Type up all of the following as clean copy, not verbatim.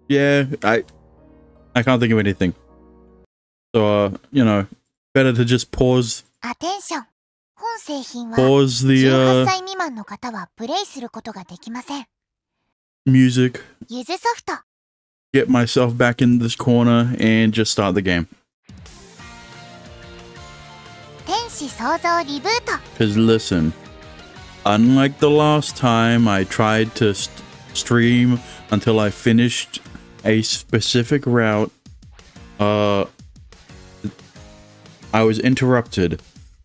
Yeah, I can't think of anything. So, better to just pause. アテンション。本製品は Pause the 18歳未満の方はプレイすることができません。 music. ゆずソフト。 Get myself back in this corner and just start the game. 天使創造リブート。 Cause listen, unlike the last time I tried to stream until I finished a specific route, I was interrupted,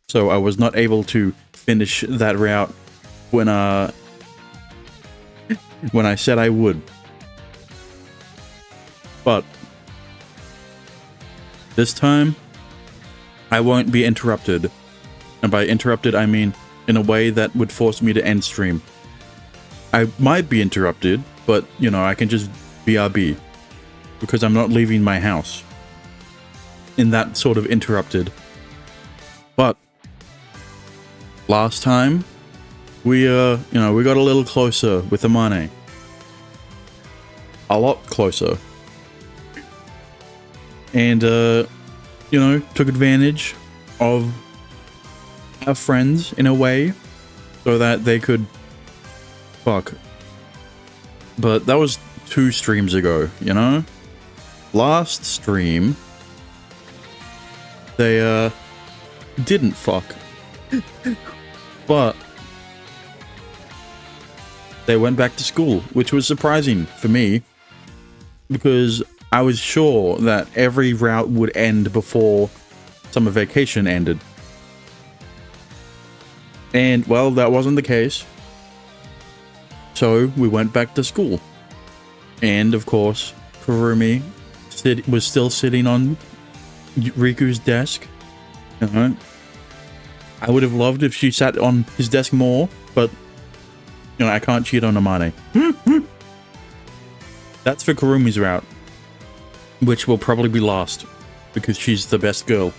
so I was not able to finish that route when I said I would. But this time, I won't be interrupted. And by interrupted, I mean in a way that would force me to end stream. I might be interrupted, but, I can just BRB. Because I'm not leaving my house. In that sort of interrupted. But last time, we got a little closer with Amane. A lot closer. And, took advantage of our friends in a way so that they could fuck. But that was 2 streams ago, Last stream, they, didn't fuck. But they went back to school, which was surprising for me because I was sure that every route would end before summer vacation ended. And, well, that wasn't the case. So we went back to school. And, of course, Kurumi was still sitting on Riku's desk. I would have loved if she sat on his desk more, but, I can't cheat on Amane. That's for Kurumi's route, which will probably be last, because she's the best girl.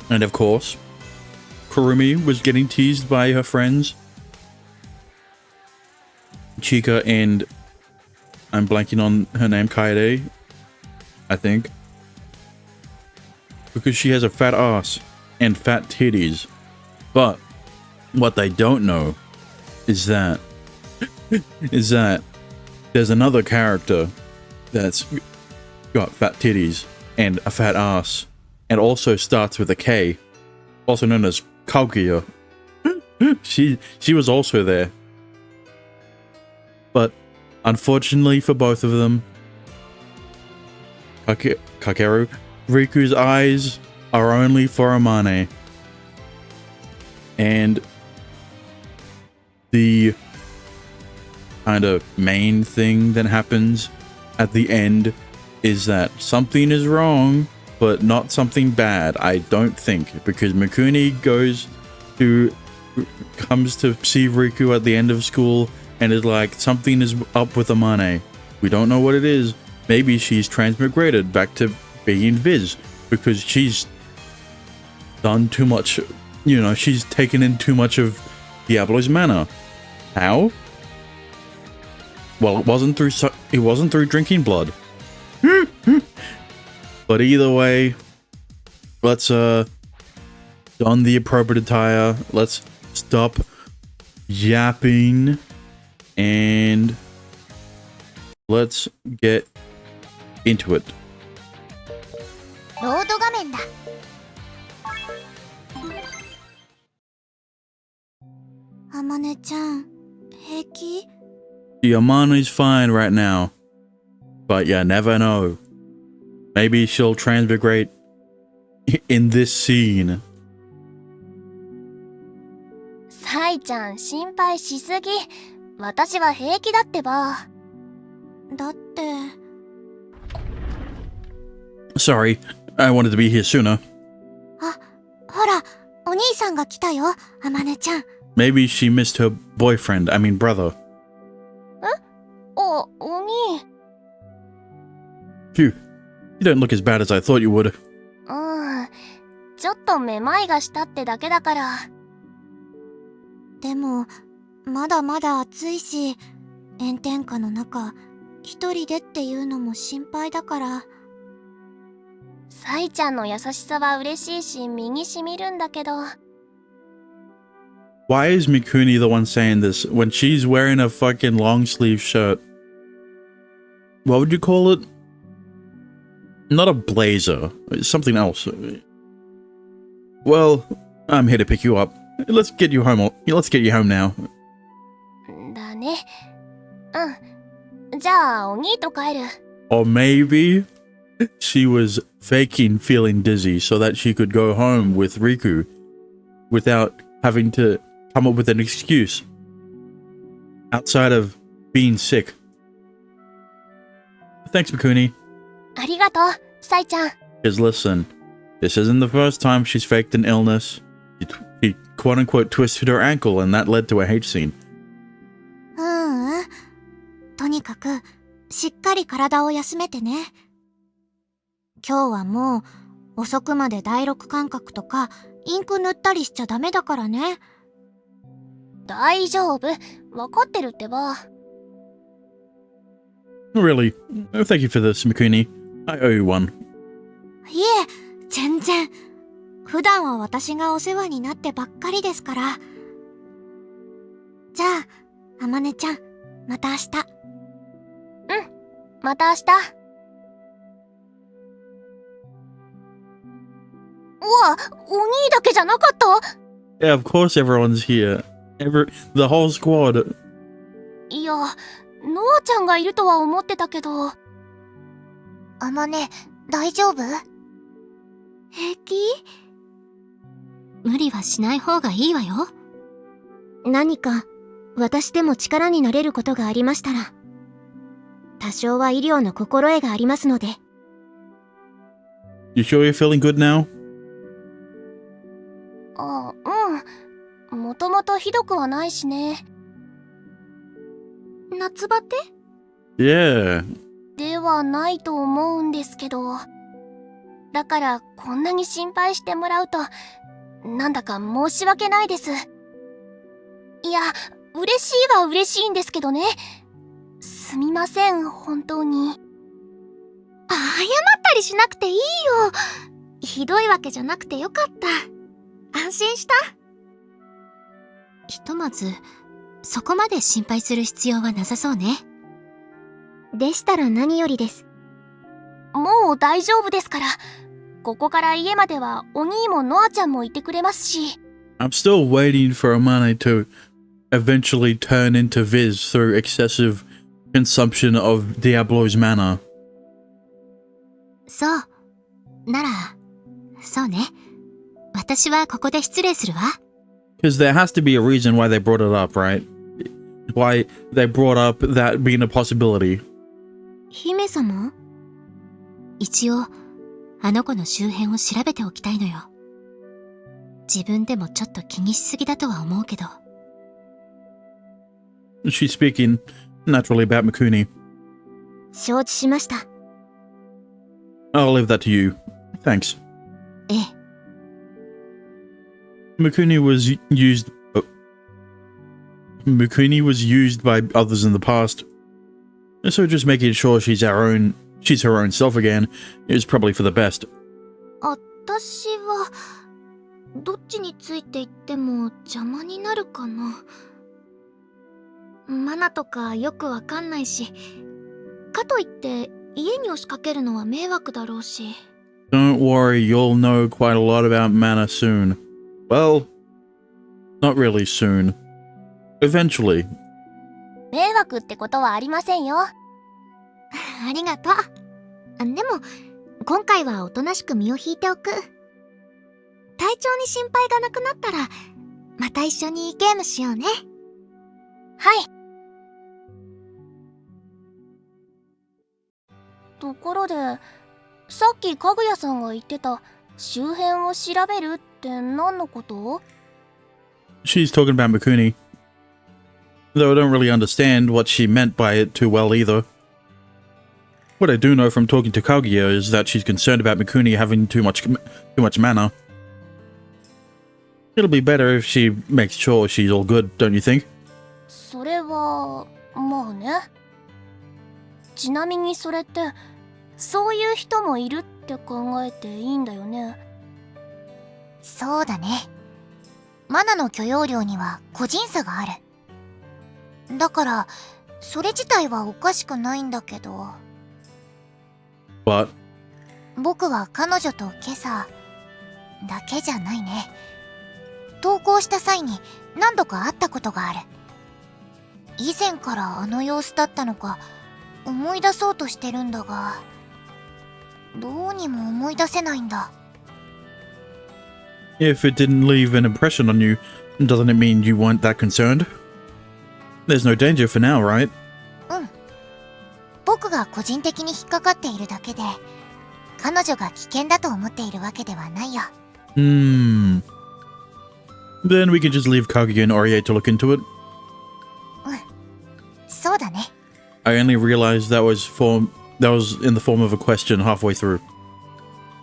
And of course, Kurumi was getting teased by her friends, Chika and I'm blanking on her name, Kaede, I think. Because she has a fat ass and fat titties. But what they don't know is that there's another character that's got fat titties and a fat ass and also starts with a K, also known as Kaguya. She was also there. But unfortunately for both of them, Kakeru, Riku's eyes are only for Amane. And the kind of main thing that happens at the end is that something is wrong, but not something bad, I don't think, because Mikuni comes to see Riku at the end of school and is like, something is up with Amane. We don't know what it is. Maybe she's transmigrated back to being Viz, because she's done too much, she's taken in too much of Diablo's mana. How? Well, it wasn't through drinking blood. But either way, let's don the appropriate attire. Let's stop yapping and let's get into it. ロード画面だ。あまねちゃん、平気？ Yamane's fine right now, but you never know. Maybe she'll transmigrate in this scene. サイちゃん、心配しすぎ。私は平気だってば。だって。Sorry, I wanted to be here sooner. あ、ほら、お兄さんが来たよ、あまねちゃん。Maybe she missed her boyfriend, I mean brother. お兄。Phew, you don't look as bad as I thought you would. ちょっとめまいがしたってだけだから。でも、まだまだ暑いし、炎天下の中、一人でっていうのも心配だから。サイちゃんの優しさは嬉しいし、身に染みるんだけど。Why is Mikuni the one saying this when she's wearing a fucking long sleeve shirt? What would you call it? Not a blazer. It's something else. Well, I'm here to pick you up. Let's get you home. Let's get you home now. だね。じゃあ、お兄と帰る。Or maybe she was faking feeling dizzy so that she could go home with Riku without having to come up with an excuse outside of being sick. Thanks, Mikuni. ありがとう、サイちゃん。Because listen, this isn't the first time she's faked an illness. She quote-unquote twisted her ankle and that led to a hate scene. とにかく、しっかり体を休めてね。今日はもう、遅くまで第六感覚とか、インク塗ったりしちゃダメだからね。大丈夫。わかってるってば。Really? Thank you for this, Mikuni. I owe you one. いえ、全然。普段は私がお世話になってばっかりですから。じゃあ、あまねちゃん、また明日。また明日。うわ、お兄だけじゃなかった？ Yeah, of course everyone's here. The whole squad. いや、ノアちゃんがいるとは思ってたけど。あまね、大丈夫？平気？無理はしない方がいいわよ。何か、私でも力になれることがありましたら、多少は医療の心得がありますので。You sure you're feeling good now? もともとひどくはないしね。夏バテ？ Yeah. ではないと思うんですけど。だからこんなに心配してもらうと、なんだか申し訳ないです。いや、嬉しいは嬉しいんですけどね。すみません、本当に。謝ったりしなくていいよ。ひどいわけじゃなくてよかった。安心した。ひとまず、そこまで心配する必要はなさそうね。でしたら何よりです。もう大丈夫ですから。ここから家まではお兄もノアちゃんもいてくれますし。I'm still waiting for Amane to eventually turn into Viz through excessive consumption of Diablo's mana. そう。なら、そうね。私はここで失礼するわ。Because there has to be a reason why they brought it up, right? Why they brought up that being a possibility. 姫様？一応、あの子の周辺を調べておきたいのよ。自分でもちょっと気にしすぎだとは思うけど。She's speaking naturally about Mikuni. 承知しました。I'll leave that to you. Thanks. ええ。Mikuni was used by others in the past. So just making sure she's her own self again is probably for the best. 私は、どっちについて言っても邪魔になるかな。マナとかよくわかんないし、かといって家に押しかけるのは迷惑だろうし。Don't worry, you'll know quite a lot about mana soon. Well, not really soon. Eventually. 迷惑ってことはありませんよ。ありがとう。でも、今回はおとなしく身を引いておく。体調に心配がなくなったら、また一緒にゲームしようね。はい。ところで、さっきかぐやさんが言ってた周辺を調べるって何のこと？ She's talking about Mikuni. Though I don't really understand what she meant by it too well either. What I do know from talking to Kaguya is that she's concerned about Mikuni having too much mana. It'll be better if she makes sure she's all good, don't you think? それは、まあね。ちなみにそれって、そういう人もいるって考えていいんだよね。そうだね。マナの許容量には個人差がある。だから、それ自体はおかしくないんだけど。But 僕は彼女と今朝、だけじゃないね。登校した際に何度か会ったことがある。以前からあの様子だったのか、思い出そうとしてるんだが、どうにも思い出せないんだ。if it didn't leave an impression on you, doesn't it mean you weren't that concerned? There's no danger for now, right? うん。僕が個人的に引っかかっているだけで、彼女が危険だと思っているわけではないよ。Then we can just leave Kage and Orie to look into it. うん。そうだね。I only realized that was in the form of a question halfway through.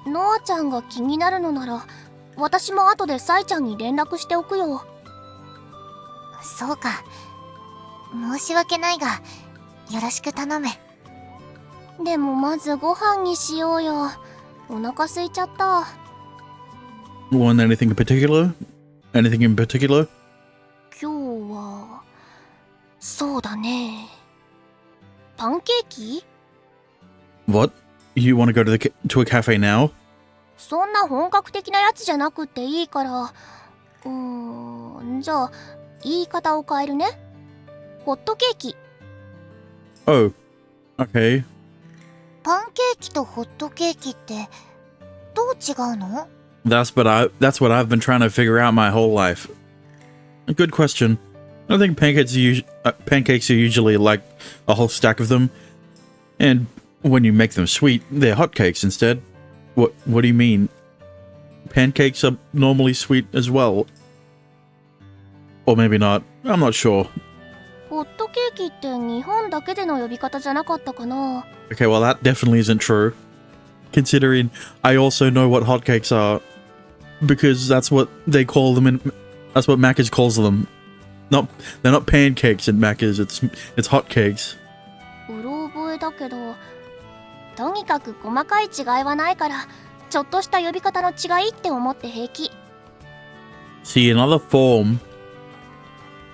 ノアちゃんが気になるのなら、私も後でサイちゃんに連絡しておくよ。そうか。申し訳ないが、よろしく頼む。でもまずご飯にしようよ。お腹空いちゃった。Want anything in particular? Anything in particular? 今日は、そうだね。パンケーキ？ What? You want to go to a cafe now? そんな本格的なやつじゃなくっていいから、じゃあ、言い方を変えるね。ホットケーキ。Oh, okay. パンケーキとホットケーキってどう違うの？ That's what I've been trying to figure out my whole life. Good question. I think pancakes are usually like a whole stack of them, and when you make them sweet, they're hotcakes instead. What do you mean? Pancakes are normally sweet as well. Or maybe not. I'm not sure. ホットケーキって日本だけでの呼び方じゃなかったかな？ Okay, well that definitely isn't true. Considering I also know what hotcakes are, because that's what they call them that's what Macca's calls them. They're not pancakes at Macca's, it's hotcakes. うろ覚えだけど、とにかく細かい違いはないから、ちょっとした呼び方の違いって思って平気。See,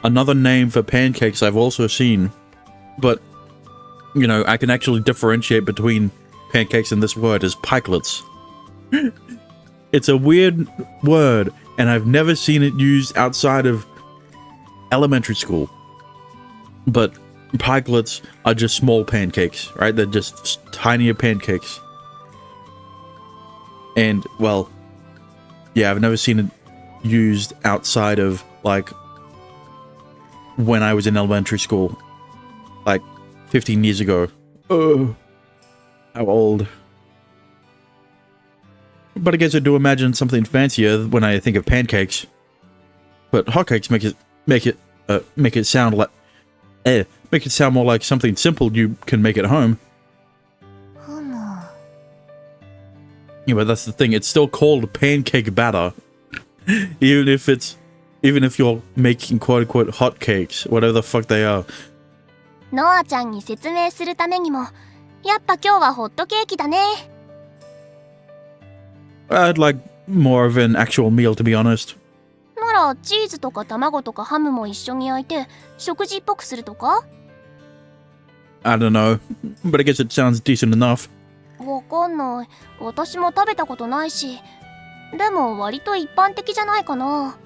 another name for pancakes I've also seen, but, you know, I can actually differentiate between pancakes and this word is pikelets. It's a weird word, and I've never seen it used outside of elementary school. But pikelets are just small pancakes, right? They're just tinier pancakes. And, well, yeah, I've never seen it used outside of, like, when I was in elementary school. Like, 15 years ago. Oh, how old. But I guess I do imagine something fancier when I think of pancakes. But hotcakes make it sound more like something simple you can make at home. Yeah, but that's the thing. It's still called pancake batter, even if you're making quote unquote hotcakes, whatever the fuck they are. ノアちゃんに説明するためにも、やっぱ今日はホットケーキだね。I'd like more of an actual meal, to be honest. ならチーズとか卵とかハムも一緒に焼いて食事っぽくするとか？ I don't know, but I guess it sounds decent enough. わかんない。私も食べたことないし。でも割と一般的じゃないかな。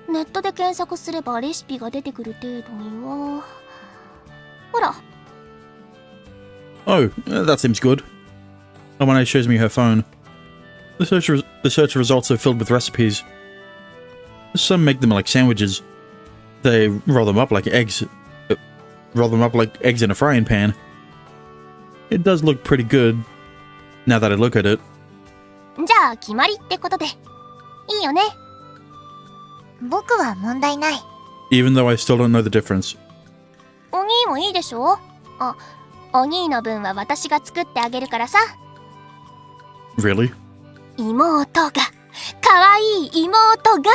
ネットで検索すればレシピが出てくる程度には。ほら。Oh, that seems good. Someone shows me her phone. The search results are filled with recipes. Some make them like sandwiches. They roll them up like eggs. Roll them up like eggs in a frying pan. It does look pretty good, now that I look at it. じゃあ決まりってことで。いいよね。僕は問題ない。Even though I still don't know the difference. お兄もいいでしょ？あ、お兄の分は私が作ってあげるからさ。Really? 妹が、かわいい妹が、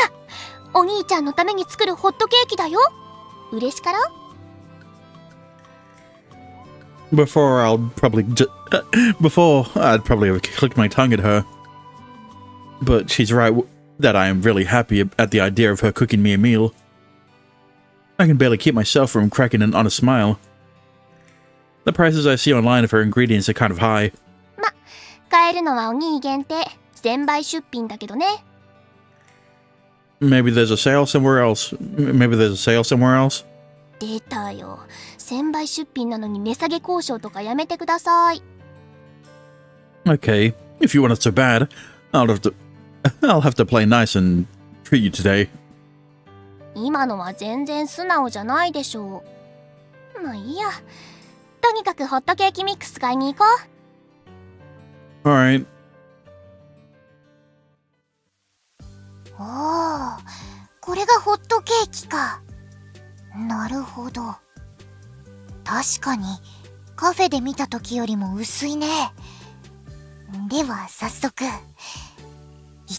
お兄ちゃんのために作るホットケーキだよ。嬉しかろ？ Before I'd probably have clicked my tongue at her. But she's right that I am really happy at the idea of her cooking me a meal. I can barely keep myself from cracking an honest smile. The prices I see online of her ingredients are kind of high. 買えるのはお兄限定、1000倍出品だけどね。Maybe there's a sale somewhere else. 出たよ。1000倍出品なのに値下げ交渉とかやめてください。Okay, if you want it so bad, I'll have to play nice and treat you today. 今のは全然素直じゃないでしょう。まあいいや。とにかくホットケーキミックス買いに行こう。Alright. おー、これがホットケーキか。なるほど。確かにカフェで見た時よりも薄いね。では早速い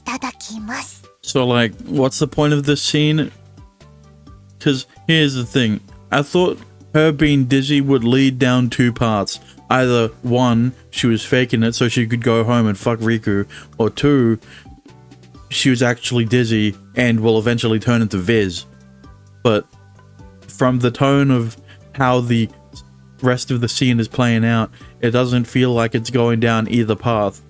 ただきます。So like, what's the point of this scene? Because here's the thing. I thought her being dizzy would lead down two paths. Either one, she was faking it so she could go home and fuck Riku, or two, she was actually dizzy and will eventually turn into Viz. But from the tone of how the rest of the scene is playing out, it doesn't feel like it's going down either path.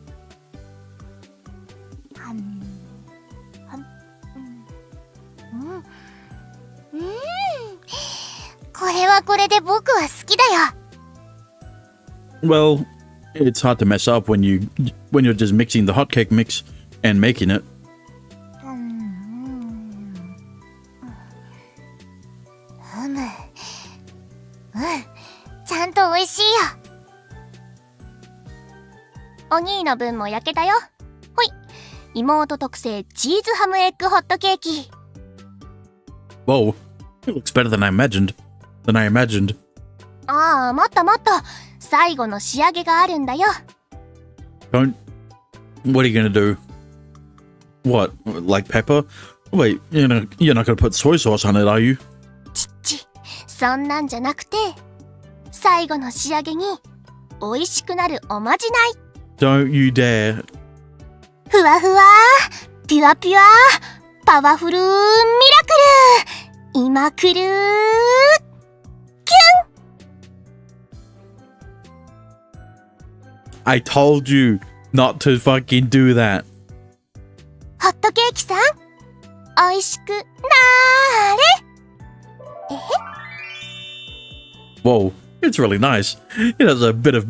これはこれで僕は好きだよ。Well, it's hard to mess up when you're just mixing the hotcake mix and making it. ちゃんと美味しいよ。お兄の分も焼けたよ。ほい、妹特製チーズハムエッグホットケーキ。Whoa, it looks better than I imagined. ああ、もっともっと最後の仕上げがあるんだよ。What are you gonna do? What, like pepper? Wait, you're not gonna put soy sauce on it, are you? そんなんじゃなくて、最後の仕上げに美味しくなるおまじない。Don't you dare. ふわふわ、ピュアピュア、パワフルミラクル、今来るキュン。I told you not to fucking do that. ホットケーキさん、美味しくなーれ。えへ。Whoa, it's really nice. It has a bit of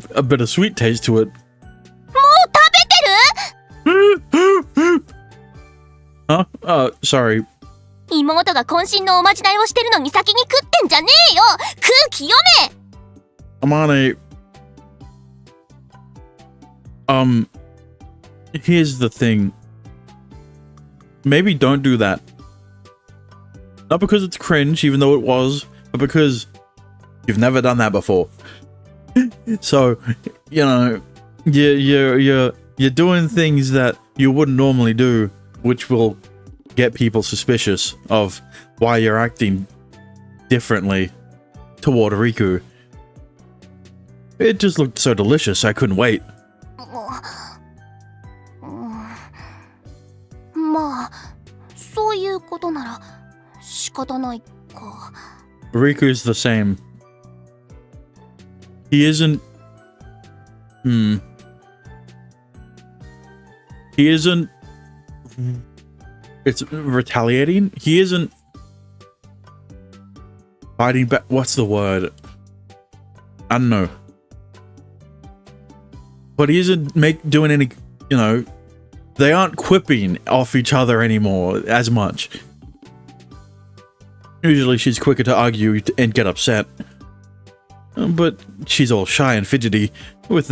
sweet taste to it. もう食べてる？ Huh? Sorry. 妹が渾身のおまじないをしてるのに先に食ってんじゃねえよ。空気読め。Amane. Here's the thing. Maybe don't do that. Not because it's cringe, even though it was, but because you've never done that before. So, you're doing things that you wouldn't normally do, which will get people suspicious of why you're acting differently toward Riku. It just looked so delicious, I couldn't wait. まあ、そういうことなら仕方ないか。Riku's the same. He isn't. He isn't. It's retaliating. He isn't fighting back. What's the word? I don't know. But he isn't doing any. They aren't quipping off each other anymore as much. Usually she's quicker to argue and get upset. But she's all shy and fidgety with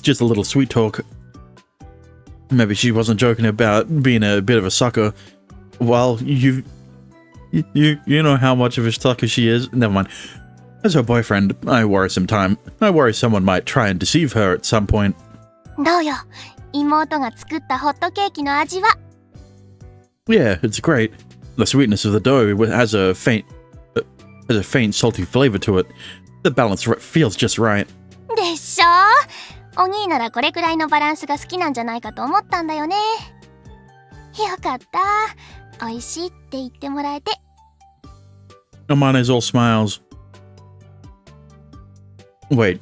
just a little sweet talk. Maybe she wasn't joking about being a bit of a sucker. Well, you know how much of a sucker she is. Never mind. As her boyfriend, I worry someone might try and deceive her at some point. どうよ、妹が作ったホットケーキの味は。Yeah, it's great. The sweetness of the dough has a has a faint salty flavor to it. The balance feels just right. でしょ？お兄ならこれくらいのバランスが好きなんじゃないかと思ったんだよね。よかった。美味しいって言ってもらえて。Amane's all smiles. Wait,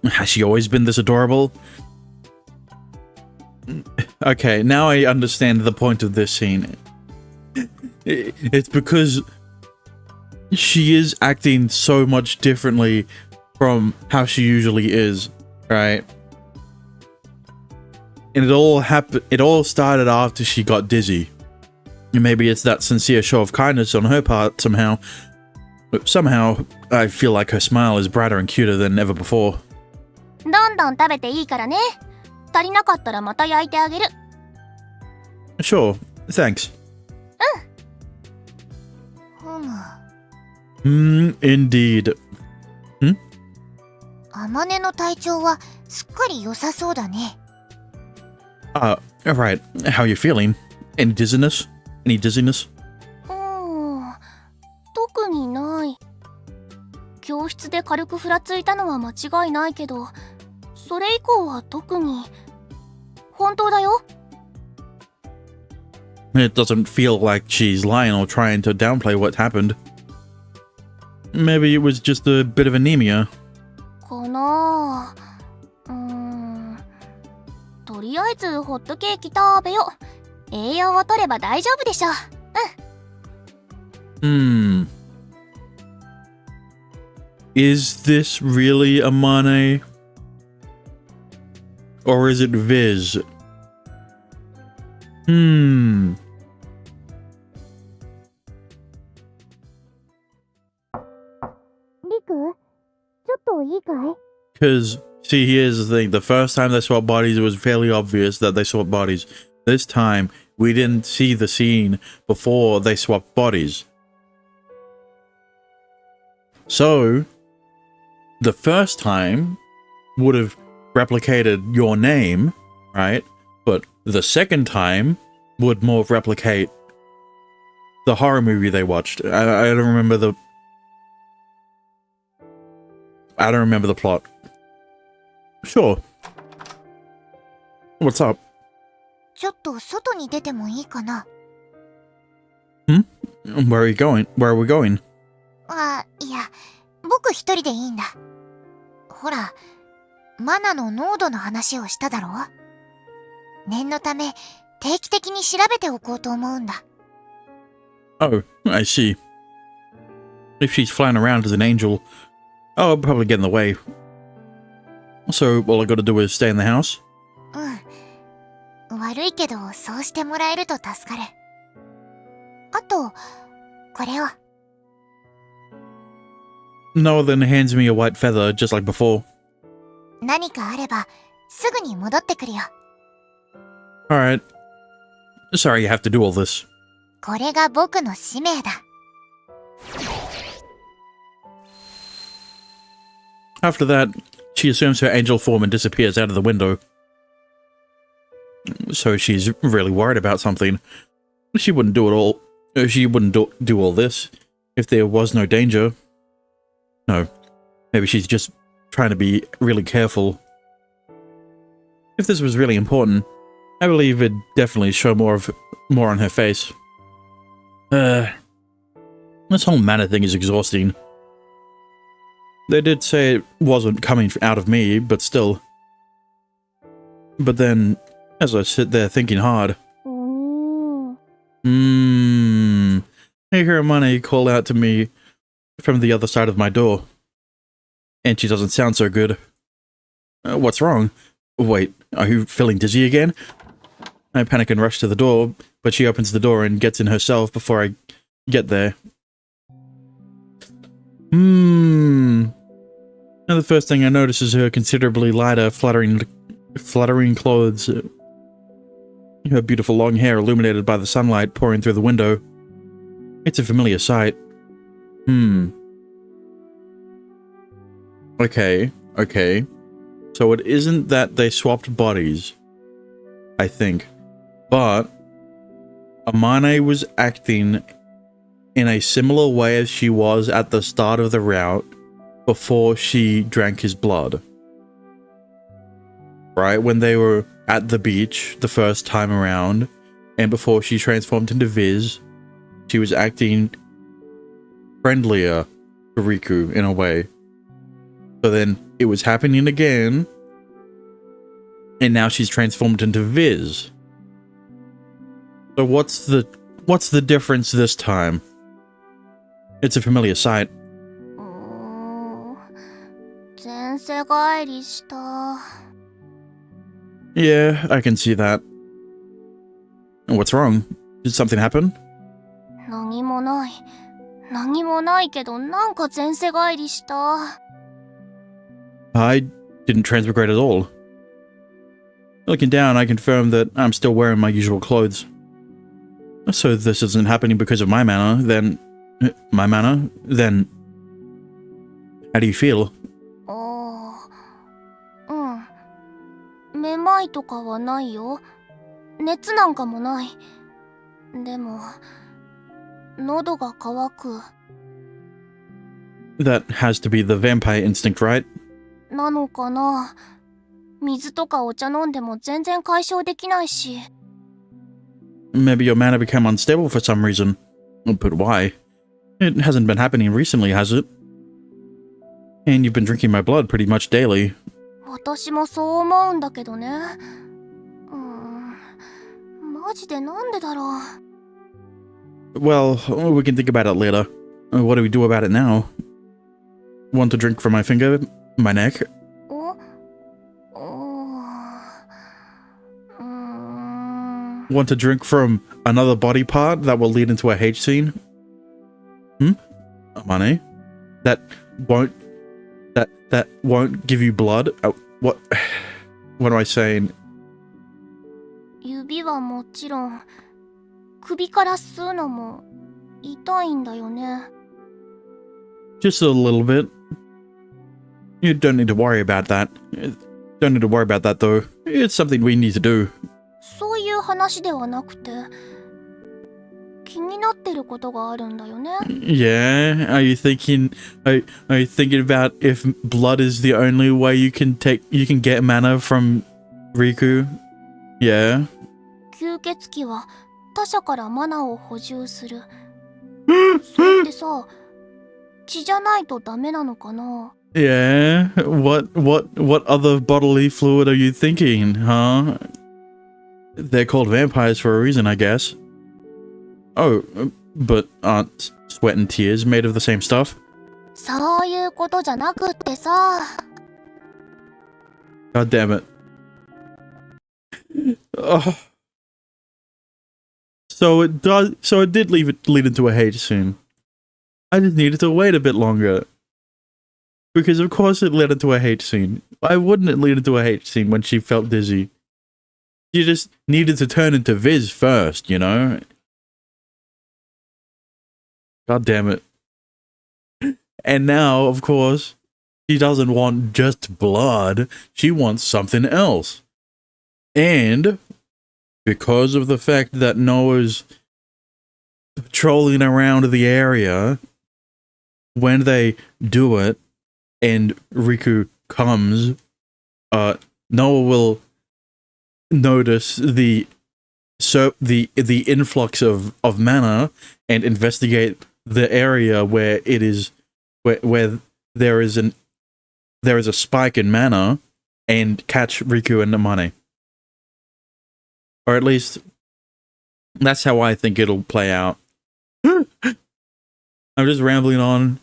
has she always been this adorable? Okay, now I understand the point of this scene. It's because she is acting so much differently from how she usually is, right? And it all started after she got dizzy. And maybe it's that sincere show of kindness on her part somehow. But somehow, I feel like her smile is brighter and cuter than ever before. どんどん食べていいからね。足りなかったらまた焼いてあげる。Sure, thanks. うん。Indeed. あまねの体調はすっかり良さそうだね。Alright. How are you feeling? Any dizziness? Any dizziness? 特にない。教室で軽くふらついたのは間違いないけど、それ以降は特に。本当だよ。It doesn't feel like she's lying or trying to downplay what happened. Maybe it was just a bit of anemia. かなあ。とりあえずホットケーキ食べよ。栄養を取れば大丈夫でしょ。Is this really Amane? Or is it Viz? リク、ちょっといいかい? Because, see, here's the thing. The first time they swapped bodies, it was fairly obvious that they swapped bodies. This time, we didn't see the scene before they swapped bodies. So, the first time would have replicated your name, right? But the second time would more replicate the horror movie they watched. I don't remember the... I don't remember the plot. Sure. What's up? ちょっと外に出てもいいかな? Where are you going? Where are we going? いや、僕一人でいいんだ。ほら、マナの濃度の話をしただろ? 念のため、定期的に調べておこうと思うんだ。Oh, I see. If she's flying around as an angel, I'll probably get in the way. So, all I gotta do is stay in the house? 悪いけど、そうしてもらえると助かる。あと、これを。Noah then hands me a white feather, just like before. 何かあれば、すぐに戻ってくるよ。Alright. Sorry you have to do all this. これが僕の使命だ。After that, she assumes her angel form and disappears out of the window. So she's really worried about something. She wouldn't do it all. She wouldn't do all this if there was no danger. No, maybe she's just trying to be really careful. If this was really important, I believe it'd definitely show more on her face. This whole manner thing is exhausting. They did say it wasn't coming out of me, but still. But then, as I sit there thinking hard, I hear Amane call out to me from the other side of my door. And she doesn't sound so good. What's wrong? Wait, are you feeling dizzy again? I panic and rush to the door, but she opens the door and gets in herself before I get there. And the first thing I notice is her considerably lighter, fluttering clothes. Her beautiful long hair illuminated by the sunlight pouring through the window. It's a familiar sight. Okay. So it isn't that they swapped bodies, I think. But Amane was acting in a similar way as she was at the start of the route before she drank his blood. Right? When they were at the beach the first time around, and before she transformed into Viz, she was acting friendlier to Riku in a way. So then it was happening again, and now she's transformed into Viz. So what's the difference this time? It's a familiar sight. 前世返りした。 Yeah, I can see that. What's wrong? Did something happen? 何もない。何もないけど、なんか前世返りした。 I didn't transmigrate at all. Looking down, I confirm that I'm still wearing my usual clothes. So this isn't happening because of my mana, then... My mana? Then... How do you feel? めまいとかはないよ。熱なんかもない。でも、喉が渇く。That has to be the vampire instinct, right? なのかな。水とかお茶飲んでも全然解消できないし。Maybe your mana became unstable for some reason. But why? It hasn't been happening recently, has it? And you've been drinking my blood pretty much daily. 私もそう思うんだけどね。マジでなんでだろう。Well, we can think about it later. What do we do about it now? Want to drink from my finger? My neck? Want to drink from another body part that will lead into a H scene? Money? That won't give you blood? What am I saying? 指はもちろん、首から吸うのも痛いんだよね。Just a little bit. You don't need to worry about that. Don't need to worry about that though. It's something we need to do. そういう話ではなくて、気になってることがあるんだよね。Yeah, are you thinking about if blood is the only way you can get mana from Riku? Yeah. 吸血鬼は他者からマナを補充する。それってさ、血じゃないとダメなのかな？ Yeah. What other bodily fluid are you thinking, huh? They're called vampires for a reason, I guess. Oh, but aren't sweat and tears made of the same stuff? そういうことじゃなくってさ。God damn it. Oh. So it did lead into a hate scene. I just needed to wait a bit longer. Because of course it led into a hate scene. Why wouldn't it lead into a hate scene when she felt dizzy? She just needed to turn into Viz first, you know? God damn it. And now, of course, she doesn't want just blood. She wants something else. And because of the fact that Noah's patrolling around the area, when they do it and Riku comes, Noah will notice the influx of mana and investigate the area where it is where there is a spike in mana and catch Riku and Namane. Or at least that's how I think it'll play out. I'm just rambling on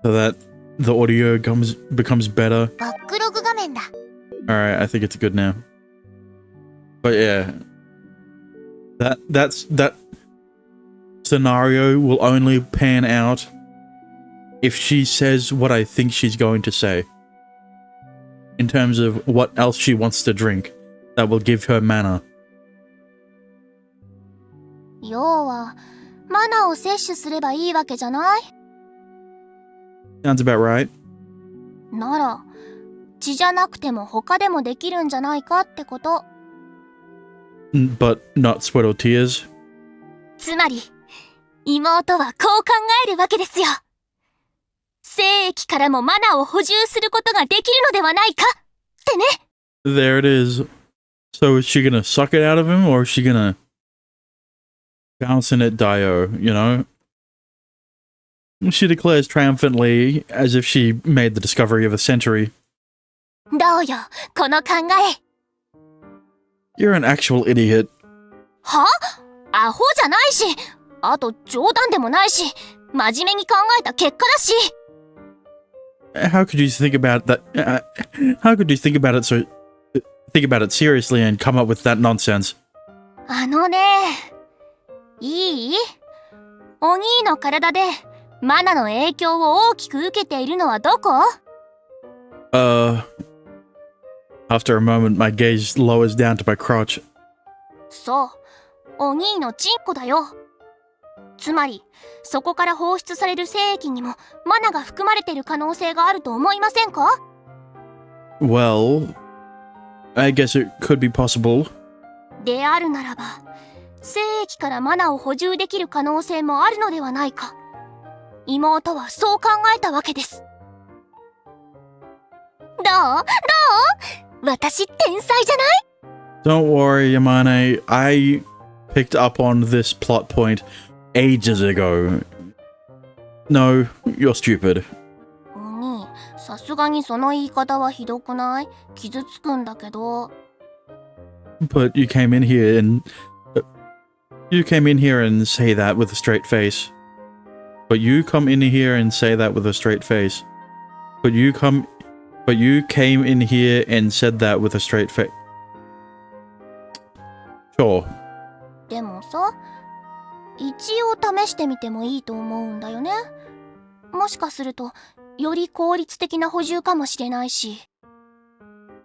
so that the audio becomes better. バックログ画面だ。 Alright, I think it's good now. But yeah. That scenario will only pan out if she says what I think she's going to say. In terms of what else she wants to drink that will give her mana. 要は、マナを摂取すればいいわけじゃない？ Sounds about right. なら、血じゃなくても他でもできるんじゃないかってこと。 But not sweat or tears? つまり、妹はこう考えるわけですよ。精液からもマナを補充することができるのではないかってね。There it is. So is she gonna suck it out of him, or is she gonna bounce in at Dio, you know? She declares triumphantly, as if she made the discovery of the century. どうよ、この考え。You're an actual idiot. は？アホじゃないし、あと冗談でもないし、真面目に考えた結果だし。How could you think about that? How could you think about it seriously and come up with that nonsense? いい？お兄の体でマナの影響を大きく受けているのはどこ？ After a moment, my gaze lowers down to my crotch. そう、お兄のチンコだよ。つまり、そこから放出される精液にもマナが含まれている可能性があると思いませんか？ Well, I guess it could be possible. であるならば、精液からマナを補充できる可能性もあるのではないか。妹はそう考えたわけです。どう？私天才じゃない？ Don't worry, Yamane. I picked up on this plot point ages ago. No, you're stupid. お兄、さすがにその言い方はひどくない？傷つくんだけど。But you came in here and say that with a straight face. But you come in here and say that with a straight face. But you came in here and said that with a straight face. Sure. でもさ、一応試してみてもいいと思うんだよね。もしかすると、より効率的な補充かもしれないし。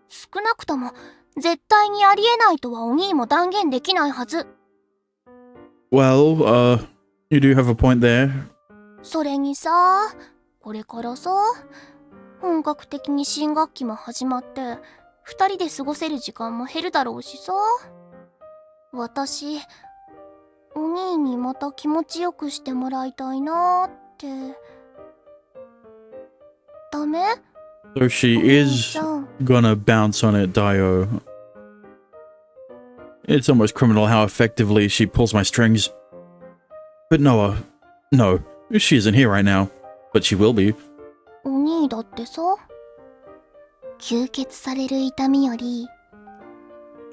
少なくとも、絶対にありえないとはお兄も断言できないはず。Well, you do have a point there. それにさ、これからさ、本格的に新学期も始まって、二人で過ごせる時間も減るだろうしさ。私、お兄にまた気持ちよくしてもらいたいなーって。ダメ？ So she is gonna bounce on it, Dio. It's almost criminal how effectively she pulls my strings. But Noah, no, she isn't here right now. But she will be. お兄だってさ、吸血される痛みより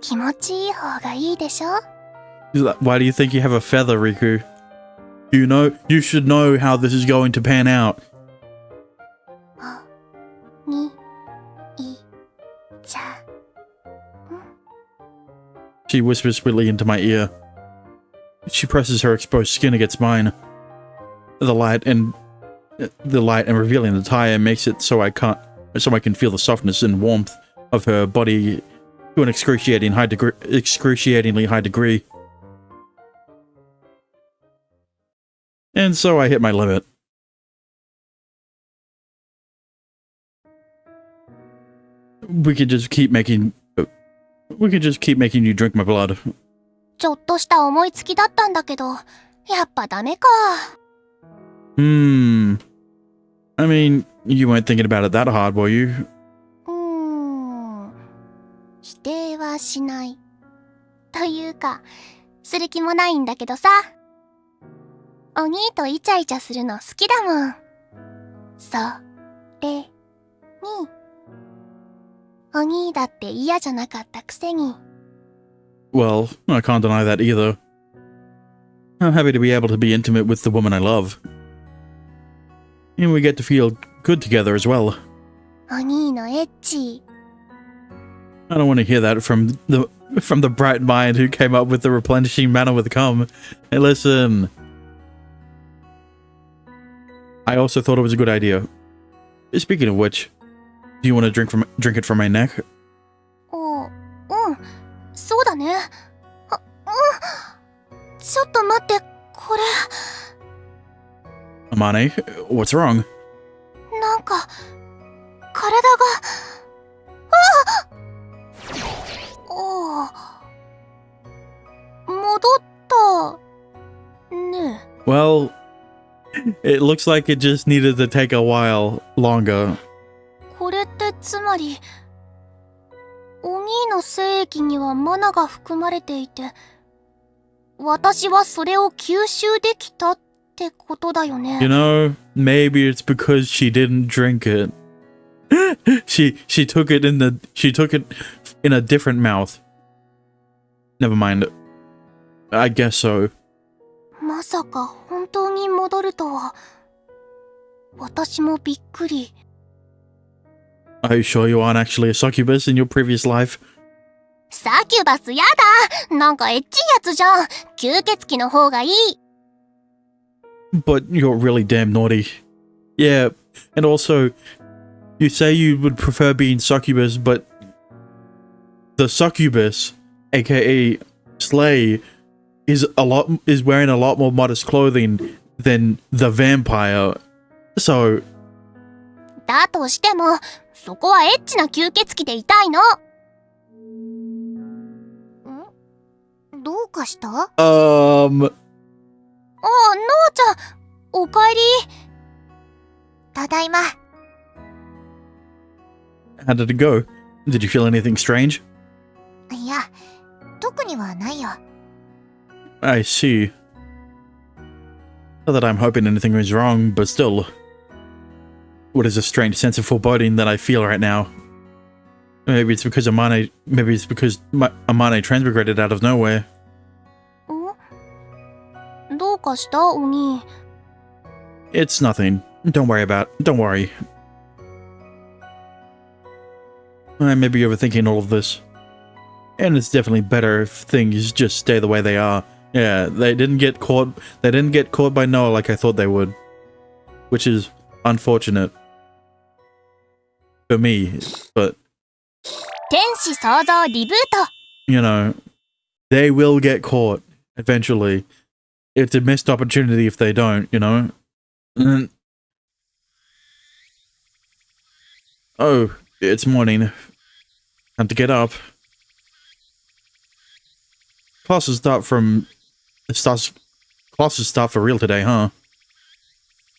気持ちいい方がいいでしょ？ Why do you think you have a feather, Riku? You should know how this is going to pan out. に、い、ちゃ。She whispers sweetly into my ear. She presses her exposed skin against mine. The light and revealing the tire makes it so I can feel the softness and warmth of her body to an excruciatingly high degree. And so I hit my limit. We could just keep making you drink my blood. ちょっとした思いつきだったんだけど、やっぱダメか。I mean, you weren't thinking about it that hard, were you? 否定はしない。というか、する気もないんだけどさ。お兄とイチャイチャするの好きだもん。それに、お兄だって嫌じゃなかったくせに。Well, I can't deny that either. I'm happy to be able to be intimate with the woman I love. And we get to feel good together as well. お兄のエッチ。I don't want to hear that from the bright mind who came up with the replenishing mana with cum. Hey, listen. I also thought it was a good idea. Speaking of which, do you want to drink it from my neck? そうだね。ちょっと待って、これ。Amane, what's wrong? なんか、体が。戻った。Well, it looks like it just needed to take a while longer. これってつまり、お兄の精液にはマナが含まれていて、私はそれを吸収できたってことだよね。You know, maybe it's because she didn't drink it. she took it in a different mouth. Never mind. I guess so. まさか本当に戻るとは。私もびっくり。Are you sure you aren't actually a succubus in your previous life? サキュバスやだ。なんかエッチいやつじゃん。吸血鬼の方がいい。But you're really damn naughty. Yeah, and also, you say you would prefer being succubus, but the succubus, aka Slay, is wearing a lot more modest clothing than the vampire. So, だとしても、そこはエッチな吸血鬼でいたいの。どうかした？ああ、なおちゃん、おかえり。ただいま。How did it go? Did you feel anything strange? いや、特にはないよ。I see. Not that I'm hoping anything is wrong, but still. What is a strange sense of foreboding that I feel right now? Maybe it's because Amane transmigrated out of nowhere. どうかしたお兄？ It's nothing. Don't worry. I may be overthinking all of this. And it's definitely better if things just stay the way they are. Yeah, they didn't get caught by Noah like I thought they would. Which is unfortunate. For me, but... 天使創造リブート。 You know, they will get caught eventually. It's a missed opportunity if they don't, you know? Oh, it's morning. Time to get up. Classes start for real today, huh?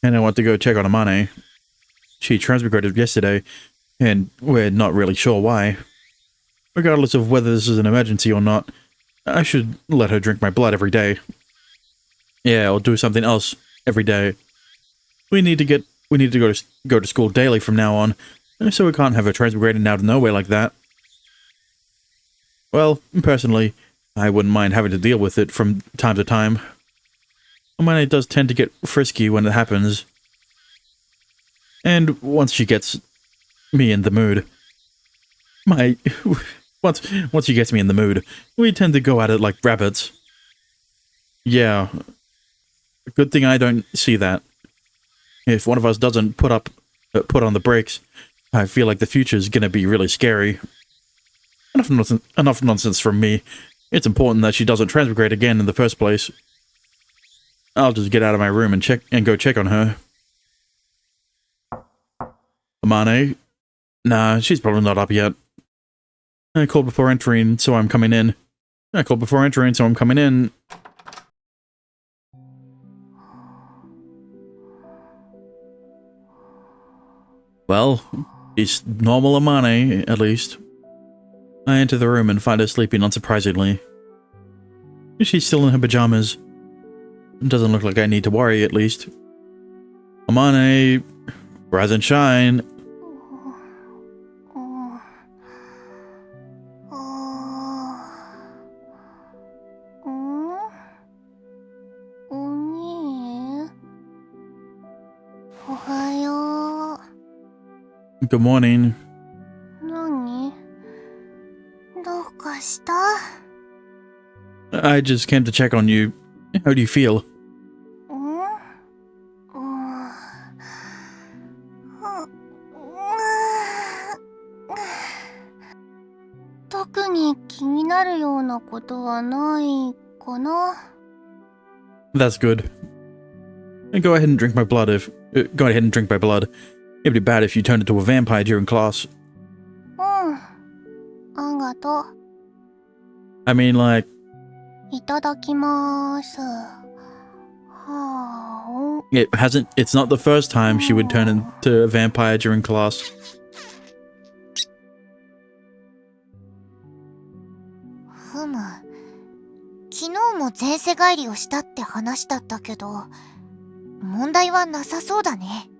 And I want to go check on Amane. She transmigrated yesterday, and we're not really sure why. Regardless of whether this is an emergency or not, I should let her drink my blood every day. Yeah, or do something else every day. We need to go to school daily from now on, so we can't have her transmigrating out of nowhere like that. Well, personally, I wouldn't mind having to deal with it from time to time. Amane does tend to get frisky when it happens. And once she gets me in the mood, once she gets me in the mood, we tend to go at it like rabbits. Yeah. Good thing I don't see that. If one of us doesn't put on the brakes, I feel like the future's gonna be really scary. Enough nonsense from me. It's important that she doesn't transmigrate again in the first place. I'll just get out of my room and go check on her. Amane? Nah, she's probably not up yet. I called before entering, so I'm coming in. Well, she's normal Amane, at least. I enter the room and find her sleeping unsurprisingly. She's still in her pajamas. Doesn't look like I need to worry, at least. Amane, rise and shine. Good morning. 何？どうかした？ I just came to check on you. How do you feel? 特に気になるようなことはないかな。 That's good. Go ahead and drink my blood It'd be bad if you turned into a vampire during class. ありがとう。 I mean, like... いただきまーす。It's not the first time she would turn into a vampire during class. ふむ。昨日も前世返りをしたって話だったけど、問題はなさそうだね。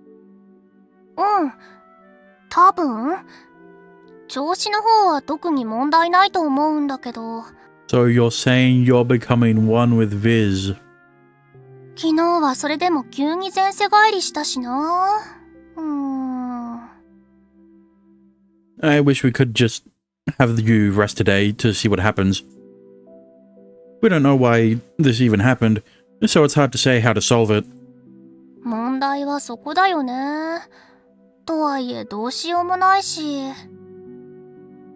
うん。多分。調子の方は特に問題ないと思うんだけど。So you're saying you're becoming one with Viz? 昨日はそれでも急に前世返りしたしな。I wish we could just have you rest today to see what happens. We don't know why this even happened, so it's hard to say how to solve it. 問題はそこだよね。とはいえどうしようもないし。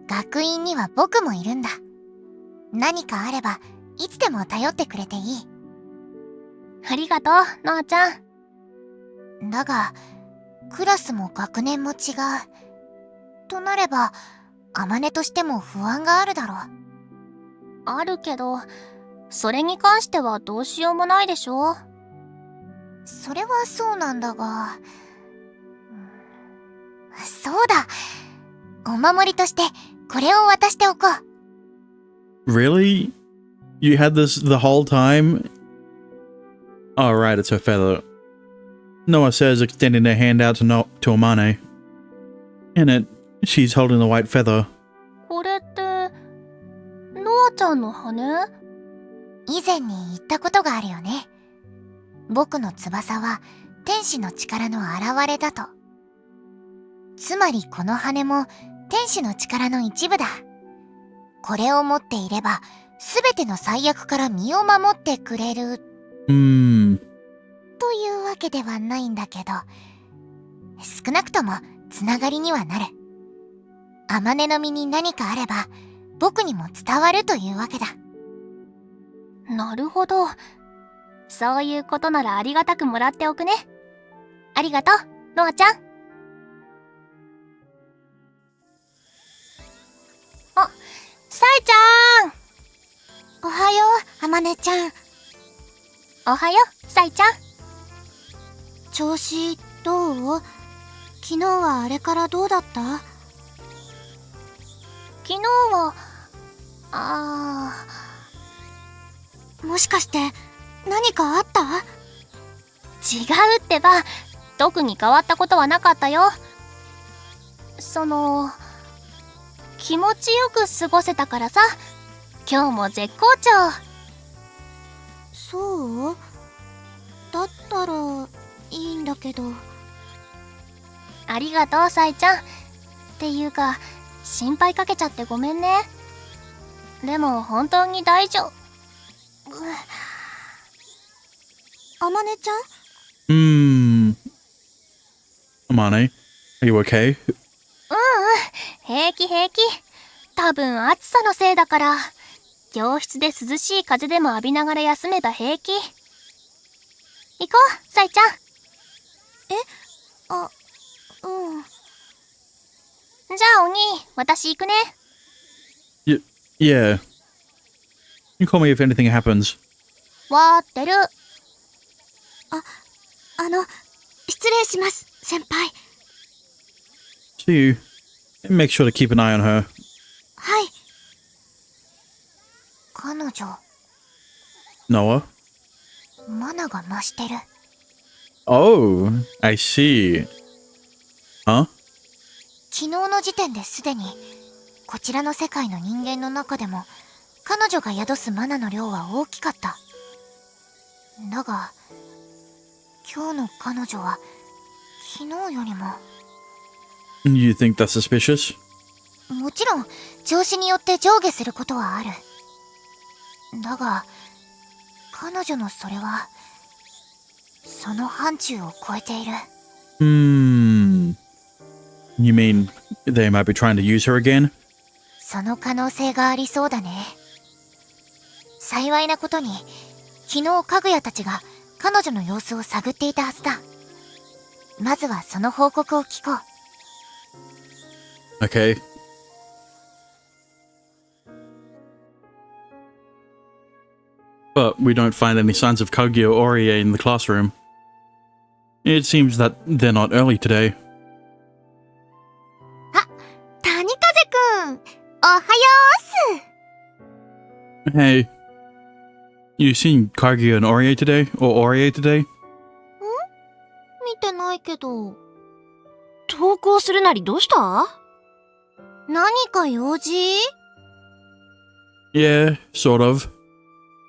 学院には僕もいるんだ。何かあればいつでも頼ってくれていい。ありがとう、のあちゃん。だが、クラスも学年も違う。となれば、あまねとしても不安があるだろう。あるけど、それに関してはどうしようもないでしょ。それはそうなんだが。そうだ。お守りとしてこれを渡しておこう。Really? You had this the whole time? Oh, right, it's her feather. Noah says, extending her hand out to Amane. In it, she's holding the white feather. これって、ノアちゃんの羽？以前に言ったことがあるよね。僕の翼は天使の力の現れだと。つまりこの羽も天使の力の一部だ。これを持っていれば、すべての最悪から身を守ってくれる。というわけではないんだけど、少なくともつながりにはなる。あまねの身に何かあれば、僕にも伝わるというわけだ。なるほど。そういうことならありがたくもらっておくね。ありがとう、ノアちゃん。あ、サイちゃん。おはよう、あまねちゃん。おはよう、サイちゃん。調子どう？昨日はあれからどうだった？昨日は、もしかして何かあった？違うってば、特に変わったことはなかったよ。気持ちよく過ごせたからさ、今日も絶好調。そう？だったらいいんだけど。ありがとう、サイちゃん。っていうか、心配かけちゃってごめんね。でも本当に大丈夫。あまねちゃん？Amane, are you okay? 平気平気。多分暑さのせいだから。教室で涼しい風でも浴びながら休めば平気。行こう、サイちゃん。じゃあお兄、私行くね。Yeah. You call me if anything happens. わーってる。失礼します、先輩。See you. Make sure to keep an eye on her. はい。彼女、Noah? マナが増してる。Oh, I see. Huh? 昨日の時点ですでに、こちらの世界の人間の中でも、彼女が宿すマナの量は大きかった。だが、今日の彼女は、昨日よりも。You think that's suspicious? もちろん、調子によって上下することはある。だが、彼女のそれは、その範疇を超えている。You mean they might be trying to use her again? その可能性がありそうだね。幸いなことに、昨日かぐやたちが彼女の様子を探っていたはずだ。まずはその報告を聞こう。Okay. But we don't find any signs of Kaguya or Orie in the classroom. It seems that they're not early today. あ、谷風くん、おはようっす。 Hey, you seen Kaguya and Orie today? Or Orie today? 見てないけど。登校するなりどうした？何か用事？ Yeah, sort of.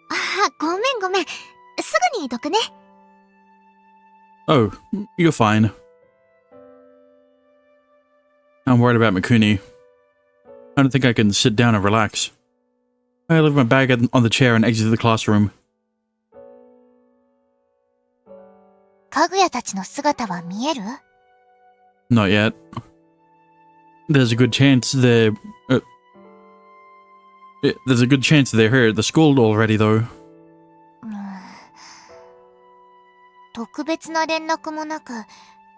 あ、ごめんごめん。すぐにどくね。Oh, you're fine. I'm worried about Mikuni. I don't think I can sit down and relax. I leave my bag on the chair and exit the classroom. かぐやたちの姿は見える？ Not yet. There's a good chance they're here at the school already, though. 特別な連絡もなく、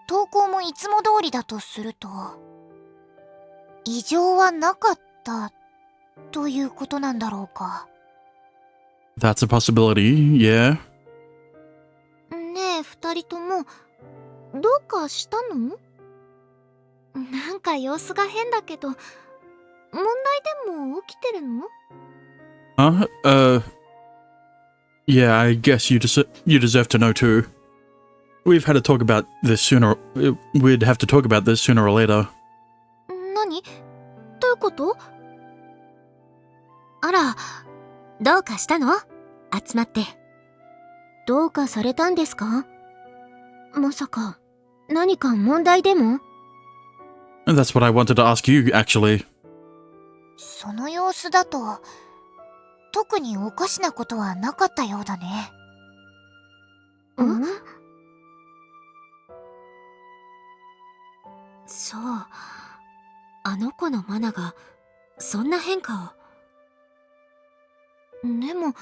登校もいつも通りだとすると、異常はなかったということなんだろうか。That's a possibility, yeah. ねえ、二人とも、どうかしたの？なんか様子が変だけど、問題でも起きてるの？ Yeah, I guess you deserve to know too. We'd have to talk about this sooner or later. 何？どういうこと？あら、どうかしたの？集まって。どうかされたんですか？まさか、何か問題でも？ That's what I wanted to ask you, actually. その様子だと、特におかしなことはなかったようだね。ん？そう。あの子のマナが、そんな変化を。でも、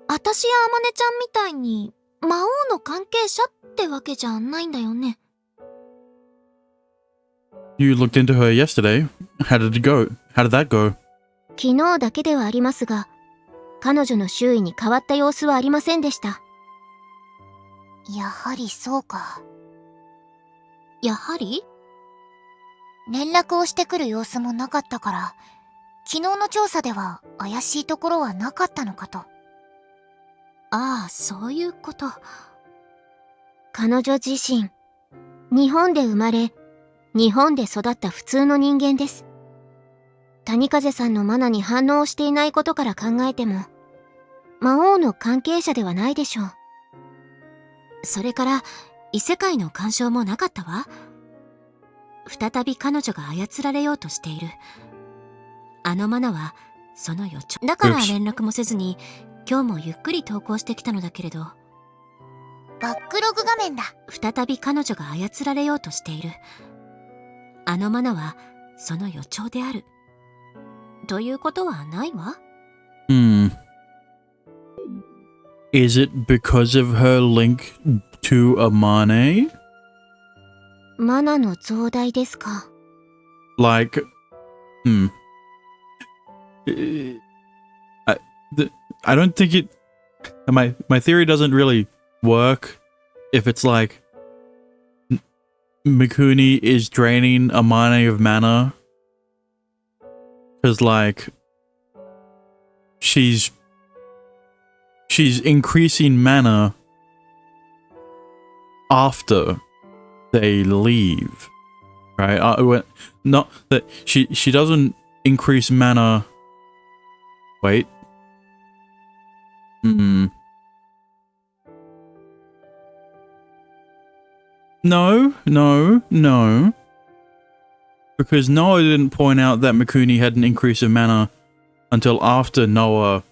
あたしやあまねちゃんみたいに、魔王の関係者ってわけじゃないんだよね。You looked into her yesterday. How did that go? 昨日だけではありますが、彼女の周囲に変わった様子はありませんでした。やはりそうか。やはり？連絡をしてくる様子もなかったから、昨日の調査では怪しいところはなかったのかと。ああ、そういうこと。彼女自身、日本で生まれ、日本で育った普通の人間です。谷風さんのマナに反応していないことから考えても、魔王の関係者ではないでしょう。それから、異世界の干渉もなかったわ。再び彼女が操られようとしている。あのマナは、その予兆。だから連絡もせずに、今日もゆっくり投稿してきたのだけれど。バックログ画面だ。再び彼女が操られようとしている。あのマナは、その予兆である。ということはないわ。Is it because of her link to Amane? マナの増大ですか。Like, I don't think it. My theory doesn't really work if it's like Mikuni is draining Amane of mana. Because, like, she's increasing mana after they leave, right? Not that she doesn't increase mana. Wait. No. Because Noah didn't point out that Mikuni had an increase of mana until after Noah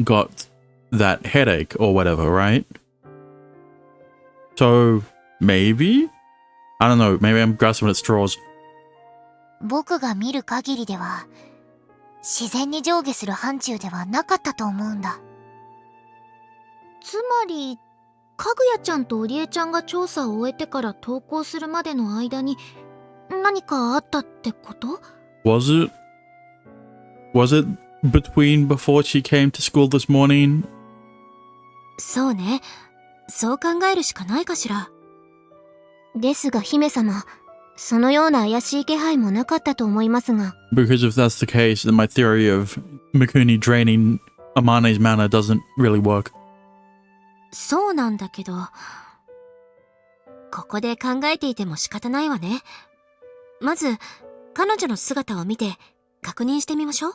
got that headache or whatever, right? So, maybe? I don't know, maybe I'm grasping at straws. 僕が見る限りでは、自然に上下する範疇ではなかったと思うんだ。つまり、かぐやちゃんとおりえちゃんが調査を終えてから投稿するまでの間に、何かあったってこと？ Was it between before she came to school this morning そうね。そう考えるしかないかしら。ですが姫様、そのような怪しい気配もなかったと思いますが。Because if that's the case, then my theory of Mikuni draining Amane's mana doesn't really work. そうなんだけど、ここで考えていても仕方ないわね。まず、彼女の姿を見て確認してみましょう。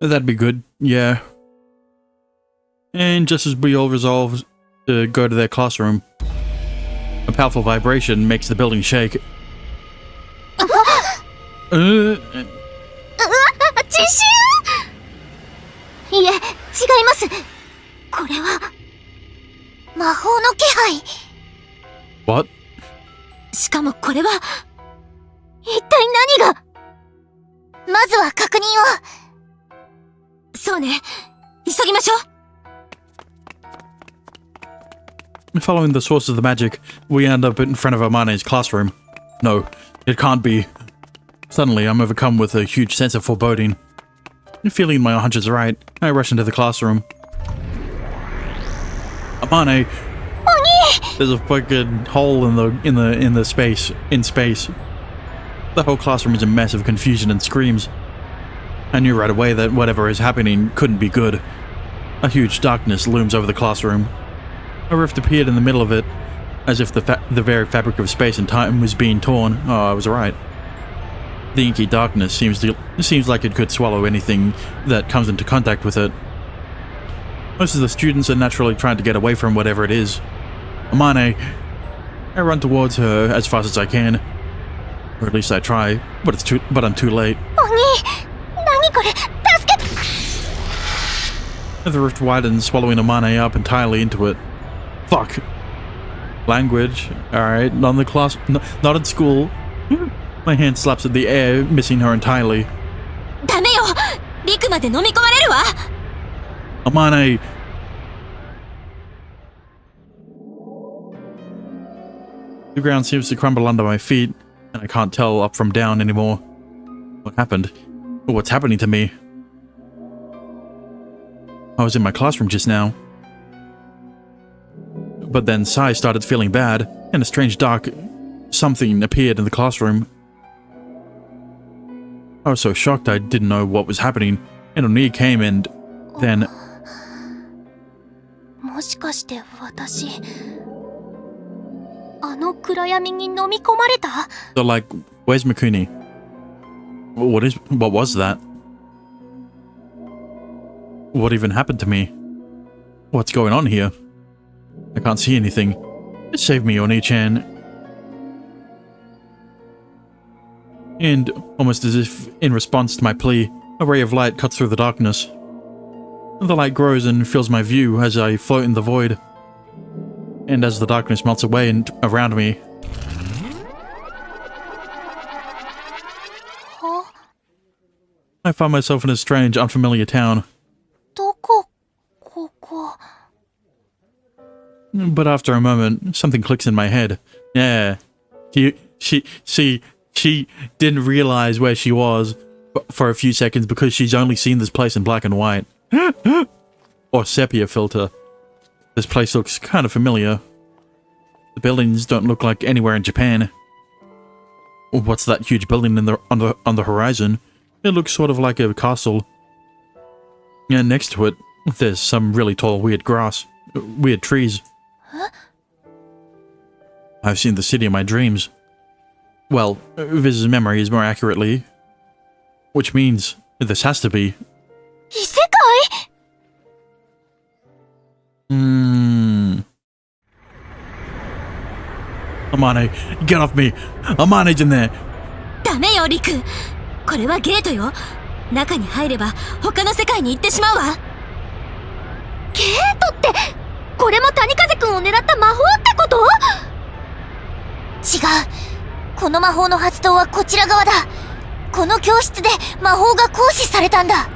That'd be good, yeah. And just as we all resolve to go to their classroom, a powerful vibration makes the building shake. 地震？いえ、違います。これは魔法の気配。 What? しかもこれは一体何が。まずは確認を。そうね、急ぎましょう。Following the source of the magic, we end up in front of Amane's classroom. No, it can't be. Suddenly, I'm overcome with a huge sense of foreboding. Feeling my hunch is right, I rush into the classroom. Amane! There's a fucking hole in space. The whole classroom is a mess of confusion and screams. I knew right away that whatever is happening couldn't be good. A huge darkness looms over the classroom. A rift appeared in the middle of it, as if the very fabric of space and time was being torn. Oh, I was right. The inky darkness seems like it could swallow anything that comes into contact with it. Most of the students are naturally trying to get away from whatever it is. Amane, I run towards her as fast as I can. Or at least I try, but I'm too late. The rift widens, swallowing Amane up entirely into it. Fuck. Language. Alright, not in the class, not in school. My hand slaps at the air, missing her entirely. Amane! The ground seems to crumble under my feet, and I can't tell up from down anymore. What happened? What's happening to me? I was in my classroom just now. But then Sai started feeling bad, and a strange dark something appeared in the classroom. I was so shocked I didn't know what was happening, and Oni came and then... So like, where's Mikuni? What was that? What even happened to me? What's going on here? I can't see anything. Save me, Oni-chan. And, almost as if in response to my plea, a ray of light cuts through the darkness. The light grows and fills my view as I float in the void. And as the darkness melts away and around me, I find myself in a strange, unfamiliar town. But after a moment, something clicks in my head. Yeah, she didn't realize where she was for a few seconds because she's only seen this place in black and white. Or sepia filter. This place looks kind of familiar. The buildings don't look like anywhere in Japan. What's that huge building on the horizon? It looks sort of like a castle. And next to it, there's some really tall weird grass. Weird trees. Huh? I've seen the city in my dreams. Well, Viz's memories more accurately. Which means this has to be... Isekai? Amane, get off me! Amane's in there! ダメよ、リク。これはゲートよ。中に入れば他の世界に行ってしまうわ。ゲートって、これも谷風くんを狙った魔法ってこと？違う。この魔法の発動はこちら側だ。この教室で魔法が行使されたんだ。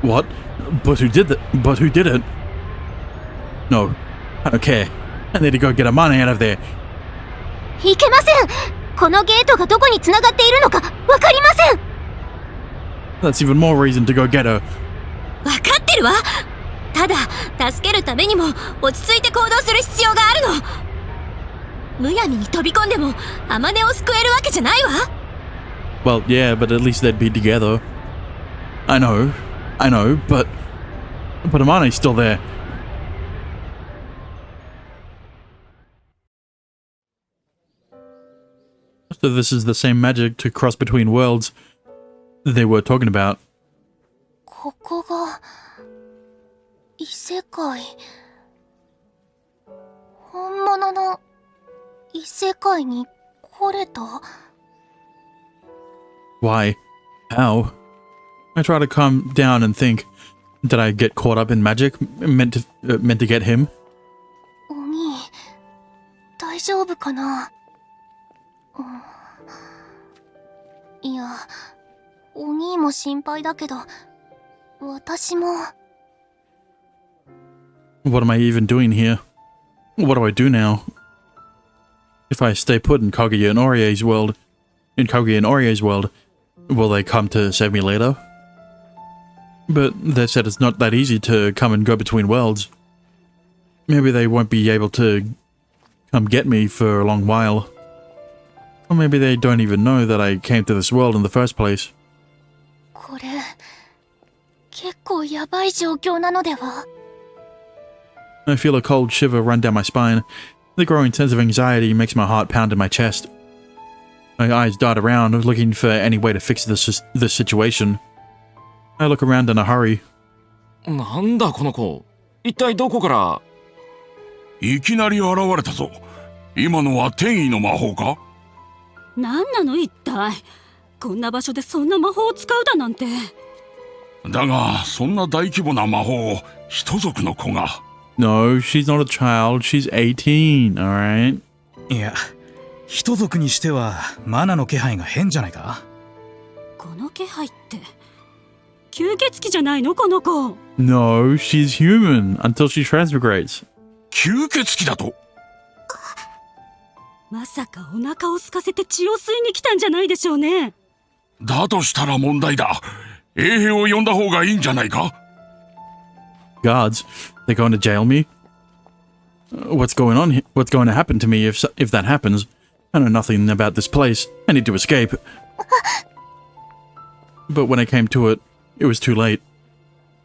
What? But who did it? No, I don't care. I need to go get Amane out of there. いけません。このゲートがどこに繋がっているのかわかりません。That's even more reason to go get her. わかってるわ。ただ助けるためにも落ち着いて行動する必要があるの。むやみに飛び込んでもアマネを救えるわけじゃないわ。 Well, yeah, but at least they'd be together. I know, but Amane's still there. So this is the same magic to cross between worlds they were talking about. ここが異世界。本物の異世界に来れた？ Why? How? I try to calm down and think, did I get caught up in magic meant to get him? お兄、大丈夫かな？いや、お兄も心配だけど、私も。What am I even doing here? What do I do now? If I stay put in Kaguya and Orie's world, will they come to save me later? But they said it's not that easy to come and go between worlds. Maybe they won't be able to come get me for a long while. Or maybe they don't even know that I came to this world in the first place. これ、結構やばい状況なのでは？ I feel a cold shiver run down my spine. The growing sense of anxiety makes my heart pound in my chest. My eyes dart around, looking for any way to fix this situation. I look around in a hurry. なんだこの子。一体どこから？いきなり現れたぞ。今のは転移の魔法か？なんなの一体。こんな場所でそんな魔法を使うだなんて。だが、そんな大規模な魔法を人族の子が。No, she's not a child. She's 18, alright? いや、人族にしてはマナの気配が変じゃないか？この気配って、吸血鬼じゃないのこの子。No, she's human until she transmigrates. 吸血鬼だと？まさかお腹を空かせて血を吸いに来たんじゃないでしょうね。だとしたら問題だ。衛兵を呼んだ方がいいんじゃないか？ Guards, they're going to jail me? What's going on here? What's going to happen to me if that happens? I know nothing about this place. I need to escape. But when I came to it, it was too late.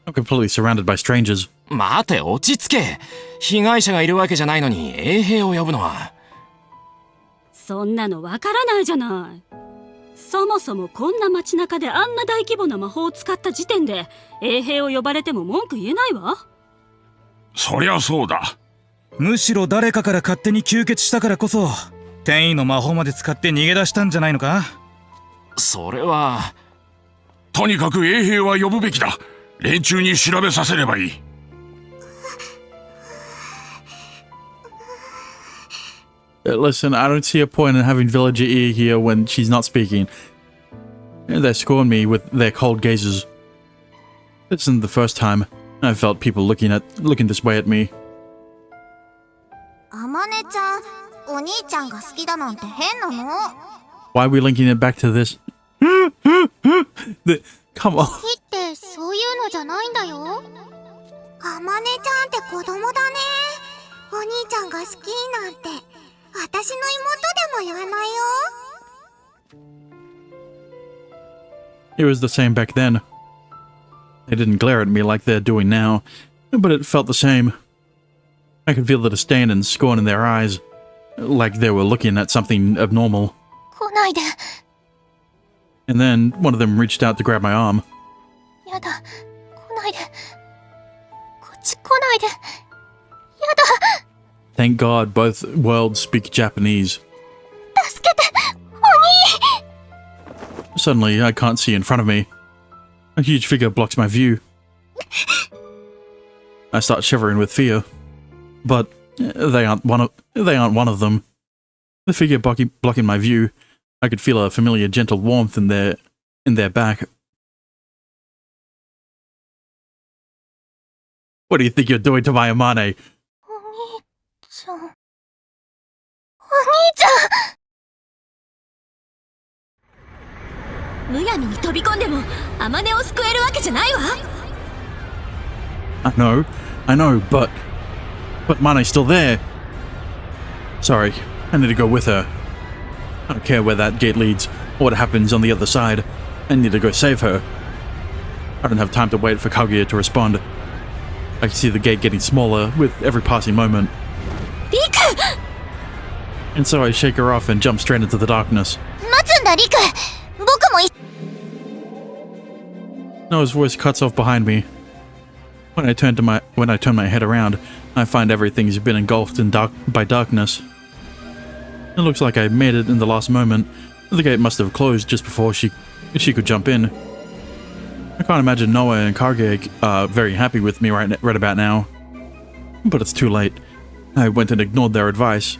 I'm completely surrounded by strangers. 待て、落ち着け。被害者がいるわけじゃないのに衛兵を呼ぶのは。そんなのわからないじゃない。そもそもこんな街中であんな大規模な魔法を使った時点で衛兵を呼ばれても文句言えないわ。そりゃそうだ。むしろ誰かから勝手に吸血したからこそ転移の魔法まで使って逃げ出したんじゃないのか？それは。とにかく衛兵は呼ぶべきだ。連中に調べさせればいい。Listen, I don't see a point in having villager ear here when she's not speaking. They scorn me with their cold gazes. This isn't the first time I've felt people looking this way at me. あまねちゃん、お兄ちゃんが好きだなんて変なの？ Why are we linking it back to this? Come on. 好きってそういうのじゃないんだよ。あまねちゃんって子供だね。お兄ちゃんが好きなんて。私の妹でも言わないよ。 It was the same back then. They didn't glare at me like they're doing now, but it felt the same. I could feel the disdain and scorn in their eyes, like they were looking at something abnormal. 来ないで。 And then one of them reached out to grab my arm. やだ、来ないで。こっち来ないで。やだ。 Thank God both worlds speak Japanese. 助けて、お兄。 Suddenly, I can't see in front of me. A huge figure blocks my view. I start shivering with fear, but they aren't one of them. The figure blocking my view, I could feel a familiar gentle warmth in their back. What do you think you're doing to my Amane? お兄ちゃん。むやみに飛び込んでもアマネを救えるわけじゃないわ。 I know. I know, but Mane's still there. Sorry, I need to go with her. I don't care where that gate leads or what happens on the other side. I need to go save her. I don't have time to wait for Kaguya to respond. I can see the gate getting smaller with every passing moment. Riku! And so I shake her off and jump straight into the darkness. 待つんだ、リク。僕もい Noah's voice cuts off behind me. When I turn my head around, I find everything's been engulfed by darkness. It looks like I made it in the last moment. The gate must have closed just before she could jump in. I can't imagine Noah and Kaguya are very happy with me right about now. But it's too late. I went and ignored their advice.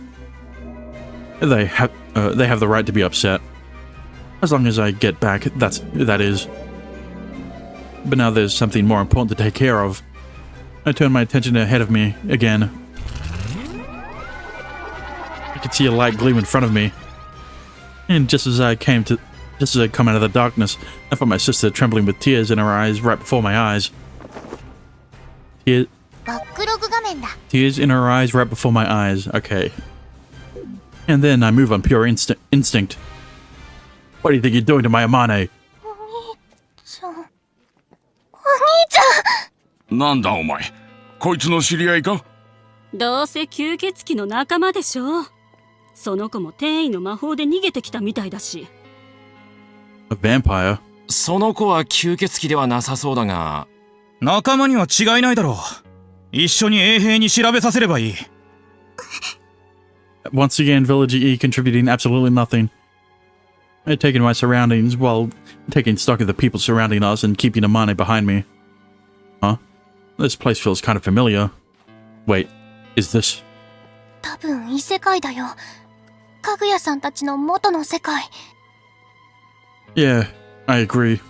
They have the right to be upset. As long as I get back, that is. But now there's something more important to take care of. I turn my attention ahead of me again. I can see a light gleam in front of me. And just as I come out of the darkness, I find my sister trembling with tears in her eyes right before my eyes. Tears バックログ画面だ。 Tears in her eyes right before my eyes. Okay. And then I move on pure instinct. What do you think you're doing to my Amane? お兄ちゃん。お兄ちゃん。なんだお前。こいつの知り合いか？どうせ吸血鬼の仲間でしょ。その子も転移の魔法で逃げてきたみたいだし。A vampire? その子は吸血鬼ではなさそうだが。仲間には違いないだろう。一緒に衛兵に調べさせればいい。Once again, Village E contributing absolutely nothing. I take in my surroundings while taking stock of the people surrounding us and keeping Amane behind me. Huh? This place feels kind of familiar. Wait, is this? 多分異世界だよ。かぐやさんたちの元の世界。Yeah, I agree.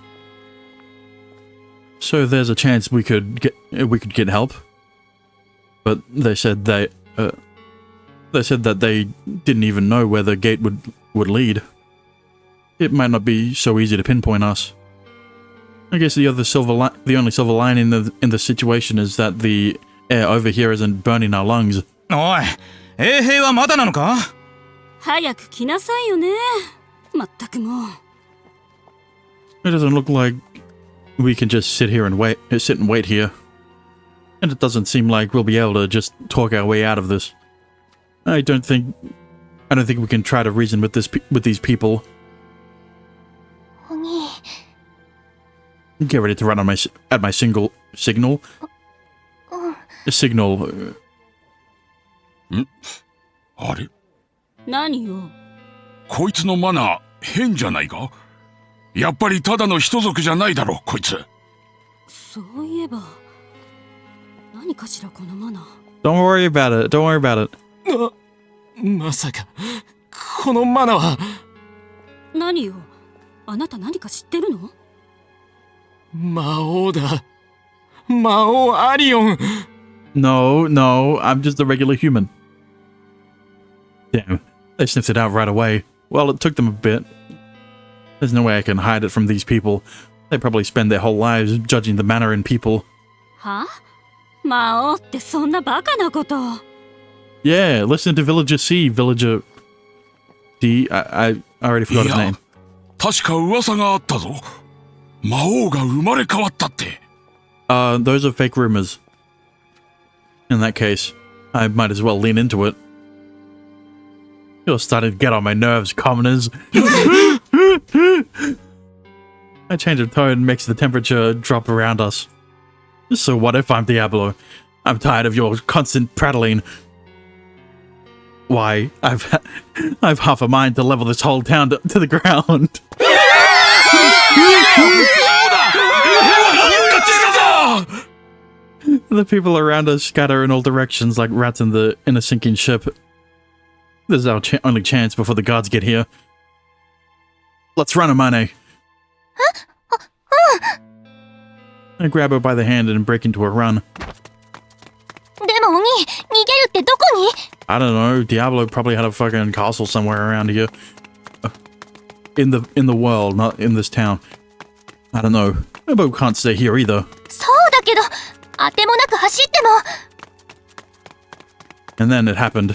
So there's a chance we could get help. But they said that they didn't even know where the gate would lead. It might not be so easy to pinpoint us. I guess the only silver lining in the situation is that the air over here isn't burning our lungs. おい、衛兵はまだなのか？早く来なさいよね。まったくもう。It doesn't look like we can just sit and wait here. And it doesn't seem like we'll be able to just talk our way out of this. I don't think we can try to reason with these people. お兄。 Get ready to run at my signal. A signal. あれ？何よ。こいつのマナー変じゃないか？やっぱりただの人族じゃないだろこいつ。そういえば。何かしらこのマナー。Don't worry about it. Don't worry about it. まさかこのマナは。何よ。あなた何か知ってるの？魔王だ。魔王アリオン。No, I'm just a regular human. Damn, they sniffed it out right away. Well, it took them a bit. There's no way I can hide it from these people. They probably spend their whole lives judging the manner in people. は？魔王ってそんなバカなこと。Yeah, listen to Villager C, Villager D. I already forgot his name. 確か噂があったぞ。魔王が生まれ変わったって。Those are fake rumors. In that case, I might as well lean into it. You're starting to get on my nerves, commoners. My change of tone makes the temperature drop around us. So what if I'm Diablo? I'm tired of your constant prattling. Why, I've half a mind to level this whole town to the ground. The people around us scatter in all directions like rats in a sinking ship. This is our only chance before the guards get here. Let's run, Amane. I grab her by the hand and break into a run. でもお兄、逃げるってどこに？ I don't know. Diablo probably had a fucking castle somewhere around here. In the world, not in this town. I don't know. But we can't stay here either. そうだけど、あてもなく走っても。 And then it happened.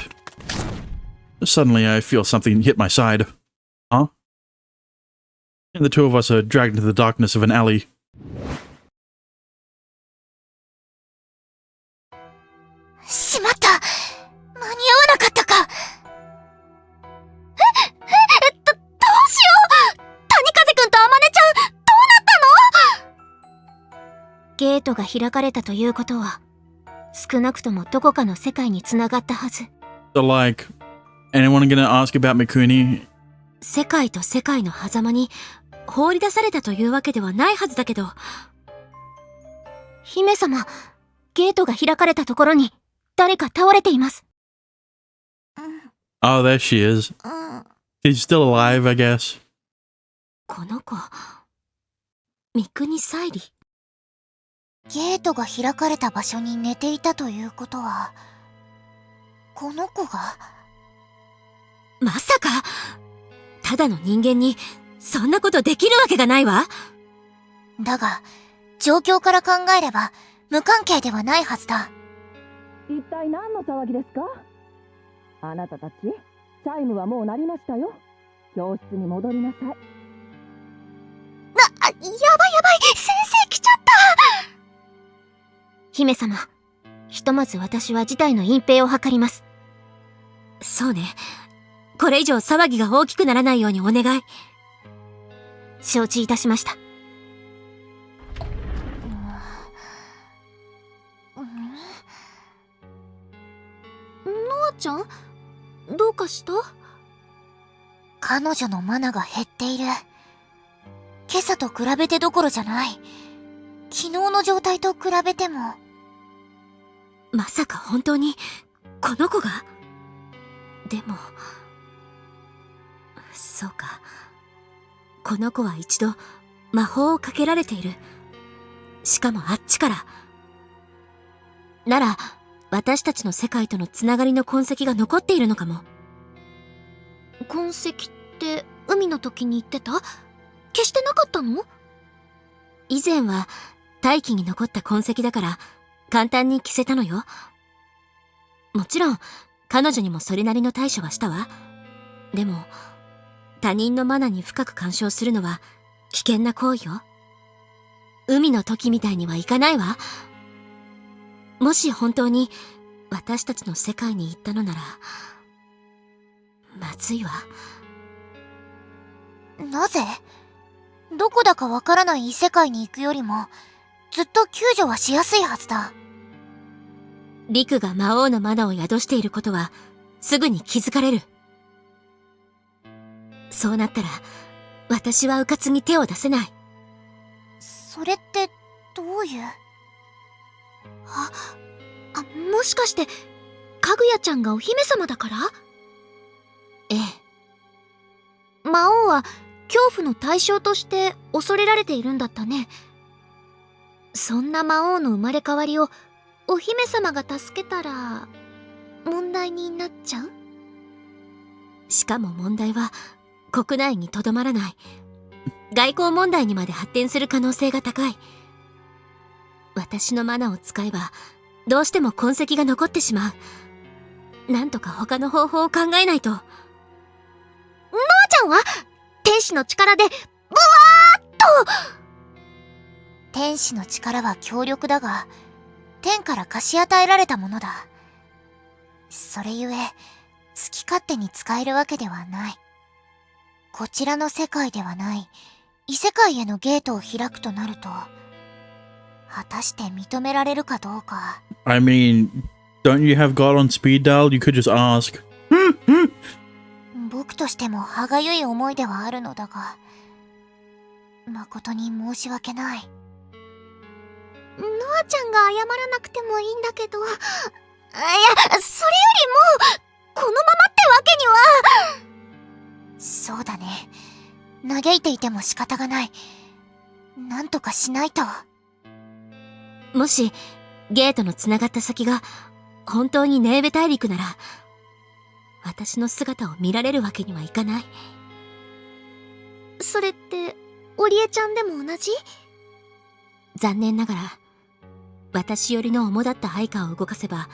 Suddenly, I feel something hit my side. Huh? And the two of us are dragged into the darkness of an alley. しまった。間に合わなかったか。どうしよう。谷風くんとあまねちゃん、どうなったの？ゲートが開かれたということは、少なくともどこかの世界に繋がったはず。So, like, anyone gonna ask about Mikuni? 世界と世界の狭間に放り出されたというわけではないはずだけど。姫様、ゲートが開かれたところに誰か倒れています。Oh, there she is. She's still alive, I guess. この子、三国沙莉。ゲートが開かれた場所に寝ていたということは、この子が。まさか、ただの人間にそんなことできるわけがないわ。だが、状況から考えれば無関係ではないはずだ。一体何の騒ぎですか？あなたたち、チャイムはもう鳴りましたよ。教室に戻りなさい。やばい、先生来ちゃった。姫様、ひとまず私は事態の隠蔽を図ります。そうね。これ以上騒ぎが大きくならないようにお願い。承知いたしました。ノアちゃん、どうかした？彼女のマナが減っている。今朝と比べてどころじゃない。昨日の状態と比べても。まさか本当にこの子が？でも、そうか。この子は一度魔法をかけられている。しかもあっちから。なら、私たちの世界とのつながりの痕跡が残っているのかも。痕跡って海の時に言ってた？消してなかったの？以前は大気に残った痕跡だから簡単に消せたのよ。もちろん彼女にもそれなりの対処はしたわ。でも他人のマナに深く干渉するのは危険な行為よ。海の時みたいにはいかないわ。もし本当に私たちの世界に行ったのならまずいわ。なぜ？どこだかわからない異世界に行くよりもずっと救助はしやすいはずだ。陸が魔王のマナを宿していることはすぐに気づかれる。そうなったら私は迂闊に手を出せない。それってどういう？もしかしてかぐやちゃんがお姫様だから？ええ。魔王は恐怖の対象として恐れられているんだったね。そんな魔王の生まれ変わりをお姫様が助けたら問題になっちゃう？しかも問題は国内にとどまらない。外交問題にまで発展する可能性が高い。私のマナを使えばどうしても痕跡が残ってしまう。なんとか他の方法を考えないと。ノアちゃんは天使の力でブワーッと。天使の力は強力だが天から貸し与えられたものだ。それゆえ好き勝手に使えるわけではない。こちらの世界ではない異世界へのゲートを開くとなると果たして認められるかどうか。 I mean, don't you have God on speed dial? You could just ask. 僕としても歯がゆい思いではあるのだが誠に申し訳ない。ノアちゃんが謝らなくてもいいんだけど、いや、それよりもこのままってわけには。そうだね。嘆いていても仕方がない。なんとかしないと。もしゲートのつながった先が本当にネーベ大陸なら私の姿を見られるわけにはいかない。それってオリエちゃんでも同じ？残念ながら私よりの主だった配下を動かせば、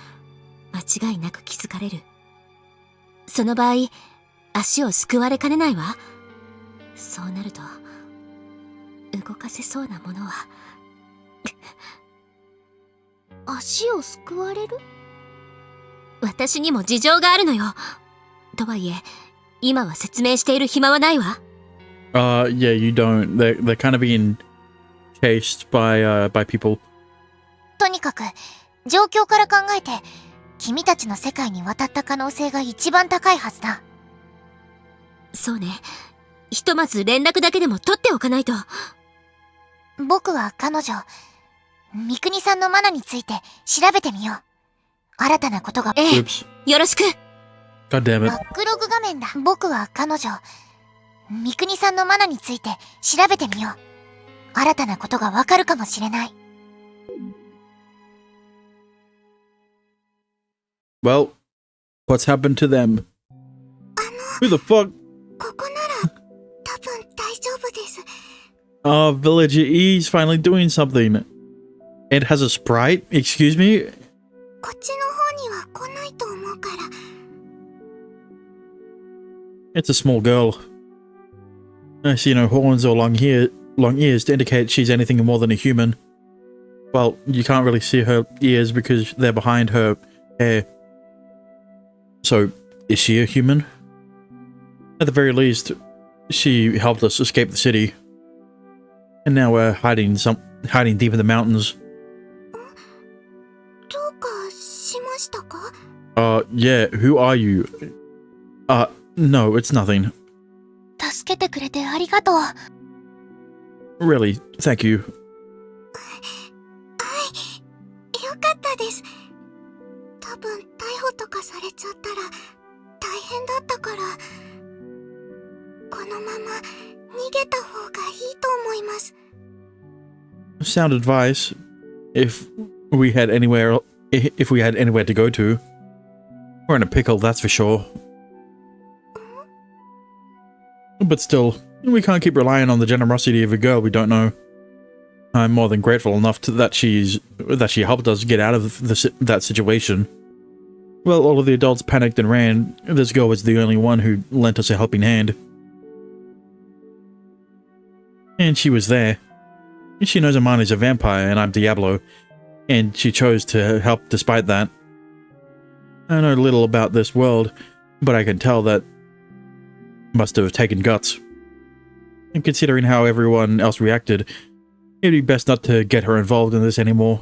間違いなく気づかれる。その場合、足をすくわれかねないわ。そうなると、動かせそうなものは足をすくわれる？私にも事情があるのよ。とはいえ、今は説明している暇はないわ。Yeah, you don't. They're kind of being chased by people. とにかく、状況から考えて、君たちの世界に渡った可能性が一番高いはずだ。そうね。ひとまず連絡だけでも取っておかないと。僕は彼女、三国さんのマナについて調べてみよう。新たなことが。ええ、よろしく。God damn it. バックログ画面だ。僕は彼女、三国さんのマナについて調べてみよう。新たなことがわかるかもしれない。Well, what's happened to them? Who the fuck? ここなら、多分大丈夫です。Villager E's finally doing something. It has a sprite? Excuse me? こっちの方には来ないと思うから。It's a small girl. I see no horns or long ears to indicate she's anything more than a human. Well, you can't really see her ears because they're behind her hair. So, is she a human? At the very least, she helped us escape the city. And now we're hiding deep in the mountains. どうかしましたか? Yeah, who are you? No, it's nothing. 助けてくれてありがとう。Really, thank you. はい、よかったです。多分逮捕とかされちゃったら大変だったから、このまま逃げた方がいいと思います。Sound advice. If we had anywhere to go to, we're in a pickle, that's for sure. But still, we can't keep relying on the generosity of a girl we don't know. I'm more than grateful enough that she helped us get out of that situation. Well, all of the adults panicked and ran. This girl was the only one who lent us a helping hand. And she was there. She knows Amani's a vampire and I'm Diablo, and she chose to help despite that. I know little about this world, but I can tell that must have taken guts. And considering how everyone else reacted, it'd be best not to get her involved in this anymore.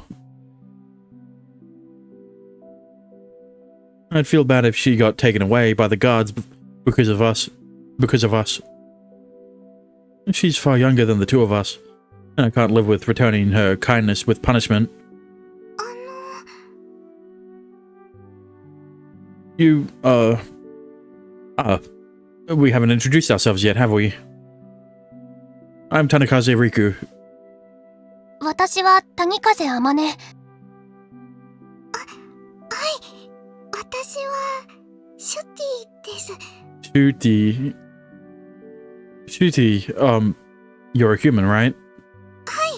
I'd feel bad if she got taken away by the guards because of us. She's far younger than the two of us, and I can't live with returning her kindness with punishment. You, we haven't introduced ourselves yet, have we? I'm Tanikaze Riku. 私は谷風あまね。はい、私はシュティです。Shooty, you're a human, right? はい。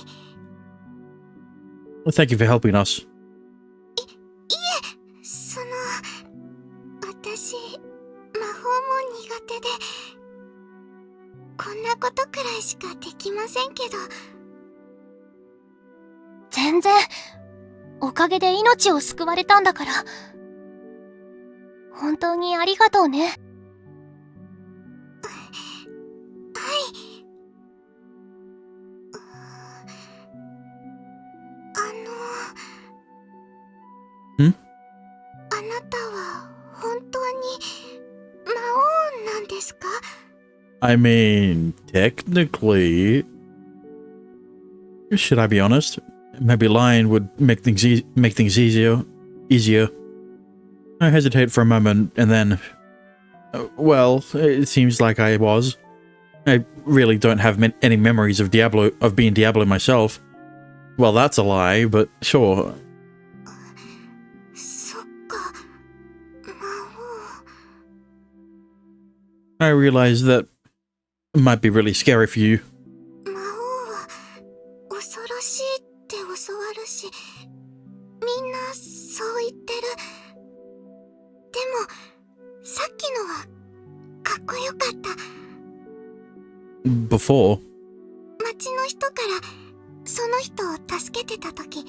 Well, thank you for helping us. いえ、私、魔法も苦手で、こんなことくらいしかできませんけど。全然、おかげで命を救われたんだから。本当にありがとうね。はい。あなたは本当に魔王なんですか? I mean, technically. Should I be honest? Maybe lying would make things easier. I hesitate for a moment, and then... well, it seems like I was. I really don't have any memories of being Diablo myself. Well, that's a lie, but sure. そっか、魔王。I realize that might be really scary for you. 魔王は恐ろしいって教わるし、Before? 町の人からその人を助けてた時。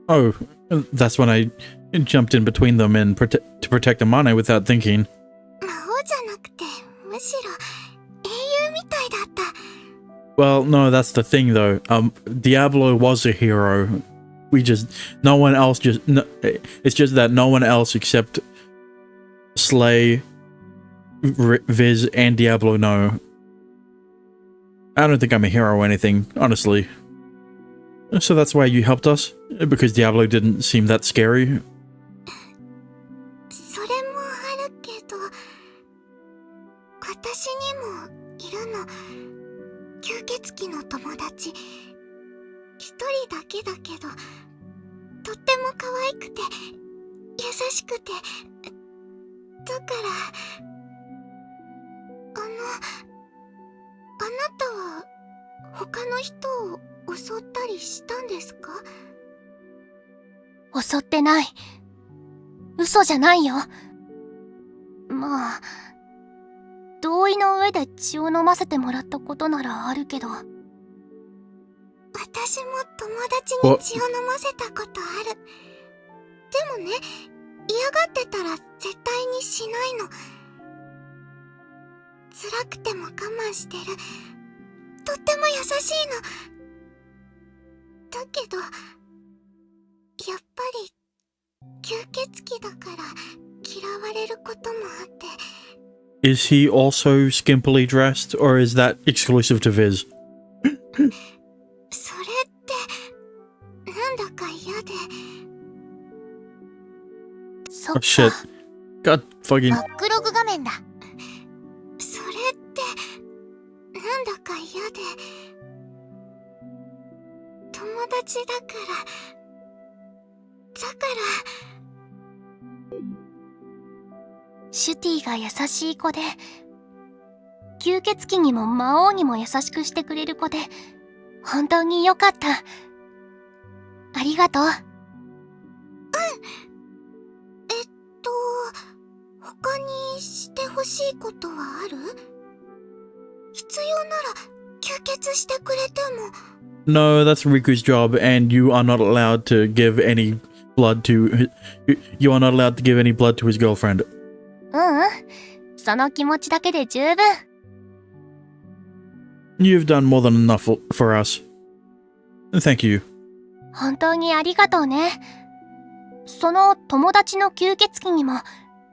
Oh, that's when I jumped in between them and to protect Amane without thinking. 魔王じゃなくて、むしろ英雄みたいだった。Well, no, that's the thing though. Diablo was a hero. No one else it's just that no one else except Slay, Viz, and Diablo know. I don't think I'm a hero or anything, honestly. So that's why you helped us? Because Diablo didn't seem that scary? それもあるけど、私にもいるの。吸血鬼の友達。一人だけだけど、とっても可愛くて、優しくて、だから、あなたは他の人を襲ったりしたんですか？襲ってない。嘘じゃないよ。まあ、同意の上で血を飲ませてもらったことならあるけど。私も友達に血を飲ませたことある。でもね、嫌がってたら絶対にしないの。辛くても我慢してる。とっても優しいの。だけど、やっぱり吸血鬼だから嫌われることもあって。Is he also skimpily dressed, or is that exclusive to Viz? それってなんだか嫌で。そっ Oh か。 shit. God fucking... バックログ画面だ。それってなんだか嫌で。友達だからシュティが優しい子で、吸血鬼にも魔王にも優しくしてくれる子で、本当によかった。ありがとう。うん。他にしてほしいことはある？必要なら吸血してくれても。No, that's Riku's job, and you are not allowed to give any blood to... You are not allowed to give any blood to his girlfriend. その気持ちだけで十分。You've done more than enough for us. Thank you. 本当にありがとうね。その友達の吸血鬼にも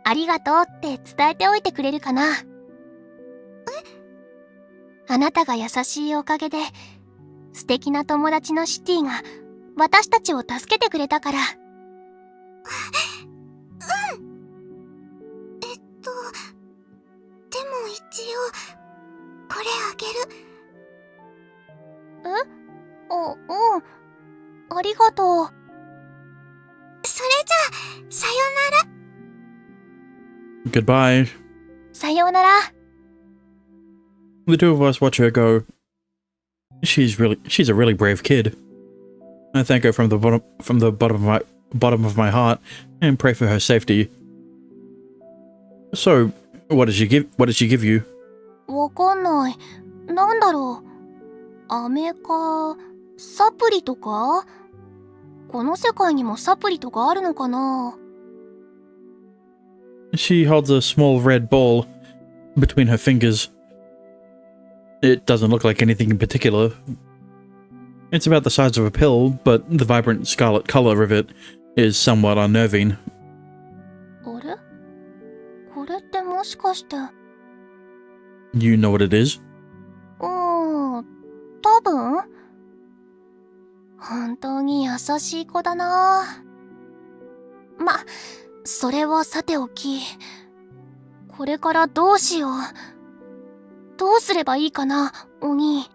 ありがとうって伝えておいてくれるかな。あなたが優しいおかげで素敵な友達のシティが私たちを助けてくれたから。でも一応これあげる。ありがとう。それじゃあさよなら。 Goodbye. さようなら。 The two of us watch her go. She's a really brave kid. I thank her from the bottom of my heart and pray for her safety. So, what did she give you? わかんない。なんだろう。飴か、サプリとか？この世界にもサプリとかあるのかな？ She holds a small red ball between her fingers. It doesn't look like anything in particular. It's about the size of a pill, but the vibrant scarlet color of it is somewhat unnerving. あれ？これってもしかして。 You know what it is? 多分？本当に優しい子だな。ま、それはさておき、これからどうしよう。どうすればいいかな、お兄。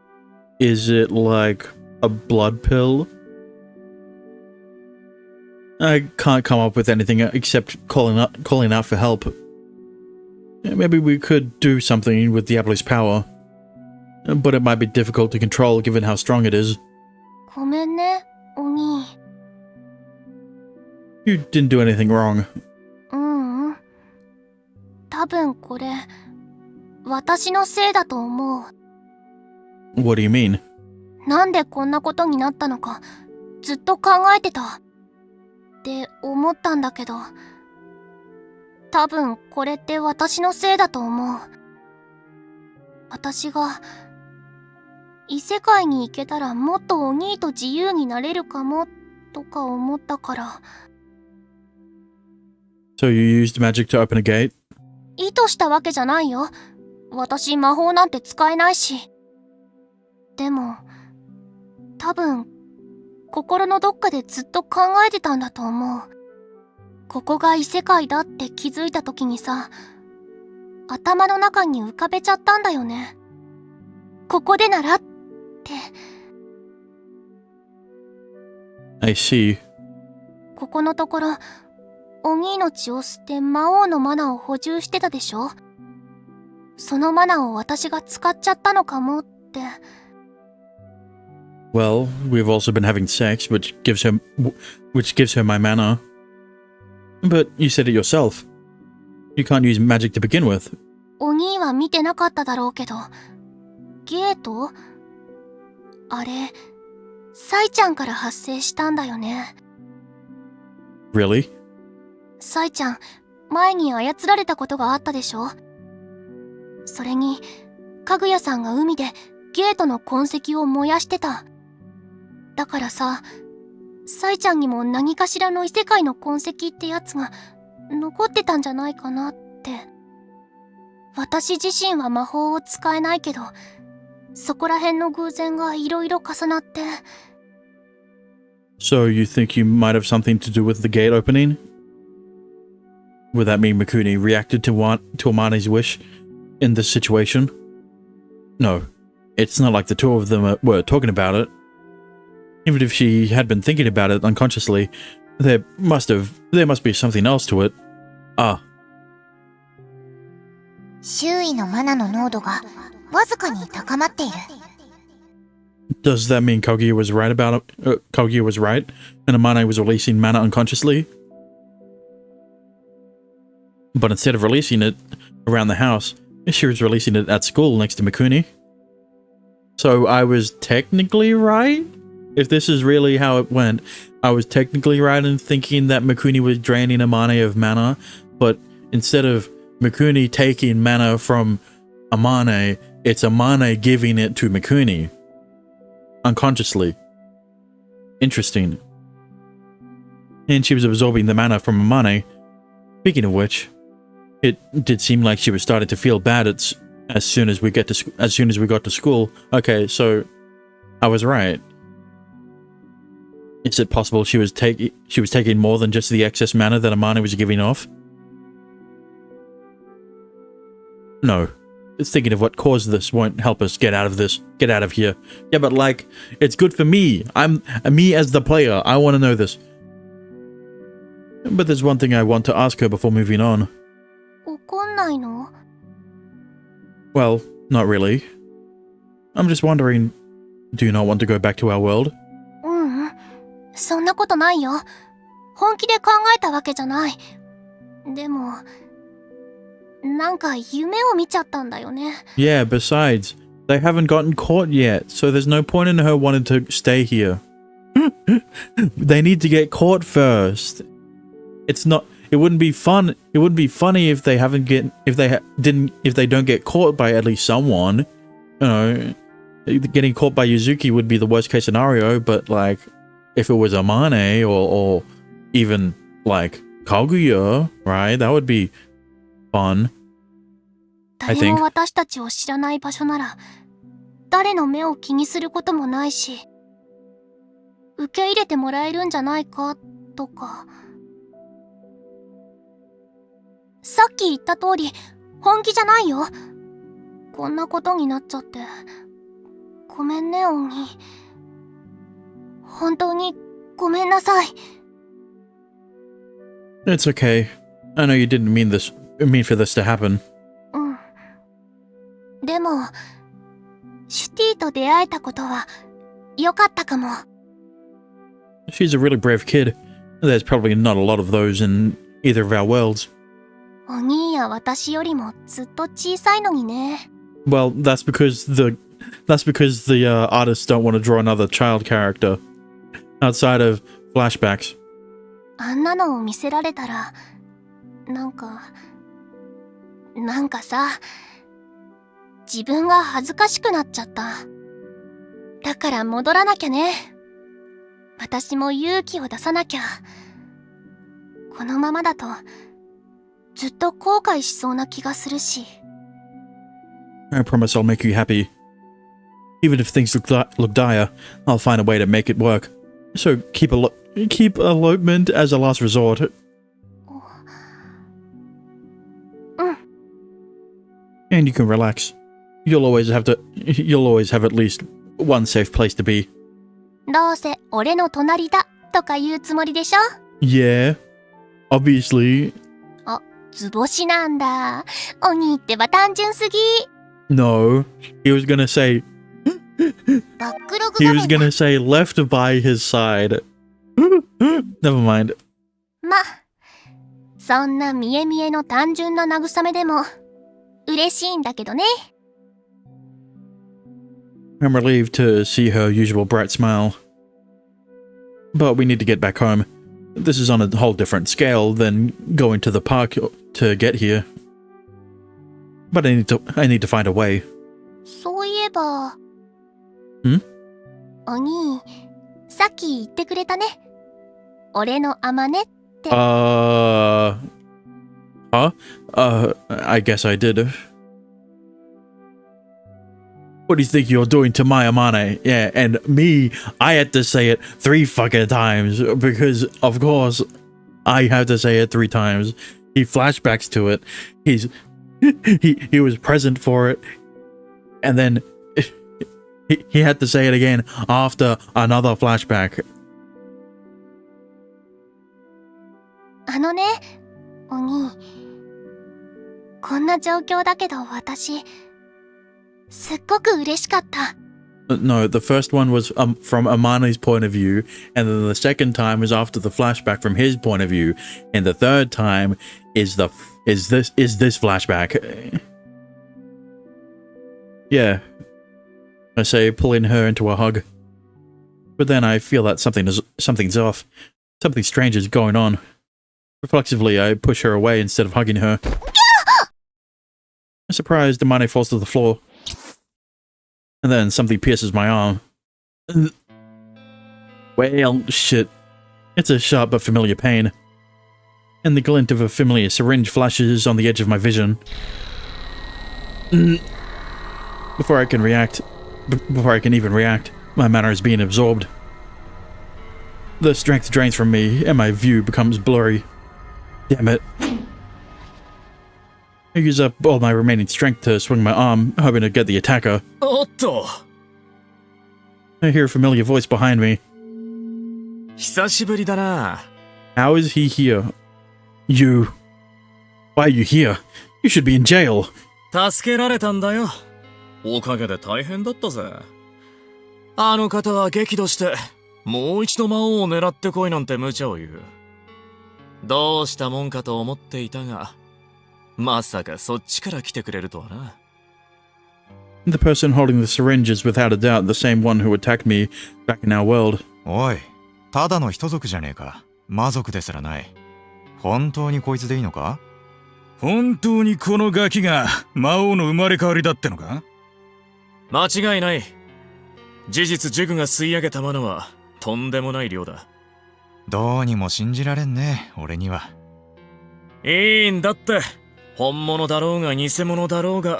Is it like a blood pill? I can't come up with anything except calling out for help. Maybe we could do something with Diablo's power, but it might be difficult to control given how strong it is. ごめんね、お兄。You didn't do anything wrong. 多分これ、私のせいだと思う。What do you mean? なんでこんなことになったのか、ずっと考えてた。って思ったんだけど、多分これって私のせいだと思う。私が、異世界に行けたらもっとお兄と自由になれるかも、とか思ったから。So you used magic to open a gate? 意図したわけじゃないよ。私魔法なんて使えないし。でも、多分、心のどっかでずっと考えてたんだと思う。ここが異世界だって気づいた時にさ、頭の中に浮かべちゃったんだよね。ここでならって。I see. ここのところ、お兄の血を吸って魔王のマナを補充してたでしょ？そのマナを私が使っちゃったのかもって。Well, we've also been having sex, which gives her my mana. But you said it yourself. You can't use magic to begin with. お兄は見てなかっただろうけど、ゲート？あれ、サイちゃんから発生したんだよね。Really? サイちゃん、前に操られたことがあったでしょ？それに、かぐやさんが海でゲートの痕跡を燃やしてた。だからさ、サイちゃんにも何かしらの異世界の痕跡ってやつが残ってたんじゃないかなって。私自身は魔法を使えないけど、そこら辺の偶然がいろいろ重なって。So you think you might have something to do with the gate opening? Would that mean Mikuni reacted to Amane's wish in this situation? No, it's not like the two of them were talking about it. Even if she had been thinking about it unconsciously, there must be something else to it. Ah. 周囲のマナの濃度がわずかに高まっている。Does that mean Kaguya was right and Amane was releasing mana unconsciously? But instead of releasing it around the house, she was releasing it at school next to Mikuni. So I was technically right? If this is really how it went, I was technically right in thinking that Mikuni was draining Amane of mana, but instead of Mikuni taking mana from Amane, it's Amane giving it to Mikuni. Unconsciously. Interesting. And she was absorbing the mana from Amane. Speaking of which, it did seem like she was starting to feel bad as soon as we got to school. Okay, so I was right. Is it possible she was taking more than just the excess mana that Amane was giving off? No. Thinking of what caused this won't help us get out of here. Yeah, but like, it's good for me. Me as the player. I want to know this. But there's one thing I want to ask her before moving on. 怒んないの？ Well, not really. I'm just wondering, do you not want to go back to our world? そんなことないよ。本気で考えたわけじゃない。でも、なんか夢を見ちゃったんだよね。Yeah, besides, they haven't gotten caught yet, so there's no point in her wanting to stay here. They need to get caught first. It wouldn't be fun. It wouldn't be funny if they don't get caught by at least someone. You know, getting caught by Yuzuki would be the worst case scenario, but like, if it was Amane or even like Kaguya, right? That would be fun. I 誰 think. も私たちを知らない場所なら、誰の目を気にすることもないし、受け入れてもらえるんじゃないか、とか。さっき言った通り、本気じゃないよ。こんなことになっちゃって。ごめんね、オニ。本当にごめんなさい。It's okay. I know you didn't mean for this to happen. でも、シュティと出会えたことは良かったかも。She's a really brave kid. There's probably not a lot of those in either of our worlds. お兄や私よりもずっと小さいのにね。Well, that's because the artists don't want to draw another child character outside of flashbacks. あんなのを見せられたら、なんかさ、自分が恥ずかしくなっちゃった。だから戻らなきゃね。私も勇気を出さなきゃ。このままだと、ずっと後悔しそうな気がするし。I promise I'll make you happy. Even if things look dire, I'll find a way to make it work. So keep elopement as a last resort. And you can relax. You'll always have at least one safe place to be. どうせ俺の隣だとか言うつもりでしょ？ Yeah. Obviously. あ、図星なんだ。お兄ってば単純すぎ。No. He was gonna say バックログ he 画 was 面だ。 gonna say left by his side. Never mind. ま、そんな見え見えの単純な慰めでも嬉しいんだけどね。I'm relieved to see her usual bright smile. But we need to get back home. This is on a whole different scale than going to the park to get here. But I need to find a way. そういえば。ん？お兄、さっき言ってくれたね。俺のアマネって。Huh? I guess I did. What do you think you're doing to my Amane? Yeah, and me, I had to say it 3 fucking times because, of course, I have to say it 3 times. He flashbacks to it. He was present for it, and then he had to say it again after another flashback. あのね、お兄。こんな状況だけど私、すっごく嬉しかった。No, the first one was from Amane's point of view, and then the second time was after the flashback from his point of view, and the third time is this flashback. Yeah, I say, pulling her into a hug, but then I feel that something's off. Something strange is going on. Reflexively, I push her away instead of hugging her. I'm surprised Amane falls to the floor. And then something pierces my arm. Well, shit. It's a sharp but familiar pain. And the glint of a familiar syringe flashes on the edge of my vision. Before I can even react, my mana is being absorbed. The strength drains from me, and my view becomes blurry. Damn it. I use up all my remaining strength to swing my arm, hoping to get the attacker. おっと I hear a familiar voice behind me. 久しぶりだな。 How is he here? You. Why are you here? You should be in jail. 助けられたんだよ。おかげで大変だったぜ。あの方は激怒して、もう一度魔王を狙ってこいなんて無茶を言う。どうしたもんかと思っていたが、まさかそっちから来てくれるとはな。The person holding the syringe is without a doubt the same one who attacked me back in our world. おい、ただの人族じゃねえか。魔族ですらない。本当にこいつでいいのか？本当にこのガキが魔王の生まれ変わりだってのか？間違いない。事実ジュグが吸い上げたものはとんでもない量だ。どうにも信じられんね、俺には。いいんだって。本物だろうが偽物だろうが。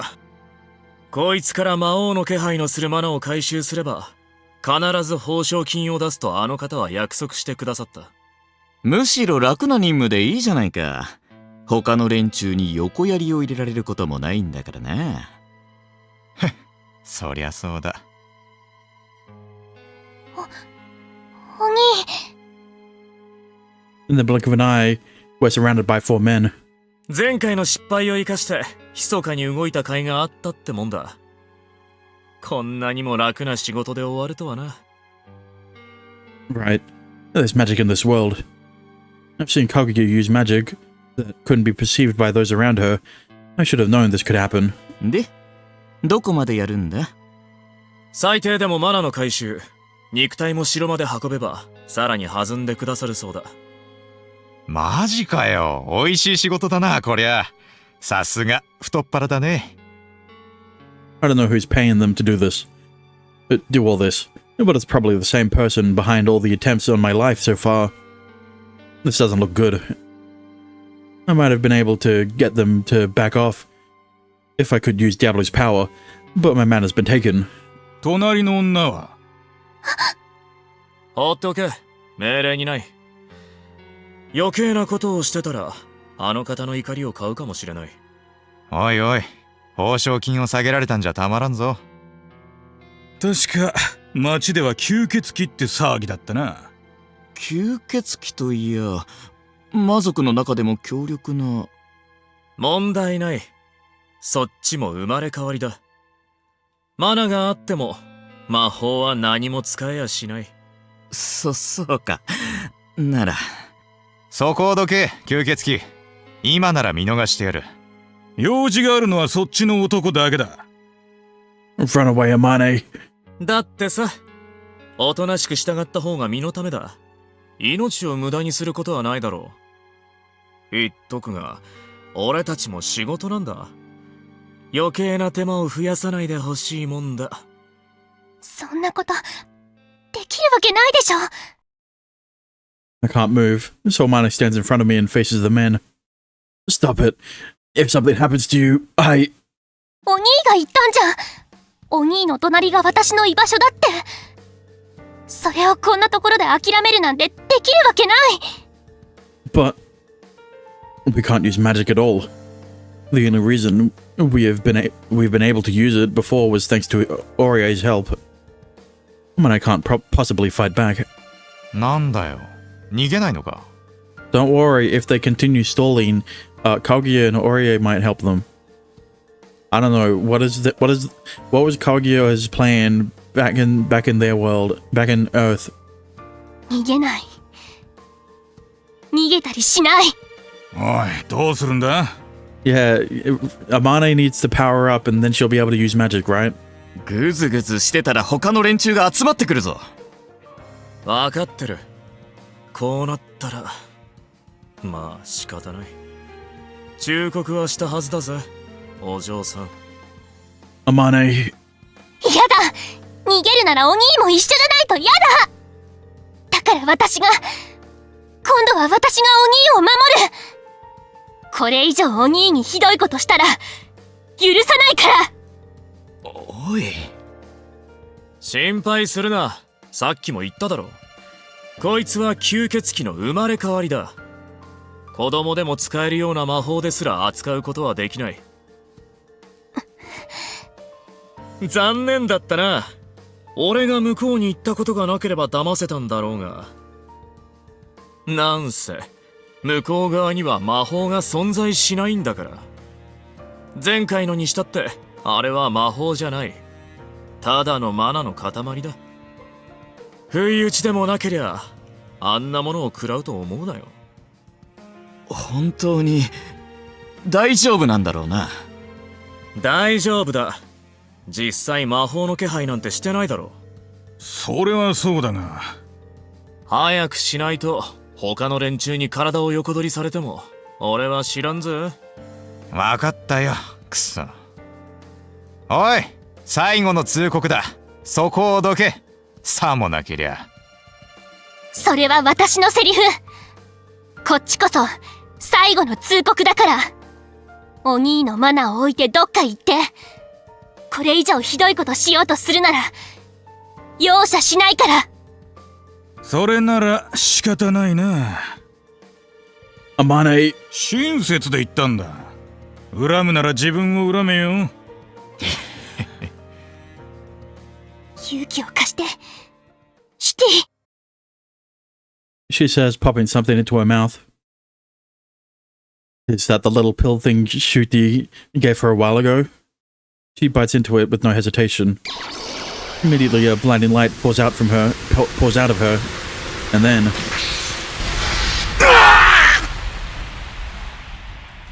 こいつから魔王の気配のするマナを回収すれば、必ず報奨金を出すとあの方は約束してくださった。むしろ楽な任務でいいじゃないか。他の連中に横槍を入れられることもないんだからな。そりゃそうだ。お兄。In the blink of an eye, we're surrounded by 4 men. 前回の失敗を生かして密かに動いた甲斐があったってもんだ。こんなにも楽な仕事で終わるとはな。Right. There's magic in this world. I've seen Kaguya use magic, that couldn't be perceived by those around her. I should have known this could happen. で、どこまでやるんだ？最低でもマナの回収、肉体も城まで運べば、さらに弾んでくださるそうだ。マジかよ。美味しい仕事だな、こりゃ。さすが、太っ腹だね。I don't know who's paying them to do this. Do all this. But it's probably the same person behind all the attempts on my life so far. This doesn't look good. I might have been able to get them to back off if I could use Diablo's power, but my man has been taken. 隣の女は？放っておけ。命令にない。余計なことをしてたら、あの方の怒りを買うかもしれない。おいおい、報奨金を下げられたんじゃたまらんぞ。確か町では吸血鬼って騒ぎだったな。吸血鬼といや、魔族の中でも強力な。問題ない。そっちも生まれ変わりだ。マナがあっても、魔法は何も使えやしない。そうか。なら。そこをどけ、吸血鬼。今なら見逃してやる。用事があるのはそっちの男だけだ。Run away, Amane. だってさ、おとなしく従った方が身のためだ。命を無駄にすることはないだろう。言っとくが、俺たちも仕事なんだ。余計な手間を増やさないでほしいもんだ。そんなこと、できるわけないでしょ。I can't move, so Amane stands in front of me and faces the men. Stop it. If something happens to you,お兄が言ったんじゃん。お兄の隣が私の居場所だって。それをこんなところで諦めるなんてできるわけない。But we can't use magic at all. The only reason we've been able to use it before was thanks to Aurier's help. I can't possibly fight back. なんだよ。逃げないのか？ Don't worry, if they continue stalling, Kaguya and Aurier might help them. I don't know, what was Kaguya's plan back in their world, back in Earth? 逃げない。逃げたりしない。おい、どうするんだ？ Yeah, Amane needs to power up and then she'll be able to use magic, right? ぐずぐずしてたら他の連中が集まってくるぞ。わかってる。こうなったら、まあ仕方ない。忠告はしたはずだぜ、お嬢さん。Amane. やだ。逃げるならお兄も一緒じゃないとやだ。だから私が、今度は私がお兄を守る。これ以上お兄にひどいことしたら許さないから。おい、心配するな。さっきも言っただろ。こいつは吸血鬼の生まれ変わりだ。子供でも使えるような魔法ですら扱うことはできない。残念だったな。俺が向こうに行ったことがなければ騙せたんだろうが。なんせ向こう側には魔法が存在しないんだから。前回のにしたってあれは魔法じゃない。ただのマナの塊だ。不意打ちでもなけりゃあんなものを食らうと思うなよ。本当に大丈夫なんだろうな。大丈夫だ。実際魔法の気配なんてしてないだろ。それはそうだが。早くしないと他の連中に体を横取りされても俺は知らんぜ。わかったよ、くそ。おい、最後の通告だ。そこをどけ。さもなけりゃ。それは私のセリフ。こっちこそ最後の通告だから。お兄のマナーを置いてどっか行って。これ以上ひどいことしようとするなら容赦しないから。それなら仕方ないな。Amane. 親切で言ったんだ。恨むなら自分を恨めよ。勇気を貸して、シュティ。She says, popping something into her mouth. Is that the little pill thing Shuti gave her a while ago? She bites into it with no hesitation. Immediately, a blinding light pours out of her, and then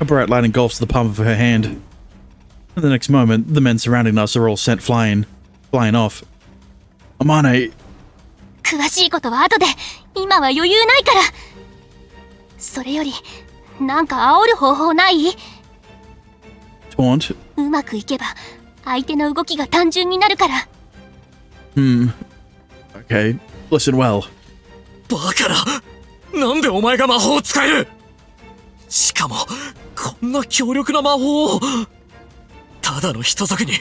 A bright light engulfs the palm of her hand. The next moment, the men surrounding us are all sent flying off. Amane, 詳しいことは後で。今は余裕ないから。それより、なんか煽る方法ない？ taunt. うまくいけば、相手の動きが単純になるから。Okay, listen well. バカな。なんでお前が魔法を使える？しかも、こんな強力な魔法を。ただの人族に、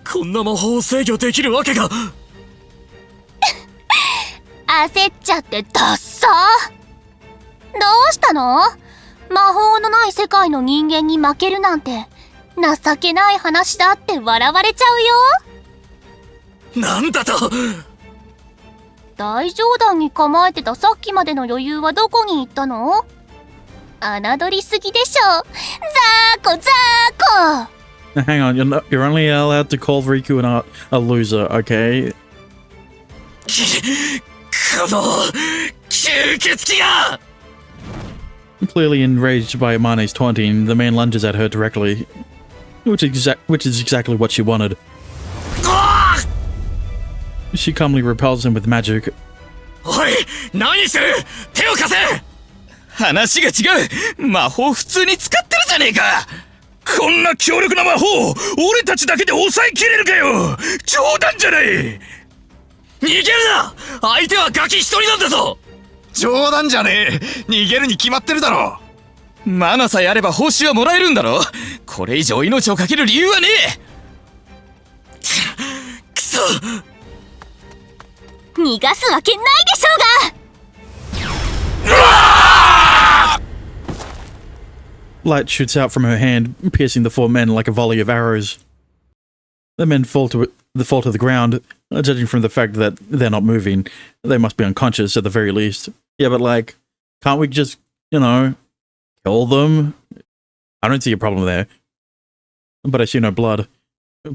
こんな魔法を制御できるわけが。焦っちゃってダッサー。どうしたの？魔法のない世界の人間に負けるなんて情けない話だって笑われちゃうよ。なんだと？大冗談に構えてたさっきまでの余裕はどこに行ったの？侮りすぎでしょ。ザーコザーコ。 Now, hang on, you're only allowed to call Riku a loser, okay? この吸血鬼が！ Clearly enraged by Amane's taunting, the man lunges at her directly, which is exactly what she wanted. She calmly repels him with magic. おい、何する？手を貸せ！話が違う。魔法普通に使ってるじゃねえか。こんな強力な魔法俺たちだけで抑えきれるかよ。冗談じゃない。逃げるな！相手はガキ一人なんだぞ！冗談じゃねえ。逃げるに決まってるだろ。マナさえあれば報酬はもらえるんだろ。これ以上命をかける理由はねえ。くそ！逃がすわけないでしょうが！ Light shoots out from her hand, piercing the four men like a volley of arrows. The men fall to the ground, judging from the fact that they're not moving. They must be unconscious at the very least. Yeah, but like, can't we just, kill them? I don't see a problem there. But I see no blood.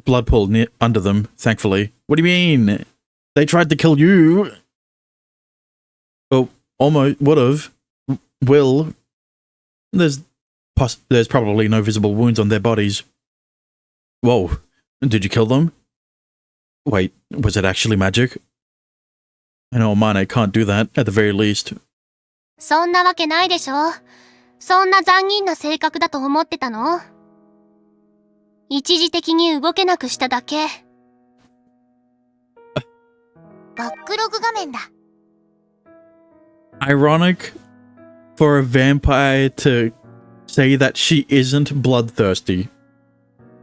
Blood pooled under them, thankfully. What do you mean? They tried to kill you. Oh, almost would've. Will. There's probably no visible wounds on their bodies. Whoa. Did you kill them? Wait, was it actually magic? I know Amane can't do that, at the very least. そんなわけないでしょ。そんな残忍な性格だと思ってたの？一時的に動けなくしただけ。バックログ画面だ。Ironic for a vampire to say that she isn't bloodthirsty.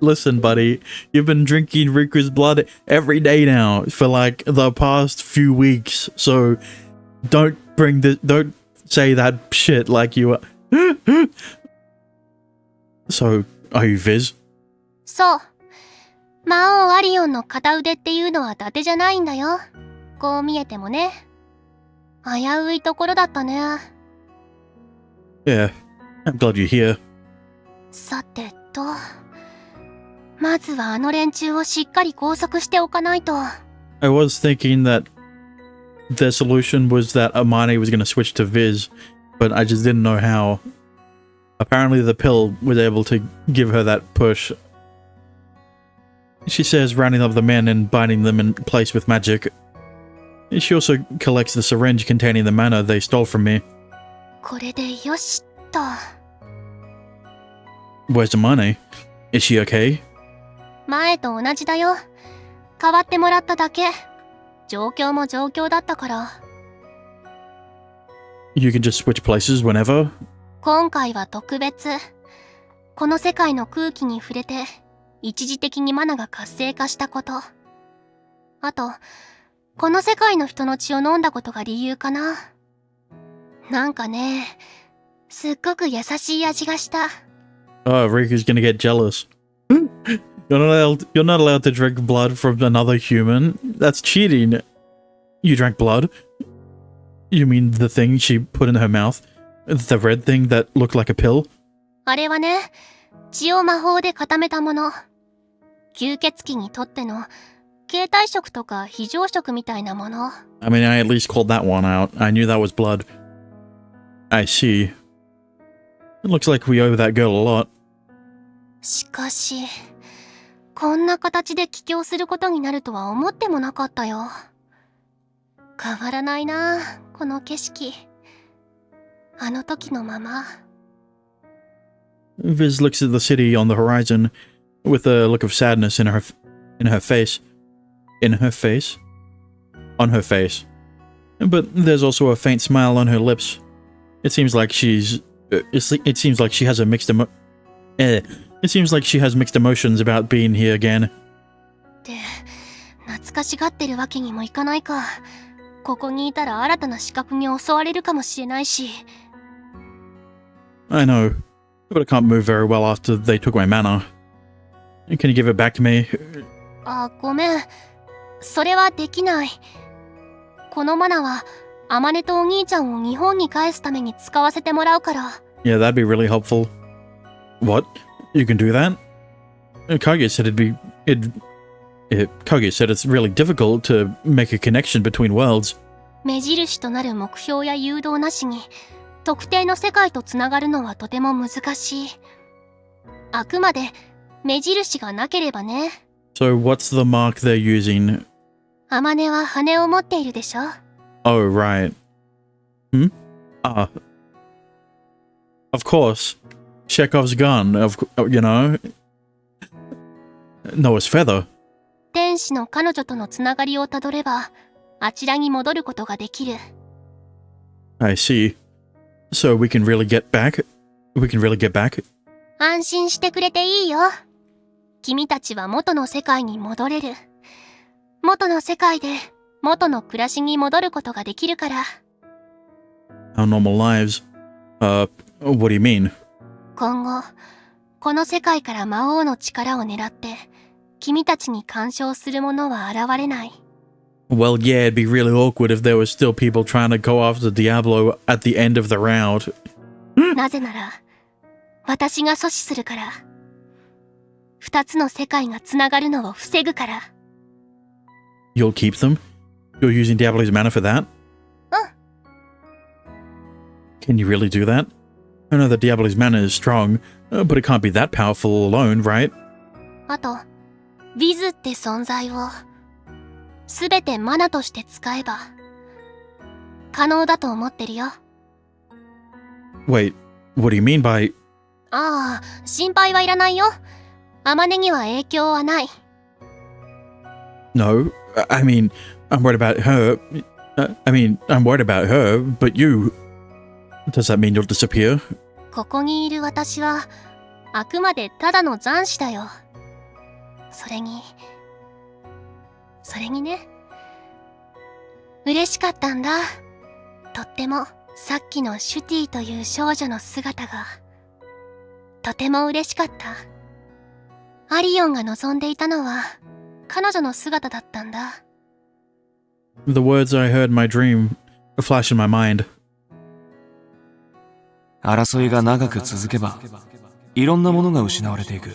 Listen, buddy, you've been drinking Riku's blood every day now for like the past few weeks, so don't say that shit like you are. So, are you Viz? そう。魔王アリオンの片腕っていうのは伊達じゃないんだよ。こう見えてもね。危ういところだったね。Yeah, I'm glad you're here. さてと、まずはあの連中をしっかり拘束しておかないと。I was thinking that their solution was that Amane was going to switch to Viz, but I just didn't know how. Apparently the pill was able to give her that push. She says rounding up the men and binding them in place with magic. She also collects the syringe containing the mana they stole from me. これでよしと。Where's Amane? Is she okay? 前と同じだよ。代わってもらっただけ。状況も状況だったから。You can just switch places whenever? 今回は特別。この世界の空気に触れて、一時的にマナが活性化したこと。あと、この世界の人の血を飲んだことが理由かな。なんかね、すっごく優しい味がした。Oh, Riku's gonna get jealous. You're not allowed to drink blood from another human. That's cheating. You drank blood? You mean the thing she put in her mouth? The red thing that looked like a pill? あれはね、血を魔法で固めたもの。吸血鬼にとっての携帯食とか非常食みたいなもの。I mean, I at least called that one out. I knew that was blood. I see. It looks like we owe that girl a lot. しかし、こんな形で帰郷することになるとは思ってもなかったよ。変わらないな、この景色。あの時のまま。Viz looks at the city on the horizon with a look of sadness in her face. In her face? On her face. But there's also a faint smile on her lips. It seems like she has a mixed It seems like she has mixed emotions about being here again. って懐かしがってるわけにもいかないか。ここにいたら新たな資格に襲われるかもしれないし。I know, but I can't move very well after they took my mana. Can you give it back to me? あ、ごめん。それはできない。このマナはアマネとお兄ちゃんを日本に帰すために使わせてもらうから。Yeah, that'd be really helpful. What? You can do that? Kage said Kage said it's really difficult to make a connection between worlds. 目印となる目標や誘導なしに特定の世界とつながるのはとても難しい。あくまで目印がなければね。So what's the mark they're using? アマネは羽を持っているでしょ。Oh, right. Of course. Chekhov's gun, you know. Noah's feather. 天使の彼女とのつながりをたどれば、あちらに戻ることができる。I see. So we can really get back? We can really get back? 安心してくれていいよ。君たちは元の世界に戻れる。元の世界で元の暮らしに戻ることができるから。Our normal lives? What do you mean? 今後、この世界から魔王の力を狙って、君たちに干渉する者は現れない。Well, yeah, it'd be really awkward if there were still people trying to go after Diablo at the end of the round. なぜなら、私が阻止するから。二つの世界がつながるのを防ぐから。You'll keep them? You're using Diablo's mana for that? Can you really do that? I know that Diablo's mana is strong, but it can't be that powerful alone, right? あと、ビズって存在を、すべてマナとして使えば、可能だと思ってるよ。Wait, what do you mean by... ああ、心配はいらないよ。アマネには影響はない。No, I mean, I'm worried about her. I'm worried about her, but you... Does that mean you'll disappear? ここにいる私は、あくまでただの残滓だよ。それにね、嬉しかったんだ。とっても、さっきのシュティという少女の姿が、とても嬉しかった。アリオンが望んでいたのは、彼女の姿だったんだ。The words I heard in my dream flash in my mind. 争いが長く続けば、いろんなものが失われていく。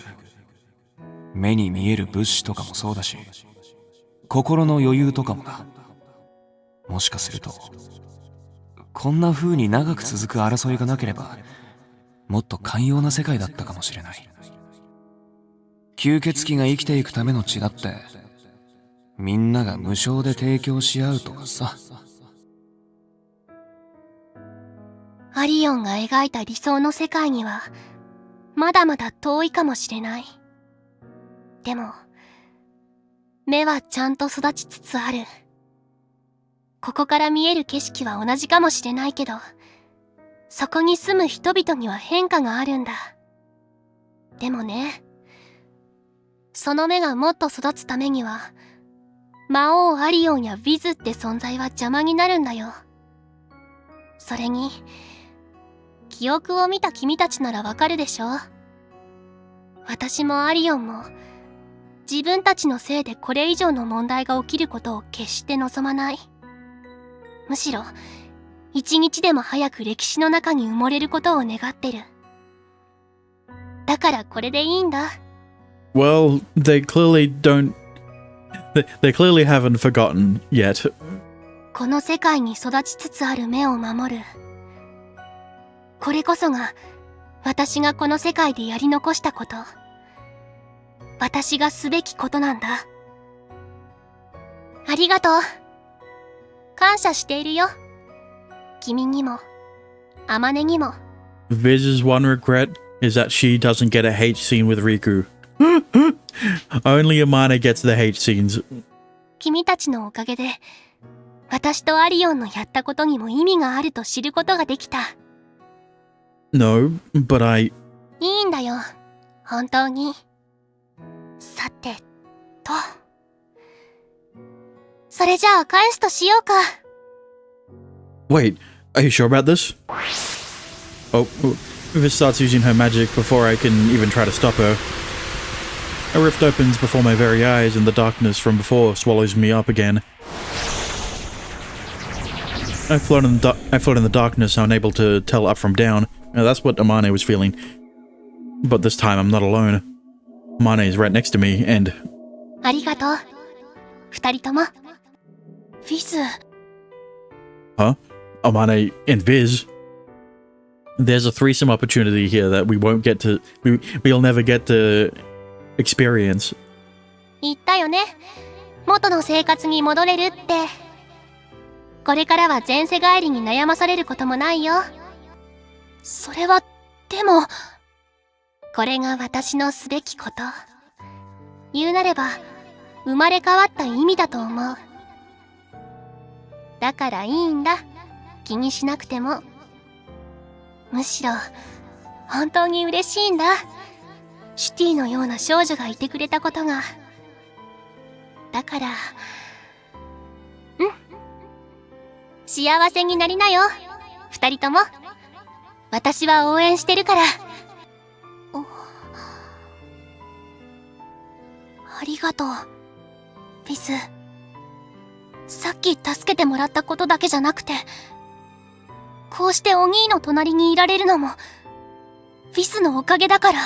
目に見える物資とかもそうだし、心の余裕とかもだ。もしかすると、こんな風に長く続く争いがなければ、もっと寛容な世界だったかもしれない。吸血鬼が生きていくための血だって、みんなが無償で提供し合うとかさ。アリオンが描いた理想の世界には、まだまだ遠いかもしれない。でも、芽はちゃんと育ちつつある。ここから見える景色は同じかもしれないけど、そこに住む人々には変化があるんだ。でもね、その芽がもっと育つためには、魔王アリオンやヴィズって存在は邪魔になるんだよ。それに、記憶を見た君たちならわかるでしょ？私もアリオンも、自分たちのせいでこれ以上の問題が起きることを決して望まない。むしろ、一日でも早く歴史の中に埋もれることを願ってる。だからこれでいいんだ。Well, they clearly haven't forgotten yet. この世界に育ちつつある芽を守る。これこそが私がこの世界でやり残したこと。私がすべきことなんだ。ありがとう。感謝しているよ。君にも、あまねにも。Viz's one regret is that she doesn't get a hate scene with Riku. Only Amane gets the hate scenes. 君たちのおかげで、私とアリオンのやったことにも意味があると知ることができた。No, but I... いいんだよ。本当に。さてと。それじゃあ返すとしようか。Wait, are you sure about this? Oh, Viz starts using her magic before I can even try to stop her. A rift opens before my very eyes and the darkness from before swallows me up again. I float in the darkness, unable to tell up from down. Now, that's what Amane was feeling. But this time I'm not alone. Amane is right next to me, and... ありがとう。二人とも。Viz. Huh? Amane and Viz? There's a threesome opportunity here that we won't get to... We'll never get to experience. 言ったよね。元の生活に戻れるって。これからは前世帰りに悩まされることもないよ。それは、でも、これが私のすべきこと。言うなれば、生まれ変わった意味だと思う。だからいいんだ。気にしなくても。むしろ、本当に嬉しいんだ。シュティのような少女がいてくれたことが。だから、幸せになりなよ。二人とも。私は応援してるから。ありがとう、ビズ。さっき助けてもらったことだけじゃなくて、こうしてお兄の隣にいられるのも、ビズのおかげだから。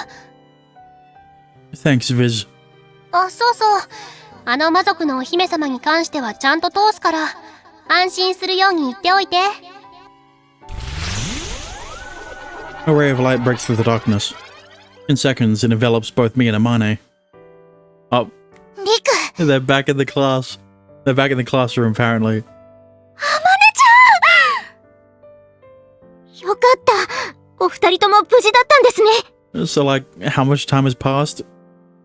Thanks, Viz. あ、そうそう。あの魔族のお姫様に関してはちゃんと通すから、安心するように言っておいて。A ray of light breaks through the darkness. In seconds, it envelops both me and Amane. Oh, リク。 they're back in the class. They're back in the classroom, apparently. あまねちゃん。よかった。お二人とも無事だったんですね。So, like, how much time has passed?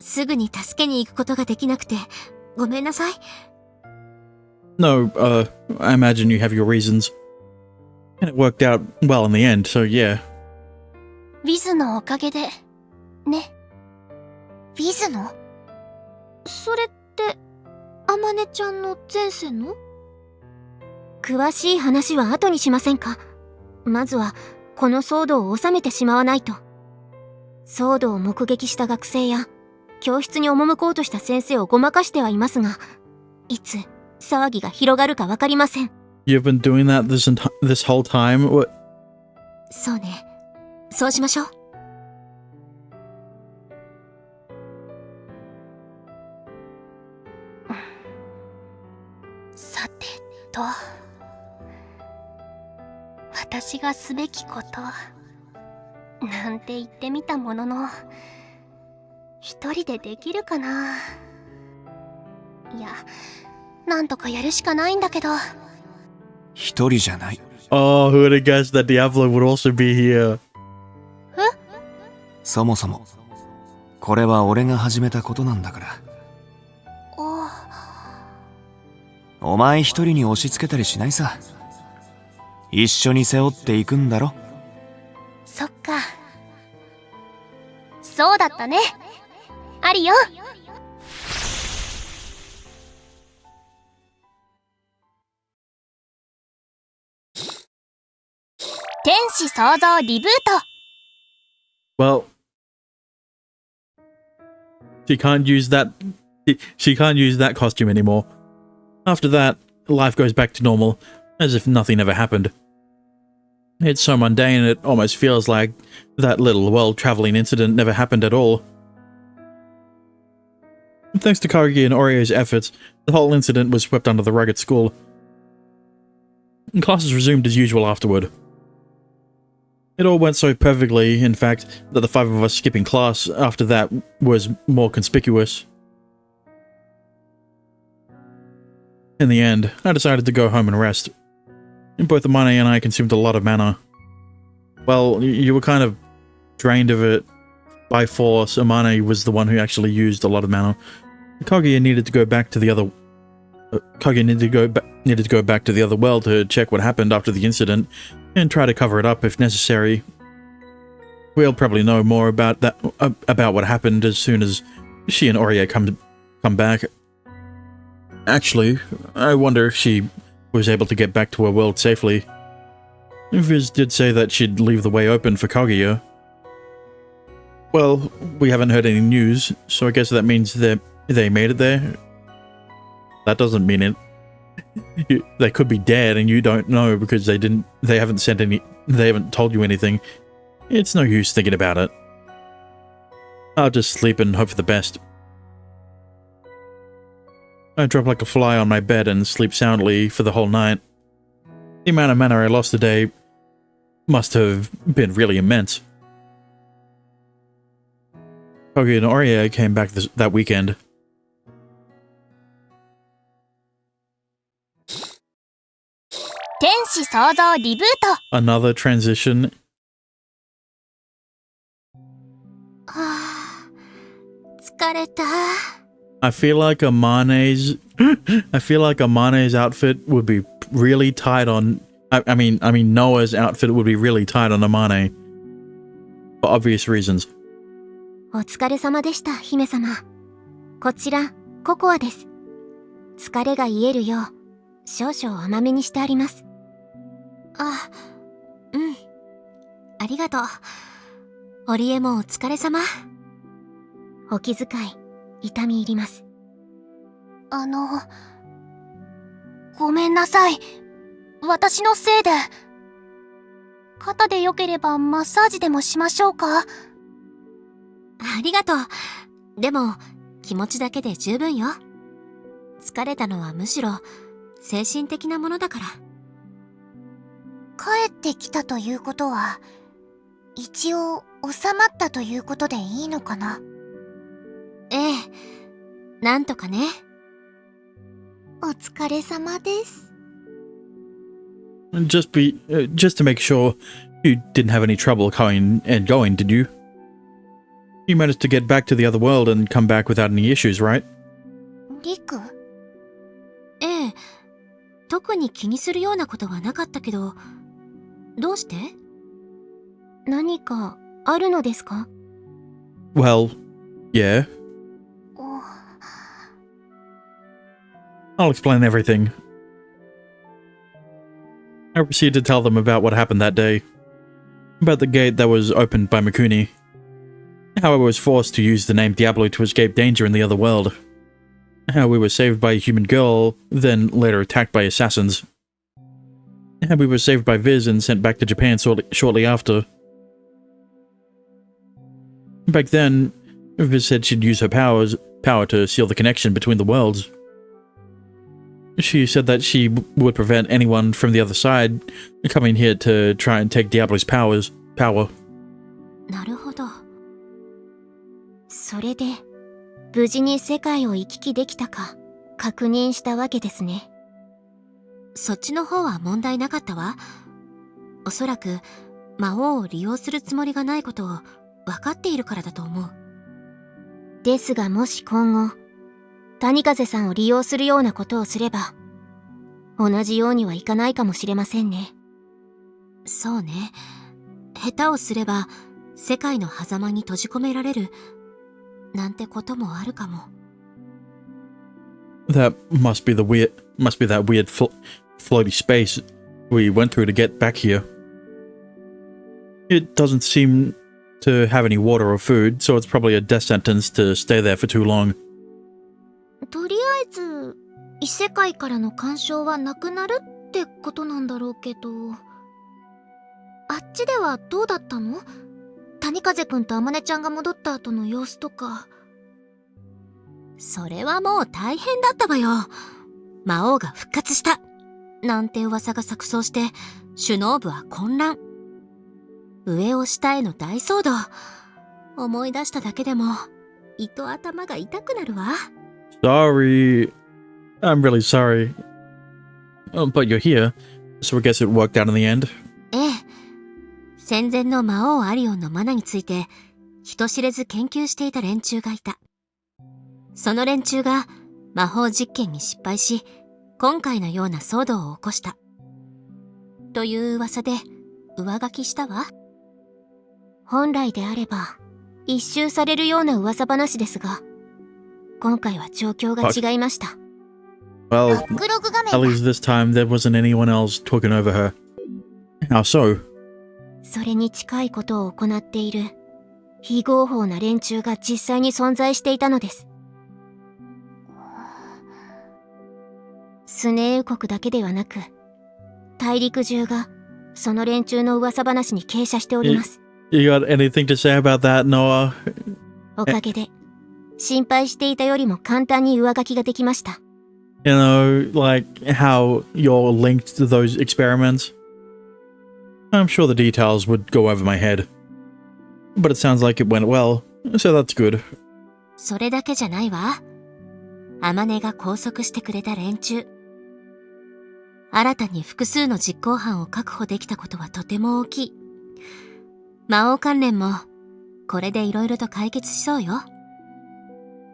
すぐに助けに行くことができなくて、ごめんなさい。No, I imagine you have your reasons. And it worked out well in the end, so yeah. ビズのおかげで、ね。ビズの？それって、あまねちゃんの前世の？詳しい話は後にしませんか？まずは、この騒動を収めてしまわないと。騒動を目撃した学生や、教室に赴こうとした先生をごまかしてはいますが、いつ騒ぎが広がるかわかりません。You've been doing that this whole time? What? そうね。そうしましょう。さてと、私がすべきこと、なんて言ってみたものの、一人でできるかな。いや、なんとかやるしかないんだけど。一人じゃない。Oh, who would have guessed that Diablo would also be here? そもそも、これは俺が始めたことなんだから。お前一人に押し付けたりしないさ。一緒に背負っていくんだろ。そっか。そうだったね。ありよ。天使創造リブート。Well, she can't use that costume anymore. After that, life goes back to normal, as if nothing ever happened. It's so mundane it almost feels like that little world-traveling incident never happened at all. Thanks to Karugi and Oreo's efforts, the whole incident was swept under the rug at school. Classes resumed as usual afterward. It all went so perfectly, in fact, that the 5 of us skipping class after that was more conspicuous. In the end, I decided to go home and rest. Both Amane and I consumed a lot of mana. Well, you were kind of drained of it by force. Amane was the one who actually used a lot of mana. Kaguya needed to go back to the other... Kaguya needed to go back to the other world to check what happened after the incident and try to cover it up if necessary. We'll probably know more about what happened as soon as she and Orie come back. Actually, I wonder if she was able to get back to her world safely. Viz did say that she'd leave the way open for Kaguya. Well, we haven't heard any news, so I guess that means that they made it there. That doesn't mean it. They could be dead and you don't know because they haven't told you anything. It's no use thinking about it. I'll just sleep and hope for the best. I drop like a fly on my bed and sleep soundly for the whole night. The amount of mana I lost today must have been really immense. Kaguya and Orie came back that weekend. Another transition. I feel like Amane's outfit would be really tight on... I mean Noah's outfit would be really tight on Amane. For obvious reasons. お疲れ様でした、姫様。こちら、ココアです。疲れが癒えるよう、少々甘めにしてあります。あ、うん。ありがとう。オリエもお疲れ様。お気遣い、痛み入ります。ごめんなさい。私のせいで。肩でよければマッサージでもしましょうか？ありがとう。でも、気持ちだけで十分よ。疲れたのはむしろ、精神的なものだから。帰ってきたということは、一応収まったということでいいのかな？ええ、なんとかね。お疲れ様です。Just to make sure, you didn't have any trouble going, did you? You managed to get back to the other world and come back without any issues, right? リク？ええ、特に気にするようなことはなかったけど、どうして？何かあるのですか？ Well, yeah. I'll explain everything. I proceeded to tell them about what happened that day. About the gate that was opened by Mikuni. How I was forced to use the name Diablo to escape danger in the other world. How we were saved by a human girl, then later attacked by assassins. How we were saved by Viz and sent back to Japan shortly after. Back then, Viz said she'd use her power to seal the connection between the worlds. She said that she would prevent anyone from the other side coming here to try and take Diablo's power. なるほど。それで、無事に世界を行き来できたか、確認したわけですね。そっちの方は問題なかったわ。おそらく、魔王を利用するつもりがないことを分かっているからだと思う。ですがもし今後、谷風さんを利用するようなことをすれば、同じようにはいかないかもしれませんね。そうね。下手をすれば、世界の狭間に閉じ込められる、なんてこともあるかも。That must be that weird floaty space we went through to get back here. It doesn't seem to have any water or food, so it's probably a death sentence to stay there for too long. とりあえず異世界からの干渉はなくなるってことなんだろうけど、あっちではどうだったの？谷風くんとあまねちゃんが戻った後の様子とか。それはもう大変だったわよ。魔王が復活したなんて噂が錯綜して首脳部は混乱。上を下への大騒動。思い出しただけでも、胃と頭が痛くなるわ。Sorry. I'm really sorry. But you're here, so I guess it worked out in the end. ええ。戦前の魔王アリオンのマナについて、人知れず研究していた連中がいた。その連中が魔法実験に失敗し、今回のような騒動を起こした。という噂で上書きしたわ。本来であれば、一周されるような噂話ですが、今回は状況が違いました。Well, at least this time there wasn't anyone else talking over her. How so? それに近いことを行っている非合法な連中が実際に存在していたのです。スネーウ国だけではなく、大陸中がその連中の噂話に傾斜しております。You got anything to say about that, Noah? おかげで、心配していたよりも簡単に上書きができました。You know, like how you're linked to those experiments? I'm sure the details would go over my head. But it sounds like it went well, so that's good. それだけじゃないわ。アマネが拘束してくれた連中。新たに複数の実行犯を確保できたことはとても大きい。魔王関連も、これで色々と解決しそうよ。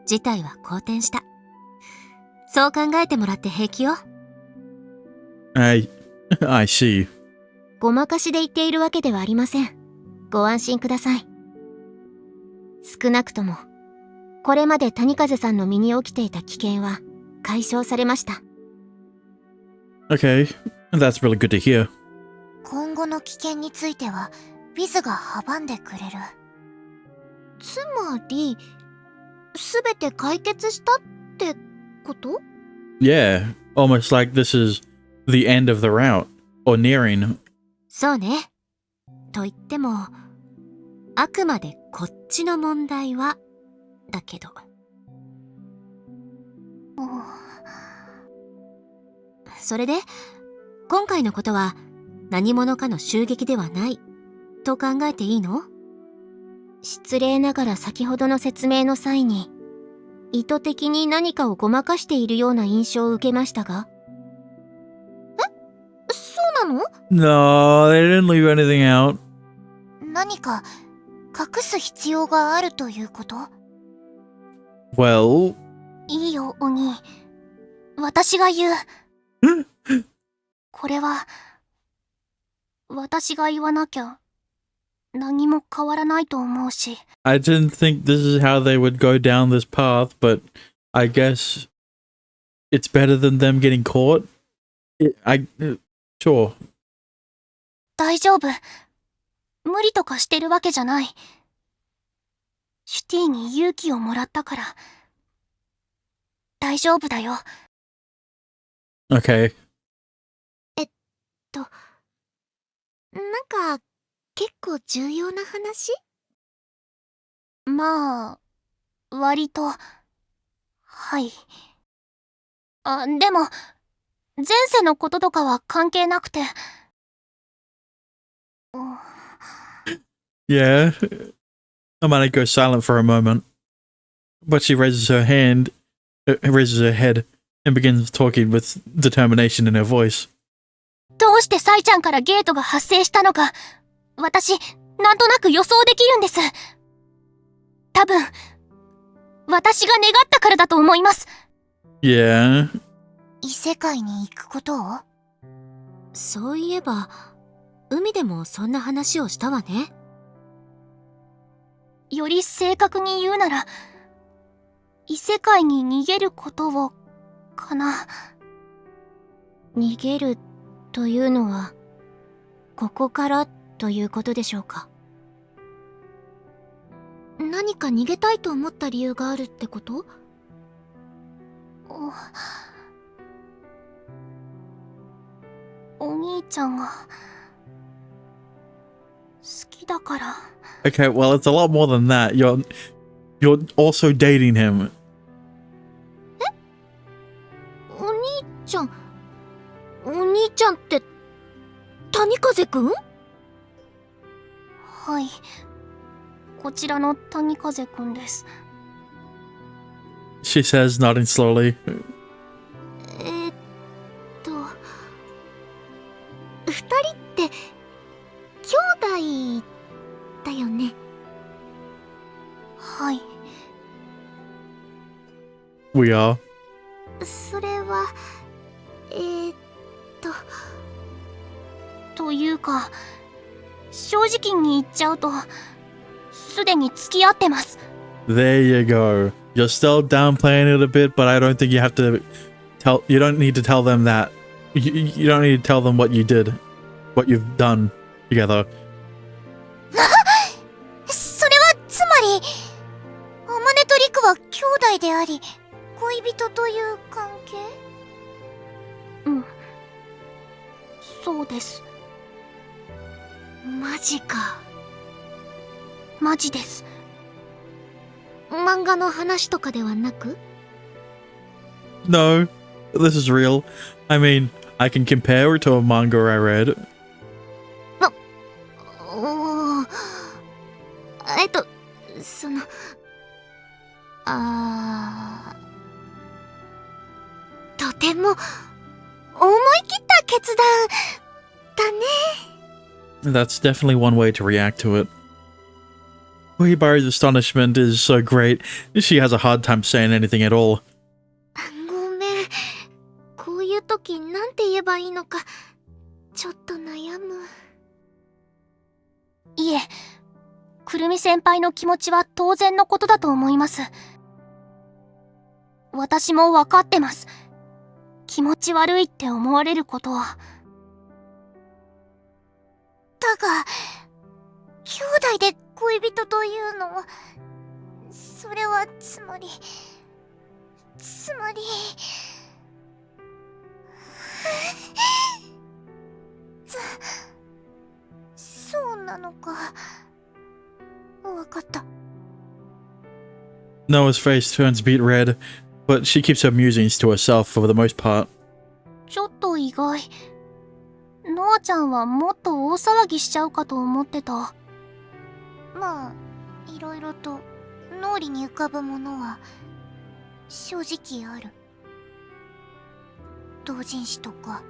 事態は好転した。そう考えてもらって平気よ。I see. ごまかしで言っているわけではありません。ご安心ください。少なくとも、これまで谷風さんの身に起きていた危険は解消されました。Okay, that's really good to hear. 今後の危険については、ウィズが阻んでくれる。つまり、すべて解決したってこと？ Yeah, almost like this is the end of the route, or nearing. そうね。と言っても、あくまでこっちの問題は、だけど。それで、今回のことは何者かの襲撃ではないと考えていいの？失礼ながら先ほどの説明の際に、意図的に何かをごまかしているような印象を受けましたが。え？そうなの？ No, they didn't leave anything out. 何か隠す必要があるということ？ Well... いいよ、お兄。私が言う。これは、私が言わなきゃ、何も変わらないと思うし。I didn't think this is how they would go down this path, but I guess it's better than them getting caught. Sure. 大丈夫。無理とかしてるわけじゃない。シュティに勇気をもらったから。大丈夫だよ。Okay. なんか、結構重要な話？まあ、割と、はい。でも、前世のこととかは関係なくて。Yeah. Amanda goes silent for a moment, but she raises her head, and begins talking with determination in her voice. どうしてサイちゃんからゲートが発生したのか、私、なんとなく予想できるんです。多分、私が願ったからだと思います。Yeah. 異世界に行くことを？そういえば、海でもそんな話をしたわね。より正確に言うなら、異世界に逃げることを、かな。逃げるというのは、ここからということでしょうか。何か逃げたいと思った理由があるってこと？お兄ちゃんが好きだから。Okay, well, it's a lot more than that. You're also dating him. お兄ちゃん、お兄ちゃんって谷風くん？ははい。こちらの谷風くんです。She says, nodding slowly. 二人って兄弟だよね。はい。We are. それはというか、正直に言っちゃうとすでに付き合ってます。 There you go. You're still downplaying it a bit, but I don't think you have to you don't need to tell them that. You don't need to tell them what you did, what you've done together. それはつまり、アマネとリクは兄弟であり恋人という関係？うん、そうです。マジか。マジです。漫画の話とかではなく？ No, this is real. I mean, I can compare it to a manga I read. その、とても思い切った決断だね。That's definitely one way to react to it. Koibari's astonishment is so great, she has a hard time saying anything at all. ごめん。こういう時なんて言えばいいのか、ちょっと悩む。いえ、くるみ先輩の気持ちは当然のことだと思います。私も分かってます。気持ち悪いって思われることは。だが、兄弟で恋人というのは、それはつまりそうなのか。わかった。 Noah's face turns beet red, but she keeps her musings to herself for the most part. ちょっと意外。ノアちゃんはもっと大騒ぎしちゃうかと思ってた。まあ、いろいろと脳裏に浮かぶものは正直ある。同人誌とか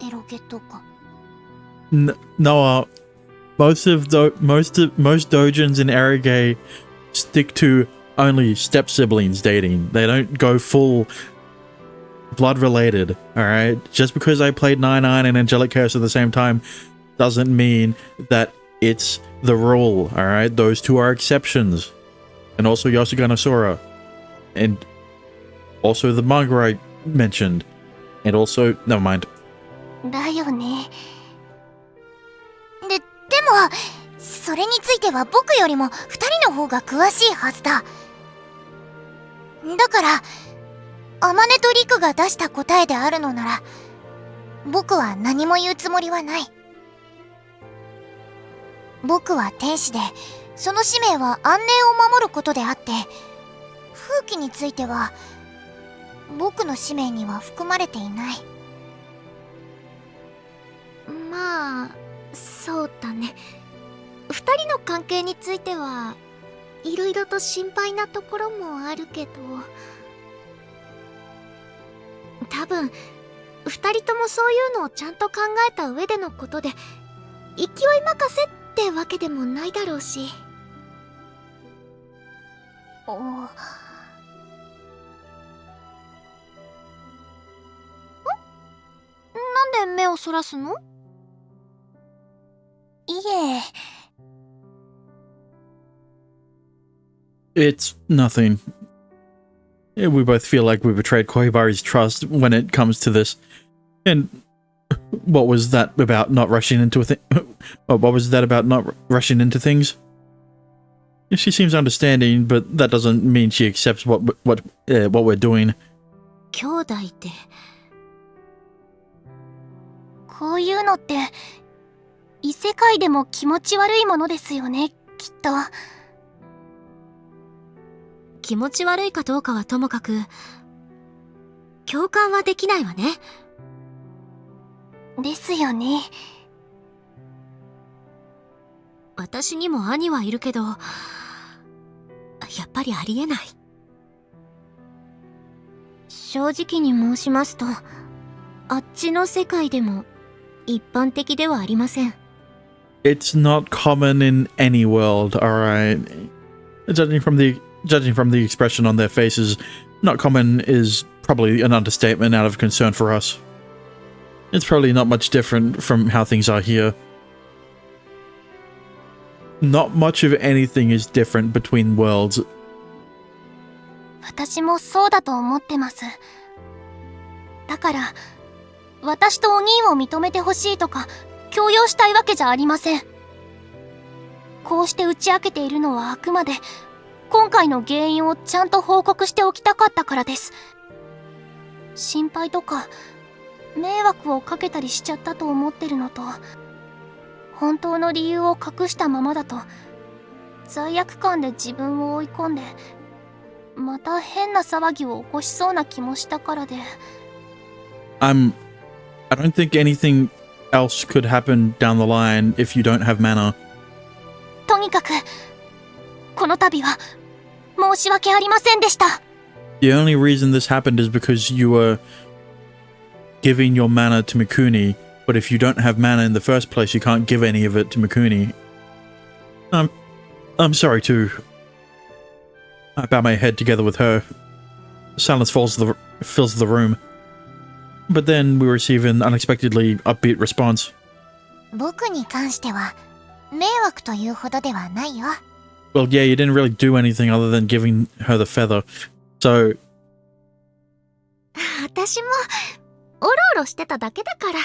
エロゲとか。Noah, most doujins in eroge stick to only step siblings dating. They don't go full blood related, alright? Just because I played 99 and Angelic Curse at the same time doesn't mean that it's the rule, alright? Those two are exceptions. And also Yasugana Sora. And also the manga I mentioned. And also, never mind. だよね。でも、それについては僕よりも二人の方が詳しいはずだ。だから、アマネとリクが出した答えであるのなら、僕は何も言うつもりはない。僕は天使で、その使命は安寧を守ることであって、風紀については、僕の使命には含まれていない。まあ、そうだね。二人の関係については、いろいろと心配なところもあるけど、多分、二人ともそういうのをちゃんと考えた上でのことで、勢い任せってわけでもないだろうし。なんで目をそらすの？いえ。It's nothing. We both feel like we betrayed Koibari's trust when it comes to this. And what was that about not rushing into a thing? What was that about not rushing into things? She seems understanding, but that doesn't mean she accepts what we're doing. 兄弟って、こういうのって異世界でも気持ち悪いものですよね、きっと。気持ち悪いかどうかはともかく、共感はできないわね。ですよね。私にも兄はいるけど、やっぱりありえない。正直に申しますと、あっちの世界でも一般的ではありません。It's not common in any world, alright? Judging from the expression on their faces, not common is probably an understatement out of concern for us. It's probably not much different from how things are here. Not much of anything is different between worlds. 私もそうだと思ってます。だから、私とお兄を認めてほしいとか、強要したいわけじゃありません。こうして打ち明けているのはあくまで、今回の原因をちゃんと報告しておきたかったからです。心配とか、迷惑をかけたりしちゃったと思ってるのと、本当の理由を隠したままだと、罪悪感で自分を追い込んで、また変な騒ぎを起こしそうな気もしたからで。I don't think anything else could happen down the line if you don't have mana. とにかく、この度は申し訳ありませんでした。The only reason this happened is because you were giving your mana to Mikuni, but if you don't have mana in the first place, you can't give any of it to Mikuni. I'm sorry too. I bow my head together with her. Silence fills the room. But then we receive an unexpectedly upbeat response. 僕に関しては迷惑というほどではないよ。Well, yeah, you didn't really do anything other than giving her the feather. So 私もおろおろしてただけだから。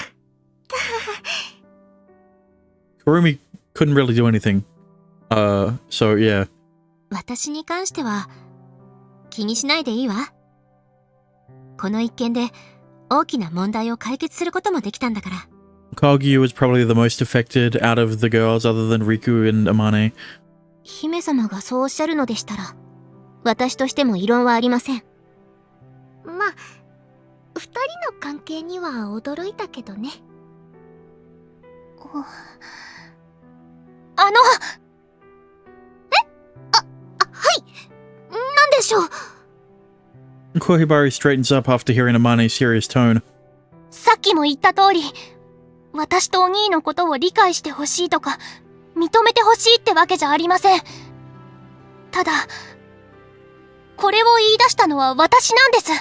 Kurumi couldn't really do anything. So yeah. 私に関しては気にしないでいいわ。この一件で大きな問題を解決することもできたんだから。Kagyu was probably the most affected out of the girls other than Riku and Amane. 姫様がそうおっしゃるのでしたら、私としても異論はありません。まあ、二人の関係には驚いたけどね。はい、なんでしょう。Kohibari straightens up after hearing Amane's serious tone. さっきも言った通り、私とお兄のことを理解してほしいとか、認めてほしいってわけじゃありません。ただ、これを言い出したのは私なんです。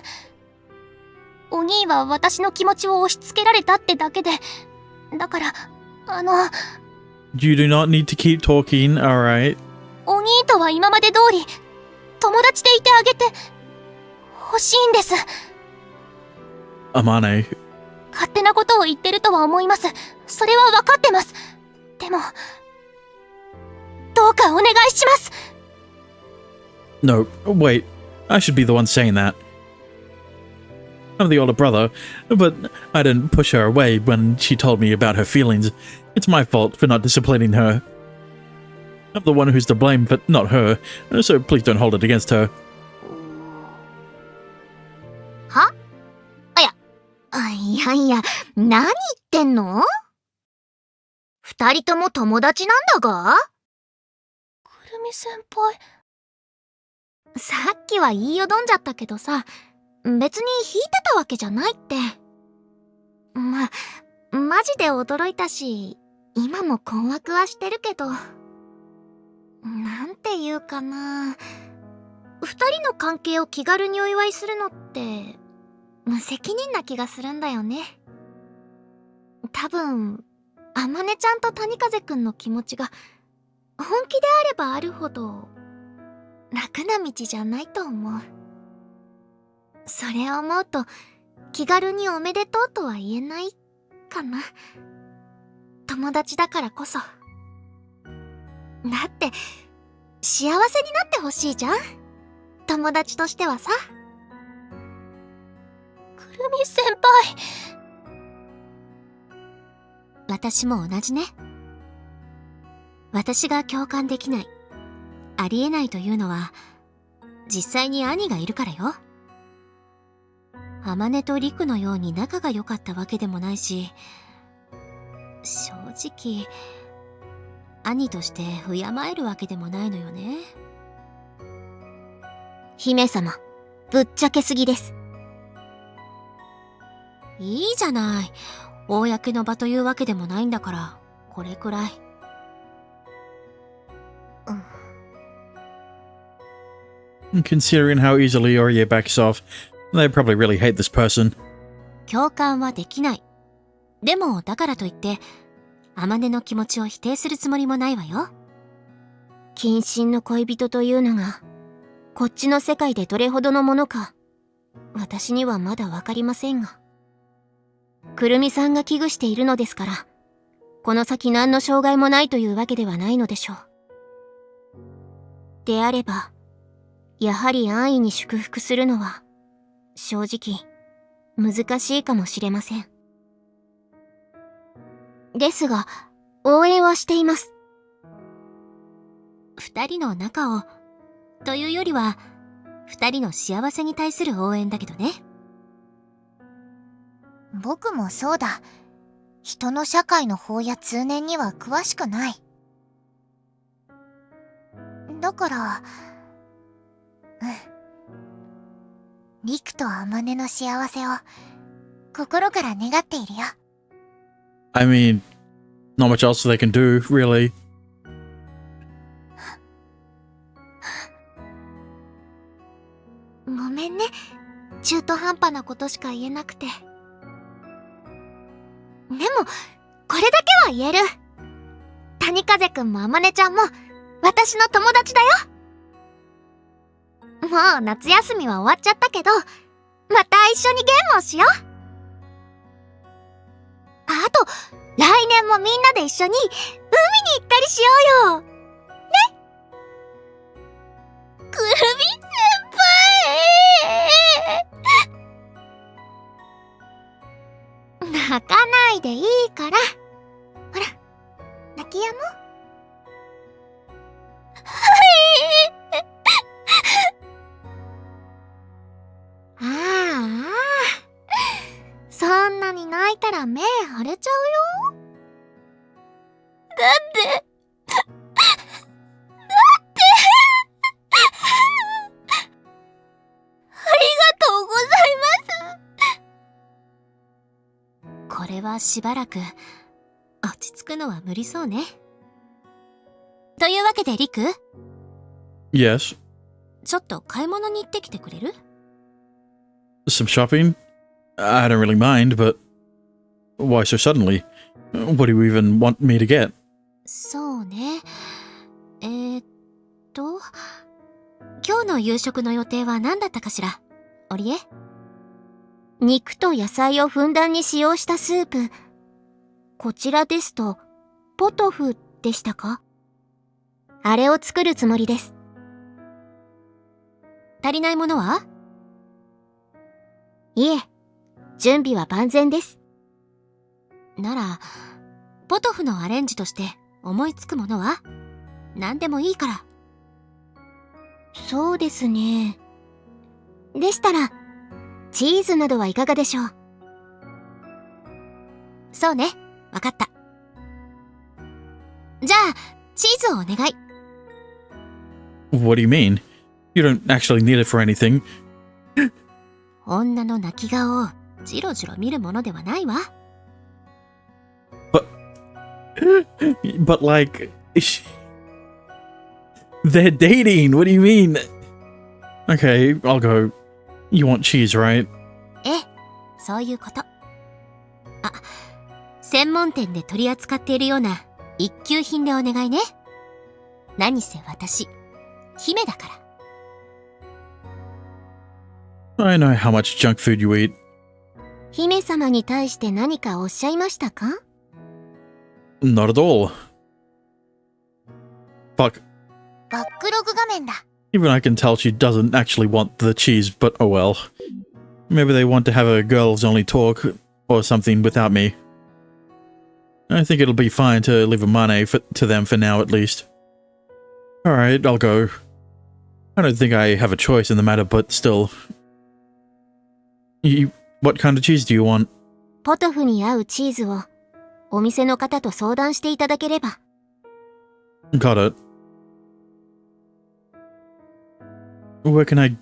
お兄は私の気持ちを押し付けられたってだけで、だから、You do not need to keep talking, alright? お兄とは今まで通り、友達でいてあげて、欲しいんです。Amane. 勝手なことを言ってるとは思います。それは分かってます。でも、どうかお願いします。No, wait. I should be the one saying that. I'm the older brother, but I didn't push her away when she told me about her feelings. It's my fault for not disciplining her. I'm the one who's to blame, but not her, so please don't hold it against her. いや、何言ってんの？二人とも友達なんだが？くるみ先輩。さっきは言いよどんじゃったけどさ、別に引いてたわけじゃないって。マジで驚いたし、今も困惑はしてるけど。なんていうかな。二人の関係を気軽にお祝いするのって、無責任な気がするんだよね。多分、あまねちゃんと谷風くんの気持ちが本気であればあるほど楽な道じゃないと思う。それを思うと気軽におめでとうとは言えないかな。友達だからこそ。だって幸せになってほしいじゃん、友達としてはさ。くるみ先輩。私も同じね。私が共感できない、ありえないというのは、実際に兄がいるからよ。あまねとりくのように仲が良かったわけでもないし、正直、兄として敬えるわけでもないのよね。姫様、ぶっちゃけすぎです。いいじゃない。公の場というわけでもないんだから、これくらい。Considering how easily Orie backs off, they probably really hate this person. 共感はできない。でも、だからといって、天音の気持ちを否定するつもりもないわよ。近親の恋人というのが、こっちの世界でどれほどのものか、私にはまだわかりませんが。くるみさんが危惧しているのですから、この先何の障害もないというわけではないのでしょう。であれば、やはり安易に祝福するのは、正直、難しいかもしれません。ですが、応援はしています。二人の仲を、というよりは、二人の幸せに対する応援だけどね。僕もそうだ。人の社会の法や通念には詳しくない。だから、リクと天音の幸せを心から願っているよ。I mean, not much else they can do, really. ごめんね。中途半端なことしか言えなくて。でも、これだけは言える。谷風くんも天音ちゃんも私の友達だよ。もう夏休みは終わっちゃったけど、また一緒にゲームをしよう。あと、来年もみんなで一緒に海に行ったりしようよ。ね。くるみ先輩。泣かないでいいから。ほら、泣きやも。ああ、そんなに泣いたら目腫れちゃうよ。だってありがとうございます。これはしばらく落ち着くのは無理そうね。というわけでリク、 Yes. ちょっと買い物に行ってきてくれる？ Some shopping? I don't really mind, but why so suddenly? What do you even want me to get? そうね。今日の夕食の予定は何だったかしら、オリエ？肉と野菜をふんだんに使用したスープ。こちらですと、ポトフでしたか？あれを作るつもりです。足りないものは？いえ、準備は万全です。なら、ポトフのアレンジとして思いつくものは？何でもいいから。そうですね。でしたら、チーズなどはいかがでしょう？そうね、わかった。じゃあ、チーズをお願い。What do you mean? You don't actually need it for anything. 女の泣き顔をじろじろ見るものではないわ。But like, they're dating. What do you mean? Okay, I'll go. You want cheese, right? ええ、そういうこと。あ、専門店で取り扱っているような一級品でお願いね。何せ私、姫だから。I know how much junk food you eat. 姫様に対して何かおっしゃいましたか？ Not at all. Fuck. バックログ画面だ。Even I can tell she doesn't actually want the cheese, but oh well. Maybe they want to have a girls only talk or something without me. I think it'll be fine to leave a money to them for now at least. Alright, I'll go. I don't think I have a choice in the matter, but still. What kind of cheese do you want? ポトフに合うチーズをお店の方と相談していただければ。Got it. Where can I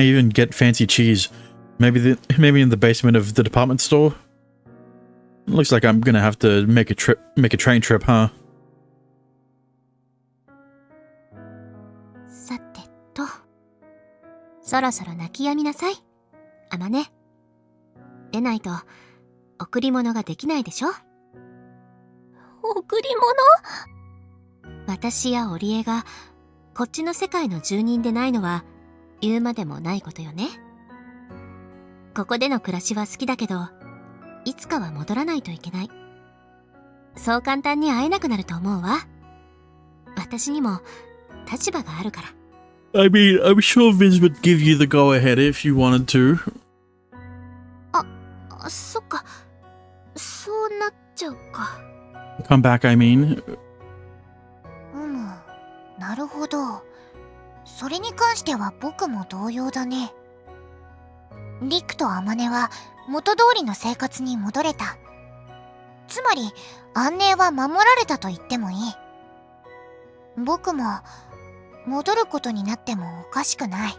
even get fancy cheese? Maybe in the basement of the department store? Looks like I'm gonna have to make a train trip, huh? さてと、そろそろ泣き止みなさい、あまね。でないと贈り物ができないでしょ。贈り物？私や織江がこっちの世界の住人でないのは言うまでもないことよね。ここでの暮らしは好きだけど、いつかは戻らないといけない。そう簡単に会えなくなると思うわ。私にも立場があるから。I mean, I'm sure Viz would give you the go-ahead if you wanted to. そっか。そうなっちゃうか。Come back, I mean. なるほど。それに関しては僕も同様だね。リクとアマネは元通りの生活に戻れた。つまり安寧は守られたと言ってもいい。僕も戻ることになってもおかしくない。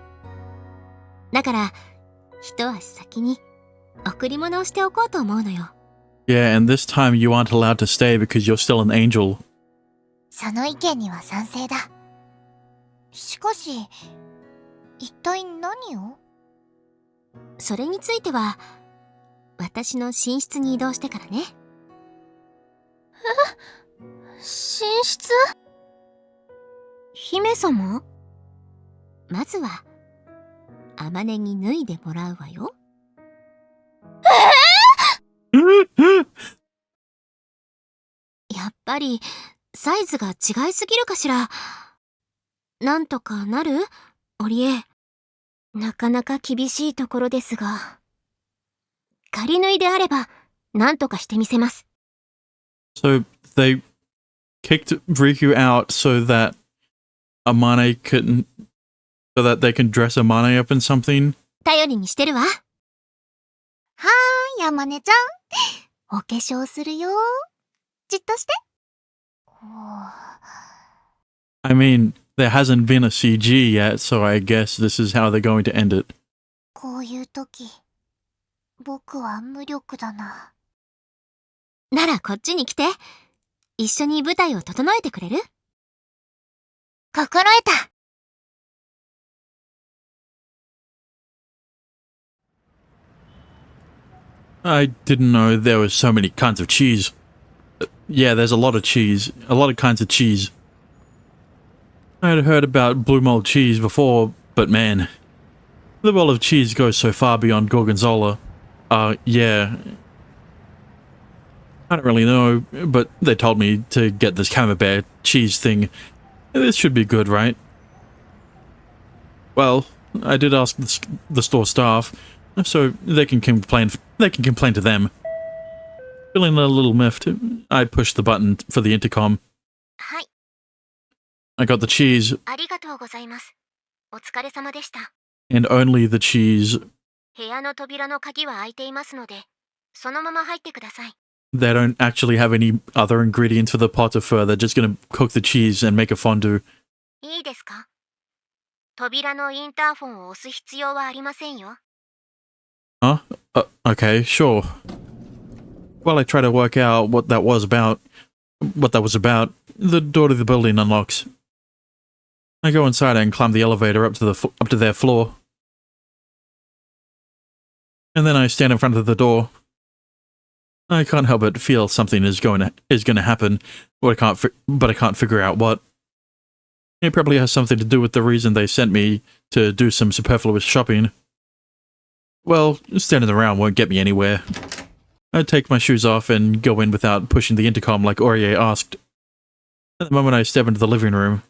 だから一足先に贈り物をしておこうと思うのよ。Yeah, and this time you aren't allowed to stay because you're still an angel. その意見には賛成だ。しかし一体何を？それについては私の寝室に移動してからね。寝室？姫様？まずはあまねに脱いでもらうわよ。やっぱりサイズが違いすぎるかしら。なんとかなる？織江。なかなか厳しいところですが、仮縫いであればなんとかしてみせます。 So they kicked Riku out so that they can dress Amane up in something. 頼りにしてるわ。はーい、あまねちゃん。お化粧するよ。じっとして。I mean, there hasn't been a CG yet, so I guess this is how they're going to end it. こういう時、僕は無力だな。ならこっちに来て。一緒に舞台を整えてくれる？心得た。I didn't know there was so many kinds of cheese. Yeah, there's a lot of cheese. A lot of kinds of cheese. I had heard about blue mold cheese before, but man, the bowl of cheese goes so far beyond Gorgonzola. Yeah. I don't really know, but they told me to get this camembert cheese thing. This should be good, right? Well, I did ask the store staff, so they can complain to them. Feeling a little miffed, I pushed the button for the intercom. はい。I got the cheese. ありがとうございます。お疲れ様でした。 And only the cheese. 部屋の扉の鍵は開いていますので、そのまま入ってください。 They don't actually have any other ingredients for the pot of fur. They're just gonna cook the cheese and make a fondue. いいですか？扉のインターフォンを押す必要はありませんよ。 Huh? Okay, sure. While I try to work out what that was about, the door to the building unlocks. I go inside and climb the elevator up to their floor. And then I stand in front of the door. I can't help but feel something is going to happen, but I can't figure out what. It probably has something to do with the reason they sent me to do some superfluous shopping. Well, standing around won't get me anywhere. I take my shoes off and go in without pushing the intercom like Aurier asked. At the moment I step into the living room.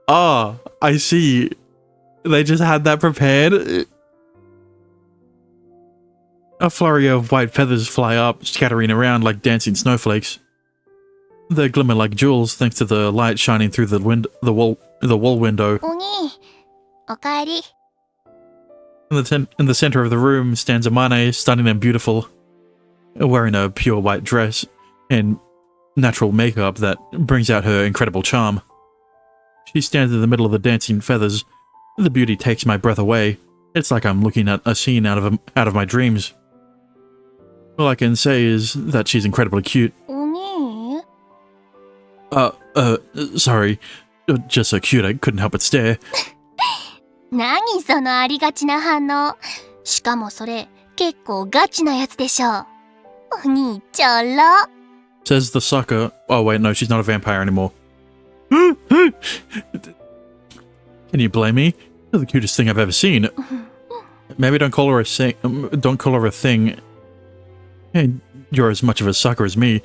Ah, I see. They just had that prepared. A flurry of white feathers fly up, scattering around like dancing snowflakes. They glimmer like jewels thanks to the light shining through the wall window. お兄、おかえり。 In the center of the room stands Amane, stunning and beautiful. Wearing a pure white dress, and natural makeup that brings out her incredible charm. She stands in the middle of the dancing feathers. The beauty takes my breath away. It's like I'm looking at a scene out of my dreams. All I can say is that she's incredibly cute. お兄 Sorry. Just so cute I couldn't help but stare. 何そのありがちな反応。しかもそれ、結構ガチなやつでしょ。お兄ちょろ。Says the sucker. Oh wait, no, she's not a vampire anymore. Can you blame me? You're the cutest thing I've ever seen. Maybe don't call her a thing. Hey, you're as much of a sucker as me.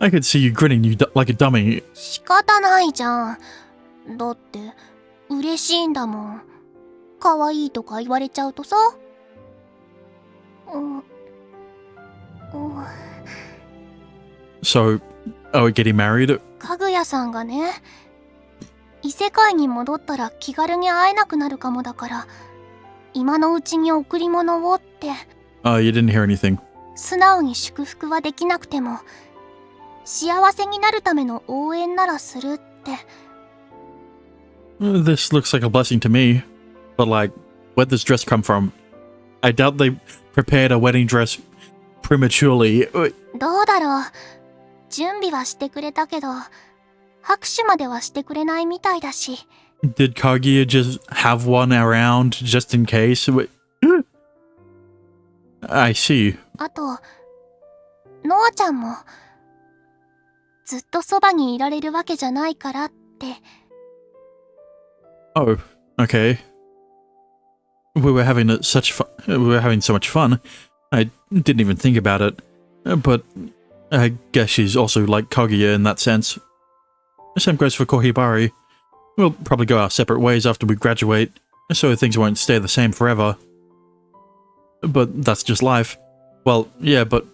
I could see you grinning like a dummy. 仕方ないじゃん。だって、嬉しいんだもん。可愛いとか言われちゃうとさ。So, are we getting married? かぐやさんがね、異世界に戻ったら気軽に会えなくなるかもだから、今のうちに贈り物をって。You didn't hear anything. 素直に祝福はできなくても、幸せになるための応援ならするって。This looks like a blessing to me. But like, where'd this dress come from? I doubt they prepared a wedding dress prematurely. どうだろう。準備はしてくれたけど、拍手まではしてくれないみたいだし。Did Kaguya just have one around just in case? I see. あと、ノアちゃんも、ずっとそばにいられるわけじゃないからって。Oh, okay. We were having so much fun. I didn't even think about it. But I guess she's also like Kaguya in that sense. Same goes for Kohibari. We'll probably go our separate ways after we graduate, so things won't stay the same forever. But that's just life. Well, yeah, but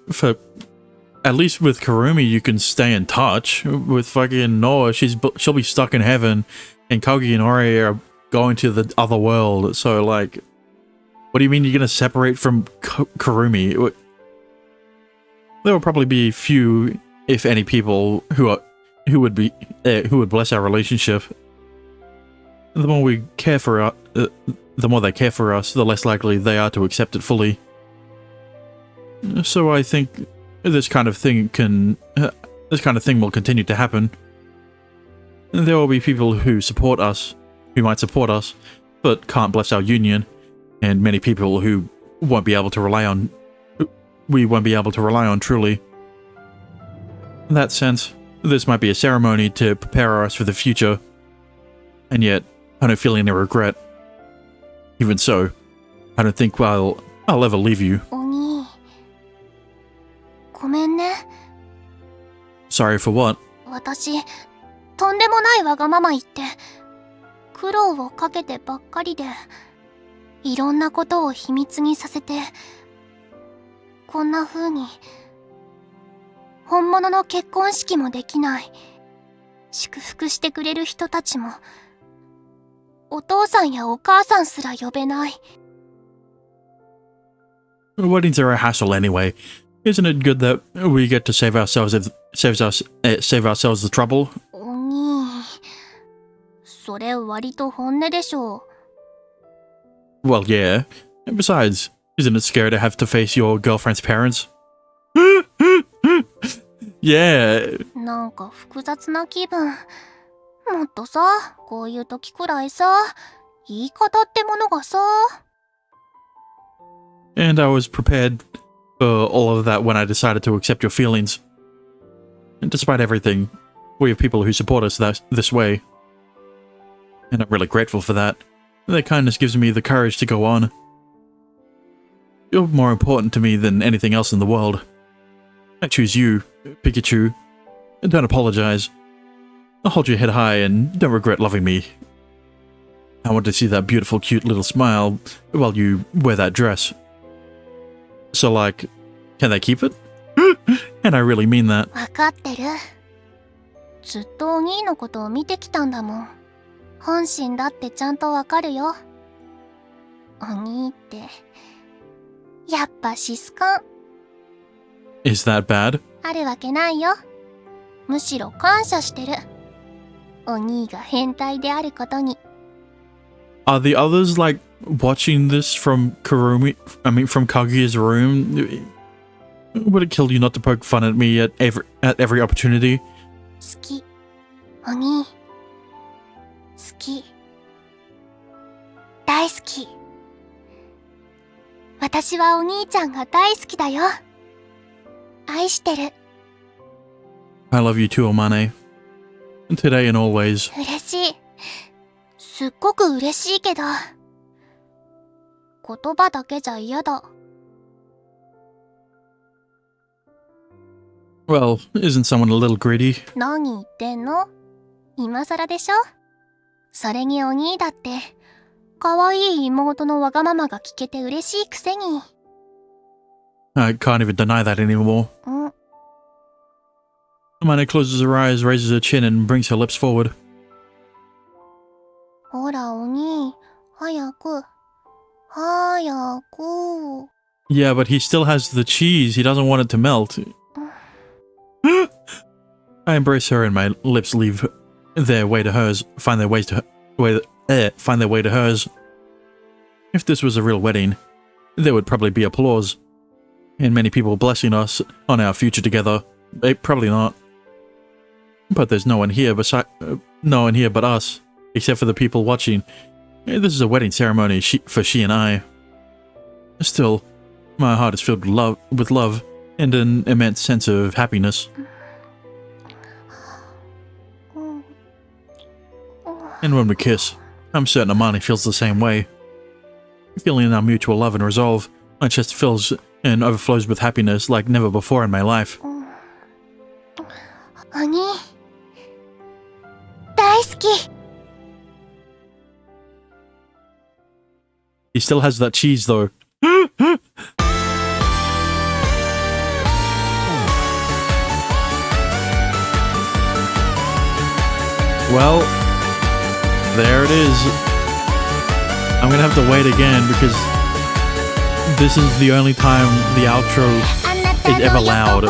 at least with Kurumi you can stay in touch. With fucking Noah, she'll be stuck in heaven, and Kogi and Ori are going to the other world. So like, what do you mean you're gonna separate from Kurumi? There will probably be few, if any, people who would bless our relationship. The more we care for the more they care for us, the less likely they are to accept it fully. So I think this kind of thing will continue to happen. There will be people who might support us, but can't bless our union, and many people who we won't be able to rely on truly. In that sense, this might be a ceremony to prepare us for the future, and yet I don't feel any regret. Even so, I don't think I'll ever leave you. お兄、ごめんね。Sorry for what? 私、とんでもないわがまま言って、苦労をかけてばっかりで、いろんなことを秘密にさせて、こんな風に、本物の結婚式もできない。祝福してくれる人たちも、お父さんやお母さんすら呼べない。Weddings are a hassle anyway. Isn't it good that we get to save ourselves the trouble? お兄、それ割と本音でしょう。Well, yeah. And besides, isn't it scary to have to face your girlfriend's parents? Yeah. なんか複雑な気分。もっとさ、こういう時くらいさ、言い方ってものがさ。And I was prepared for all of that when I decided to accept your feelings. And despite everything, we have people who support us this way. And I'm really grateful for that. Their kindness gives me the courage to go on. You're more important to me than anything else in the world. I choose you, Pikachu. And don't apologize. Hold your head high and don't regret loving me. I want to see that beautiful, cute little smile while you wear that dress. So like, can they keep it? And I really mean that. わかってる。ずっとお兄のことを見てきたんだもん。本心だってちゃんとわかるよ。お兄って、やっぱシスコン。Is that bad? あるわけないよ。むしろ感謝してる。お兄が変態であることに。Are the others like watching this from from Kaguya's room? Would it kill you not to poke fun at me at every opportunity? 好き。お兄。好き。大好き。私はお兄ちゃんが大好きだよ。愛してる。I love you too, Omane. Today and always. 嬉しい。すっごく嬉しいけど、言葉だけじゃ嫌だ。Well, isn't someone a little greedy? 何言ってんの？今更でしょ？それにお兄だって、可愛い妹のわがままが聞けて嬉しいくせに。I can't even deny that anymore. うん。Omane closes her eyes, raises her chin, and brings her lips forward. ほらお兄、早く。早く。Yeah, but he still has the cheese. He doesn't want it to melt. I embrace her and my lips leave their way to hers, find their way to hers. If this was a real wedding, there would probably be applause and many people blessing us on our future together. Probably not. But there's no one here but us, except for the people watching. This is a wedding ceremony for she and I. Still, my heart is filled with love and an immense sense of happiness. And when we kiss, I'm certain Amani feels the same way. Feeling our mutual love and resolve, my chest fills and overflows with happiness like never before in my life. お兄、大好き。 He still has that cheese though. Well, there it is. I'm gonna have to wait again because this is the only time the outro is ever loud.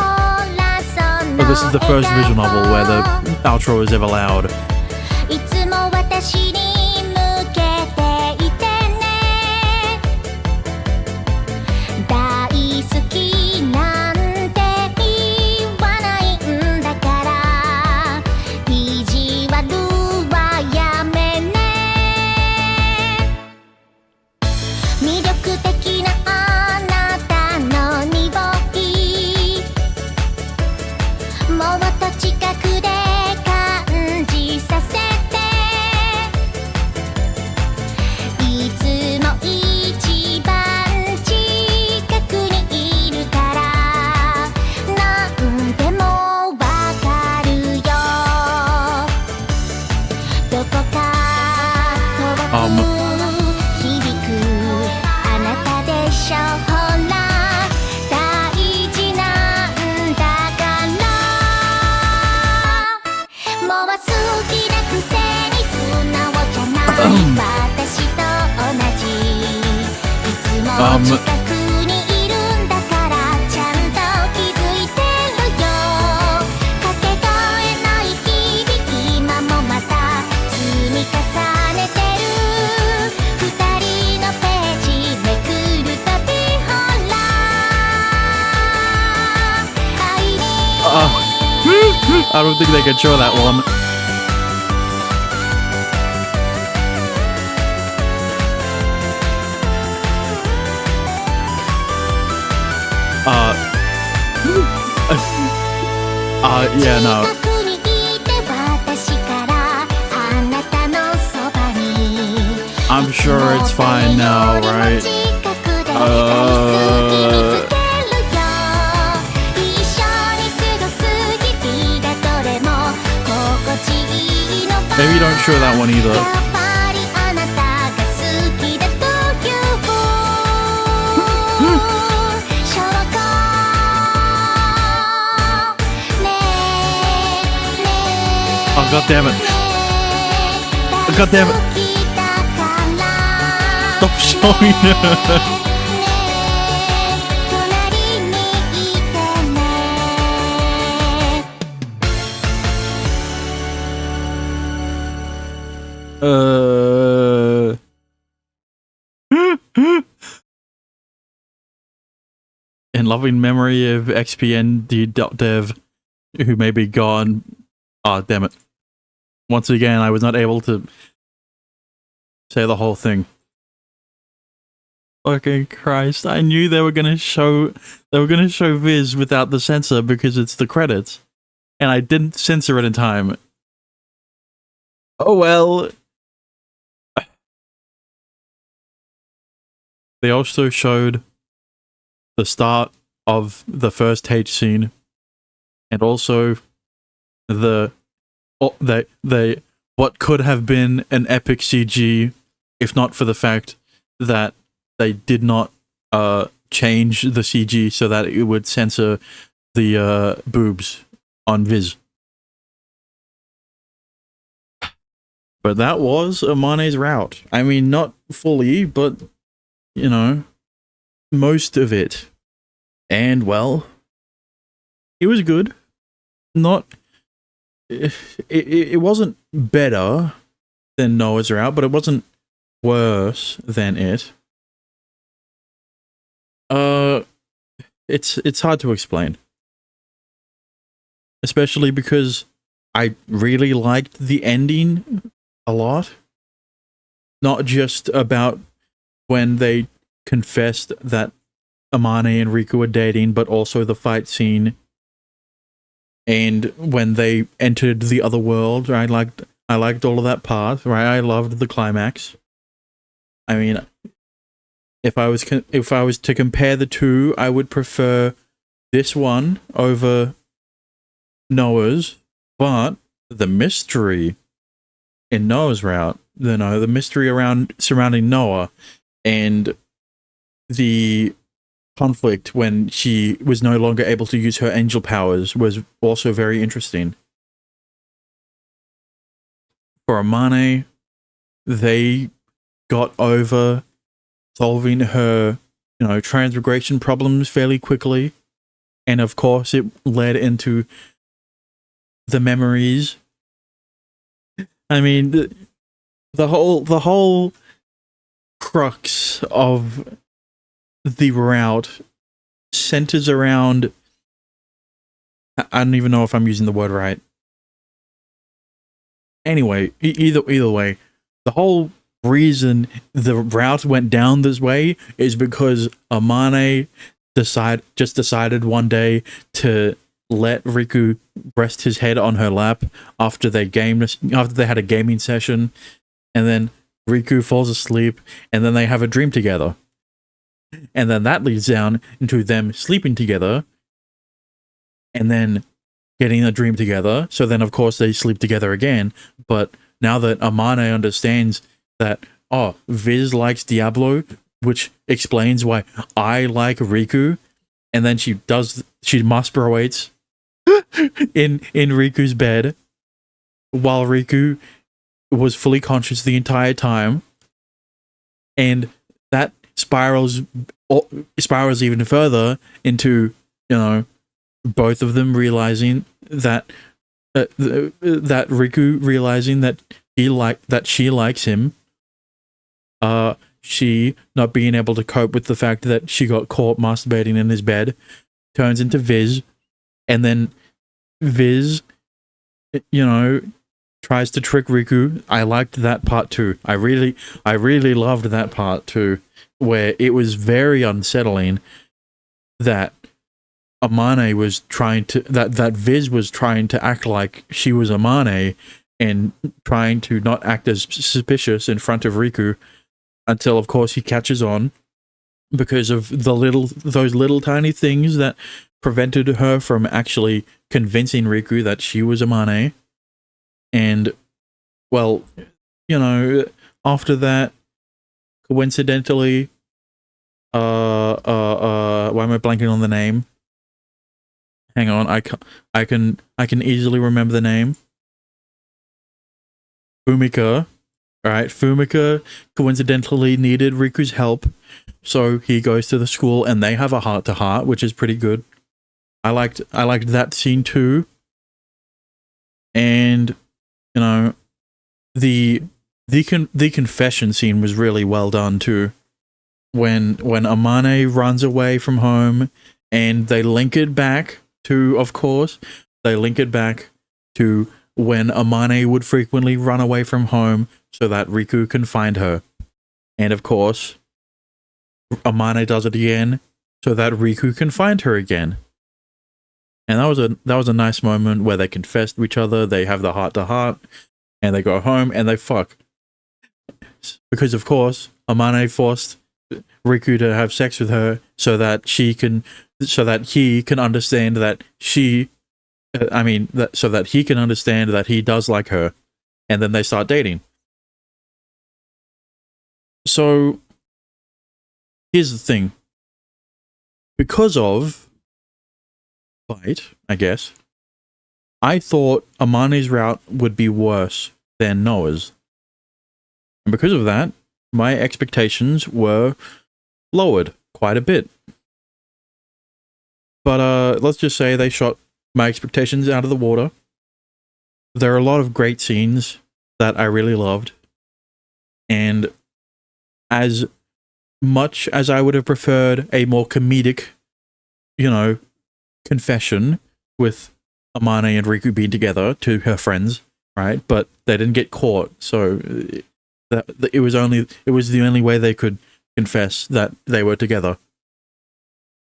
But this is the first visual novel where the outro is ever loud. いつも私に向けていてね。大好きなんて言わないんだから、意地悪はやめね。魅力的なあなたの匂い、もっと近くで感じさせて。いつも一番近くにいるから、なんでもわかるよ。どこか遠く響くあなたでしょ。ほら大事なんだから。もう好きなくせに素直じゃない私と同じ。いつも近くにいるんだから、ちゃんと気づいてるよ。かけがえない日々、今もまた積み重ねてる。二人のページめくるたび、ほら愛に I don't think they can show that one. Yeah, no. 近くにいて私からあなたのそばに。 I'm sure it's fine now, right? 近くで大好き見つけるよ。一緒に過ごす日々がどれも心地いいのば。 Maybe don't show that one や either. っぱりあなたが好きだという証拠。ねえねえ Oh, God damn it. God damn it. Stop showing it. In loving memory of xpnd.dev, who may be gone. Ah, damn it. Once again, I was not able to say the whole thing. Fucking Christ, I knew they were gonna show Viz without the censor because it's the credits. And I didn't censor it in time. Oh well. They also showed the start of the first H scene, and also the what could have been an epic CG, if not for the fact that they did not change the CG so that it would censor the boobs on Viz. But that was Amane's route. I mean, not fully, but you know, most of it. And well, it was good. Not it wasn't better than Noah's route, but it wasn't worse than it. It's hard to explain. Especially because I really liked the ending a lot. Not just about when they confessed that Amane and Riku were dating, but also the fight scene. And when they entered the other world, I liked all of that part, right? I loved the climax. I mean, if I was to compare the two, I would prefer this one over Noah's, but the mystery in Noah's route, the mystery surrounding Noah and the conflict when she was no longer able to use her angel powers was also very interesting. For Amane, they got over solving her, transmigration problems fairly quickly. And of course, it led into the memories. I mean, the whole crux of the route centers around, I don't even know if I'm using the word right. Anyway, either way, the whole reason the route went down this way is because Amane decided one day to let Riku rest his head on her lap after they had a gaming session, and then Riku falls asleep, and then they have a dream together. And then that leads down into them sleeping together, and then getting a dream together. So then, of course, they sleep together again. But now that Amane understands that, Viz likes Diablo, which explains why I like Riku, and then she masturbates in Riku's bed while Riku was fully conscious the entire time, and that spirals even further into both of them realizing that that Riku realizing that she likes him, she not being able to cope with the fact that she got caught masturbating in his bed, turns into Viz, and then Viz tries to trick Riku. I liked that part too. I really loved that part too, where it was very unsettling that Amane was that Viz was trying to act like she was Amane and trying to not act as suspicious in front of Riku, until of course he catches on because of those little tiny things that prevented her from actually convincing Riku that she was Amane. And well, after that, coincidentally, why am I blanking on the name? Hang on, I can easily remember the name. Fumika. Alright, Fumika coincidentally needed Riku's help, so he goes to the school and they have a heart-to-heart, which is pretty good. I liked that scene too. And the the confession scene was really well done too. When Amane runs away from home, and they link it back to, of course, they link it back to when Amane would frequently run away from home so that Riku can find her. And of course, Amane does it again so that Riku can find her again. And that was a nice moment where they confess to each other, they have the heart to heart, and they go home and they fuck. Because of course, Amane forced Riku to have sex with her so that he can understand that so that he can understand that he does like her, and then they start dating. So here's the thing. Because of fight, I guess, I thought Amane's route would be worse than Noah's. And because of that, my expectations were lowered quite a bit. But let's just say they shot my expectations out of the water. There are a lot of great scenes that I really loved. And as much as I would have preferred a more comedic, confession with Amane and Riku being together to her friends, right? But they didn't get caught, so it was the only way they could confess that they were together.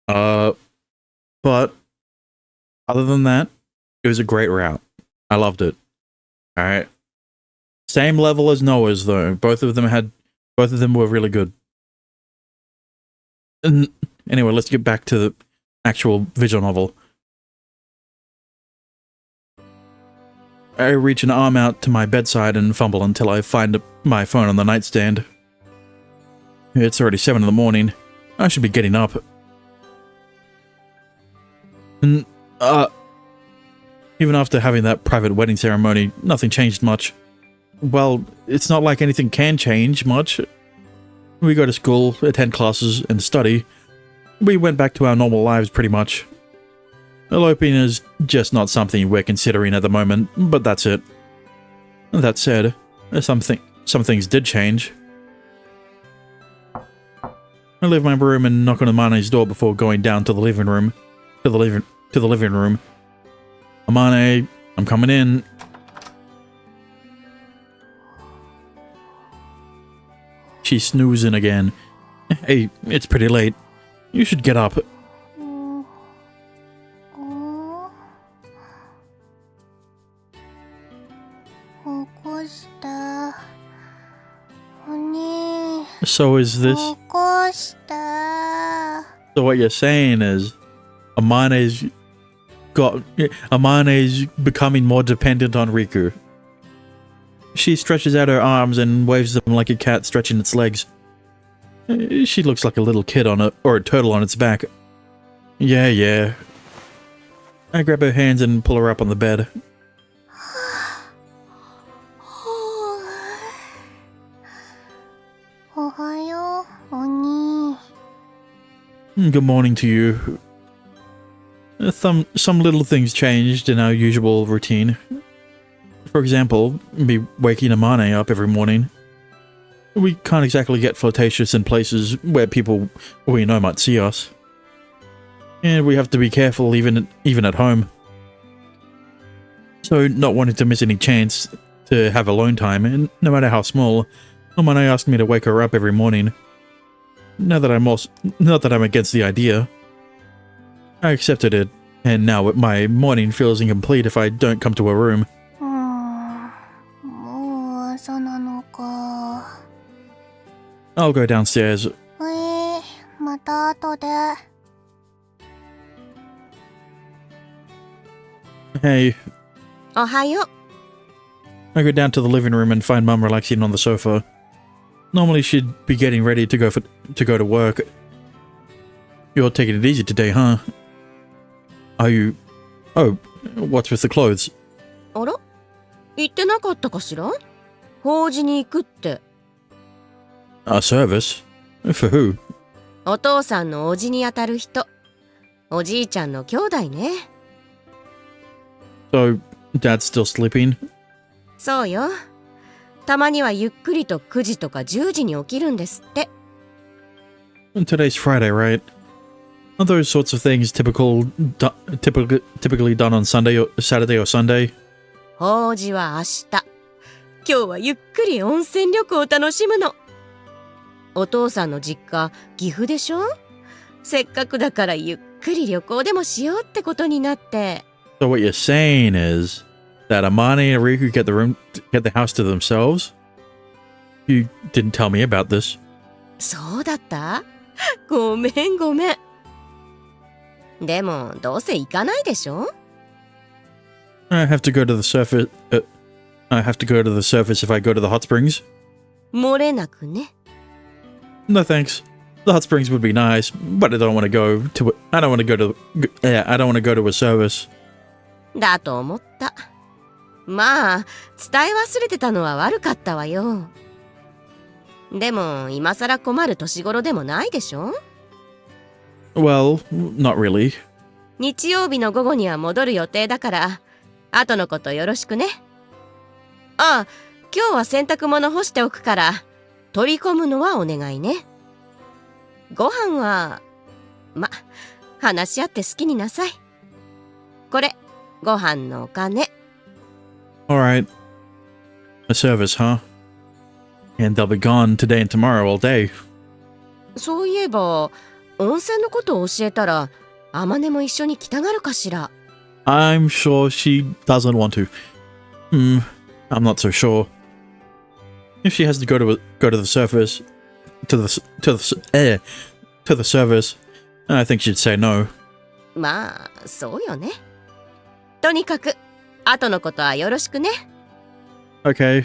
But other than that, it was a great route. I loved it. All right. Same level as Noah's though. Both of them were really good. And anyway, let's get back to the actual visual novel. I reach an arm out to my bedside and fumble until I find my phone on the nightstand. It's already 7 in the morning. I should be getting up. And, even after having that private wedding ceremony, nothing changed much. Well, it's not like anything can change much. We go to school, attend classes, and study. We went back to our normal lives pretty much. Eloping is just not something we're considering at the moment, but that's it. That said, some things did change. I leave my room and knock on Amane's door before going down to the living room. To the living room. Amane, I'm coming in. She's snoozing again. Hey, it's pretty late. You should get up. So is this... So what you're saying is Amane's becoming more dependent on Riku. She stretches out her arms and waves them like a cat stretching its legs. She looks like a little kid or a turtle on its back. Yeah. I grab her hands and pull her up on the bed. Good morning to you. Some little things changed in our usual routine. For example, me waking Amane up every morning. We can't exactly get flirtatious in places where people we know might see us. And we have to be careful even at home. So, not wanting to miss any chance to have alone time, and no matter how small, Amane asked me to wake her up every morning. Not that I'm against the idea. I accepted it, and now my morning feels incomplete if I don't come to her room. I'll go downstairs. Hey. I go down to the living room and find Mum relaxing on the sofa. Normally she'd be getting ready to go to work. You're taking it easy today, huh? Are you... Oh, what's with the clothes? あら? 言ってなかったかしら? 法事に行くって。A service? For who? お父さんのおじにあたる人。おじいちゃんの兄弟ね。So, Dad's still sleeping? そうよ。たまにはゆっくりと9時とか10時に起きるんですって。And today's Friday, right? Are those sorts of things typically done on Sunday or Saturday or Sunday? 法事は明日。今日はゆっくり温泉旅行を楽しむの。お父さんの実家、岐阜でしょ？せっかくだからゆっくり旅行でもしようってことになって。So what you're saying is that Amane and Riku get the house to themselves? You didn't tell me about this. そうだった？ごめんごめん。でもどうせ行かないでしょ？ I have to go to the surface. I have to go to the surface if I go to the hot springs. 漏れなくね。No thanks. The hot springs would be nice, but I don't want to go to. I don't want to go to. I don't want to go to a service. だと思った。まあ伝え忘れてたのは悪かったわよ。でも今さら困る年頃でもないでしょ？ Well, not really. 日曜日の午後には戻る予定だから、後のことよろしくね。ああ、今日は洗濯物干しておくから、取り込むのはお願いね。ご飯は、話し合って好きになさい。これ、ご飯のお金。Alright. A service, huh? And they'll be gone today and tomorrow all day. そういえば、温泉のことを教えたら、あまねも一緒に来たがるかしら。I'm sure she doesn't want to. I'm not so sure. If she has to go to the surface, to the service, I think she'd say no. まあ、そうよね。とにかく、後のことはよろしくね。Okay.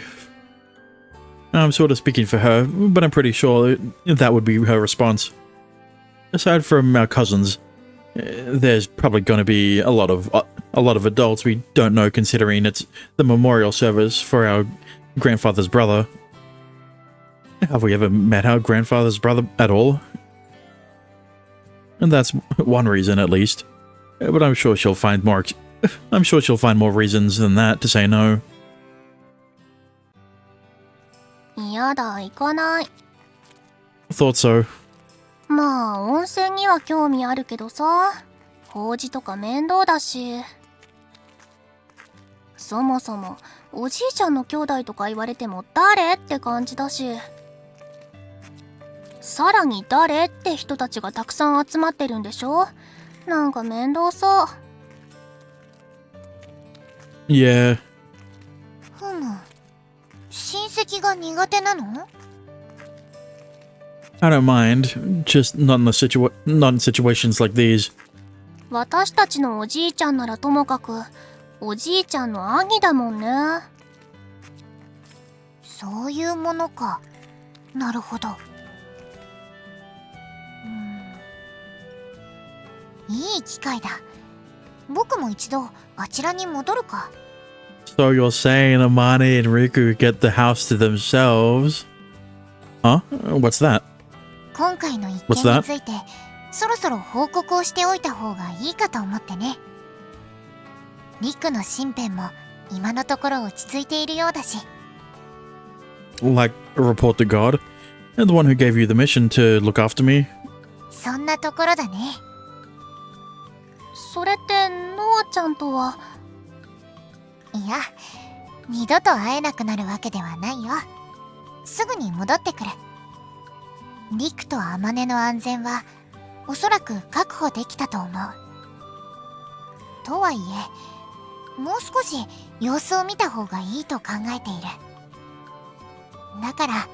I'm sort of speaking for her, but I'm pretty sure that would be her response. Aside from our cousins, there's probably going to be a lot of adults we don't know, considering it's the memorial service for our grandfather's brother. Have we ever met our grandfather's brother at all? And that's one reason, at least. But I'm sure she'll find more reasons than that to say no. やだ、行かない。Thought so. まあ、温泉には興味あるけどさ、法事とか面倒だし。そもそも、おじいちゃんの兄弟とか言われても誰って感じだし。さらに誰って人たちがたくさん集まってるんでしょ？なんか面倒そう。Yeah. ふむ。親戚が苦手なの？ I don't mind, just not in situations like these. 私たちのおじいちゃんならともかく、おじいちゃんの兄だもんね。そういうものか。なるほど。いい機会だ。僕も一度あちらに戻るか。So you're saying Amane and Riku get the house to themselves? Huh? What's that? 今回の一件についてそろそろ報告をしておいた方がいいかと思ってね。リクの身辺も今のところ落ち着いているようだし。Like a report to God? And the one who gave you the mission to look after me? そんなところだね。それってノアちゃんとは。いや、二度と会えなくなるわけではないよ。すぐに戻ってくる。リクとアマネの安全はおそらく確保できたと思う。とはいえ、もう少し様子を見た方がいいと考えている。だから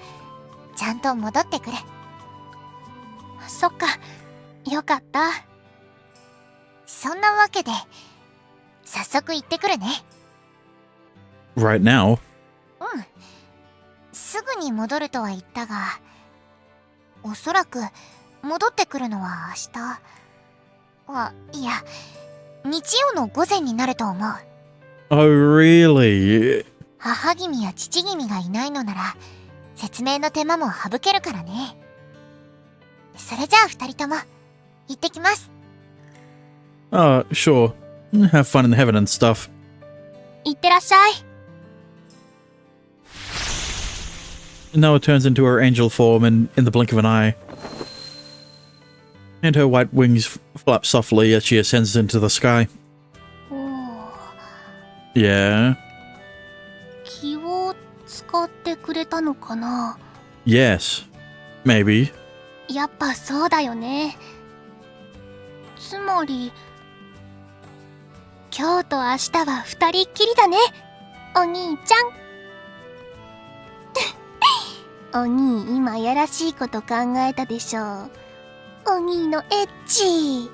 ちゃんと戻ってくる。そっか、よかった。そんなわけで早速行ってくるね。 Right now? うん。すぐに戻るとは言ったが、おそらく戻ってくるのは明日。いや、日曜の午前になると思う。Oh, really? 母君や父君がいないのなら説明の手間も省けるからね。それじゃあ二人とも行ってきます。Sure. Have fun in heaven and stuff. 行ってらっしゃい。Noah turns into her angel form in the blink of an eye. And her white wings flap softly as she ascends into the sky. Yeah? 気を使ってくれたのかな? Yes. Maybe. やっぱそうだよね。つまり、今日と明日は二人っきりだね、お兄ちゃん。お兄、今やらしいこと考えたでしょ。お兄のエッチ。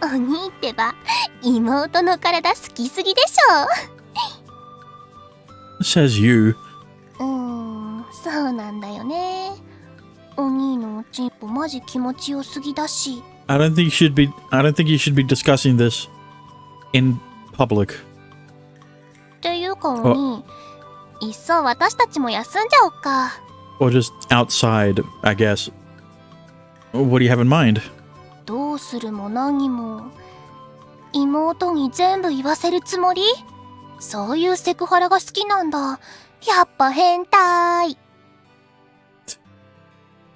お兄ってば、妹の体好きすぎでしょ。Says you. そうなんだよね。お兄のおちんぽマジ気持ちよすぎだし。I don't think you should be discussing this in public. っていうかお兄、いっそ私たちも休んじゃおっか。Or just outside, I guess. What do you have in mind? どうするも何も妹に全部言わせるつもり？そういうセクハラが好きなんだ。やっぱ変態。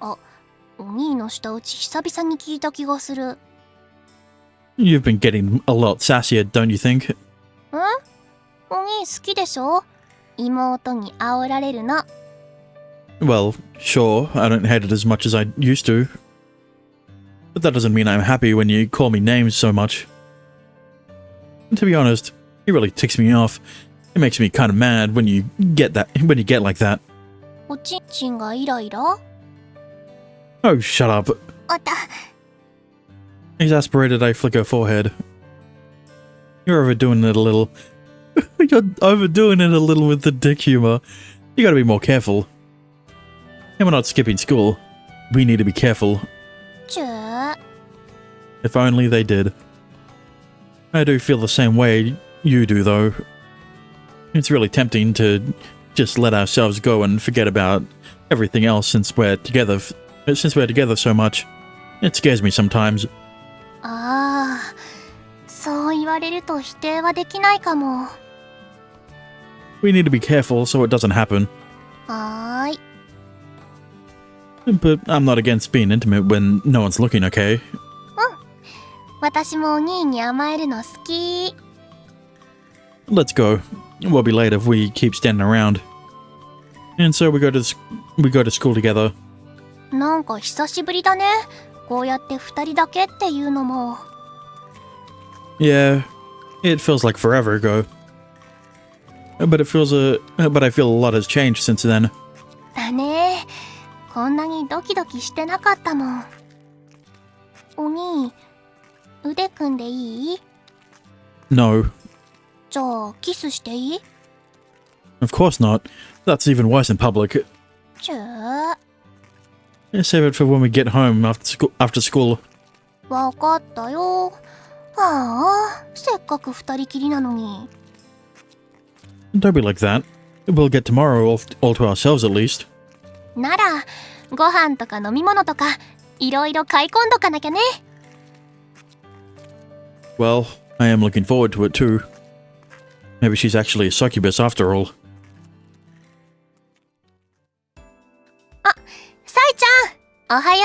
あ、お兄の舌打ち久々に聞いた気がする。You've been getting a lot sassier, don't you think? お兄好きでしょ？妹に煽られるの。Well, sure, I don't hate it as much as I used to. But that doesn't mean I'm happy when you call me names so much. And to be honest, it really ticks me off. It makes me kind of mad when you get like that. おちんちんがイライラ？ Oh, shut up. おた。 Exasperated, I flick her forehead. You're overdoing it a little. You're overdoing it a little with the dick humor. You gotta be more careful. And we're not skipping school. We need to be careful. ちゅー。 If only they did. I do feel the same way you do, though. It's really tempting to just let ourselves go and forget about everything else since we're together so much. It scares me sometimes. ああ、そう言われると否定はできないかも。We need to be careful so it doesn't happen. はーい。But I'm not against being intimate when no one's looking, okay? 私もお兄に甘えるの好き。 Let's go. We'll be late if we keep standing around. And so we go to school together. なんか久しぶりだね。こうやって二人だけっていうのも。Yeah, it feels like forever ago. But I feel a lot has changed since then. だね。こんなにドキドキしてなかったもん。お兄、腕組んでいい？ No. じゃあキスしていい？ Of course not. That's even worse in public. ちゅー。 Save it for when we get home after school. わかったよ。ああ、せっかく二人きりなのに。Don't be like that. We'll get tomorrow all to ourselves at least. なら、ご飯とか飲み物とか、いろいろ買い込んどかなきゃね。Well, I am looking forward to it too. Maybe she's actually a succubus after all. あ、サイちゃん、おはよ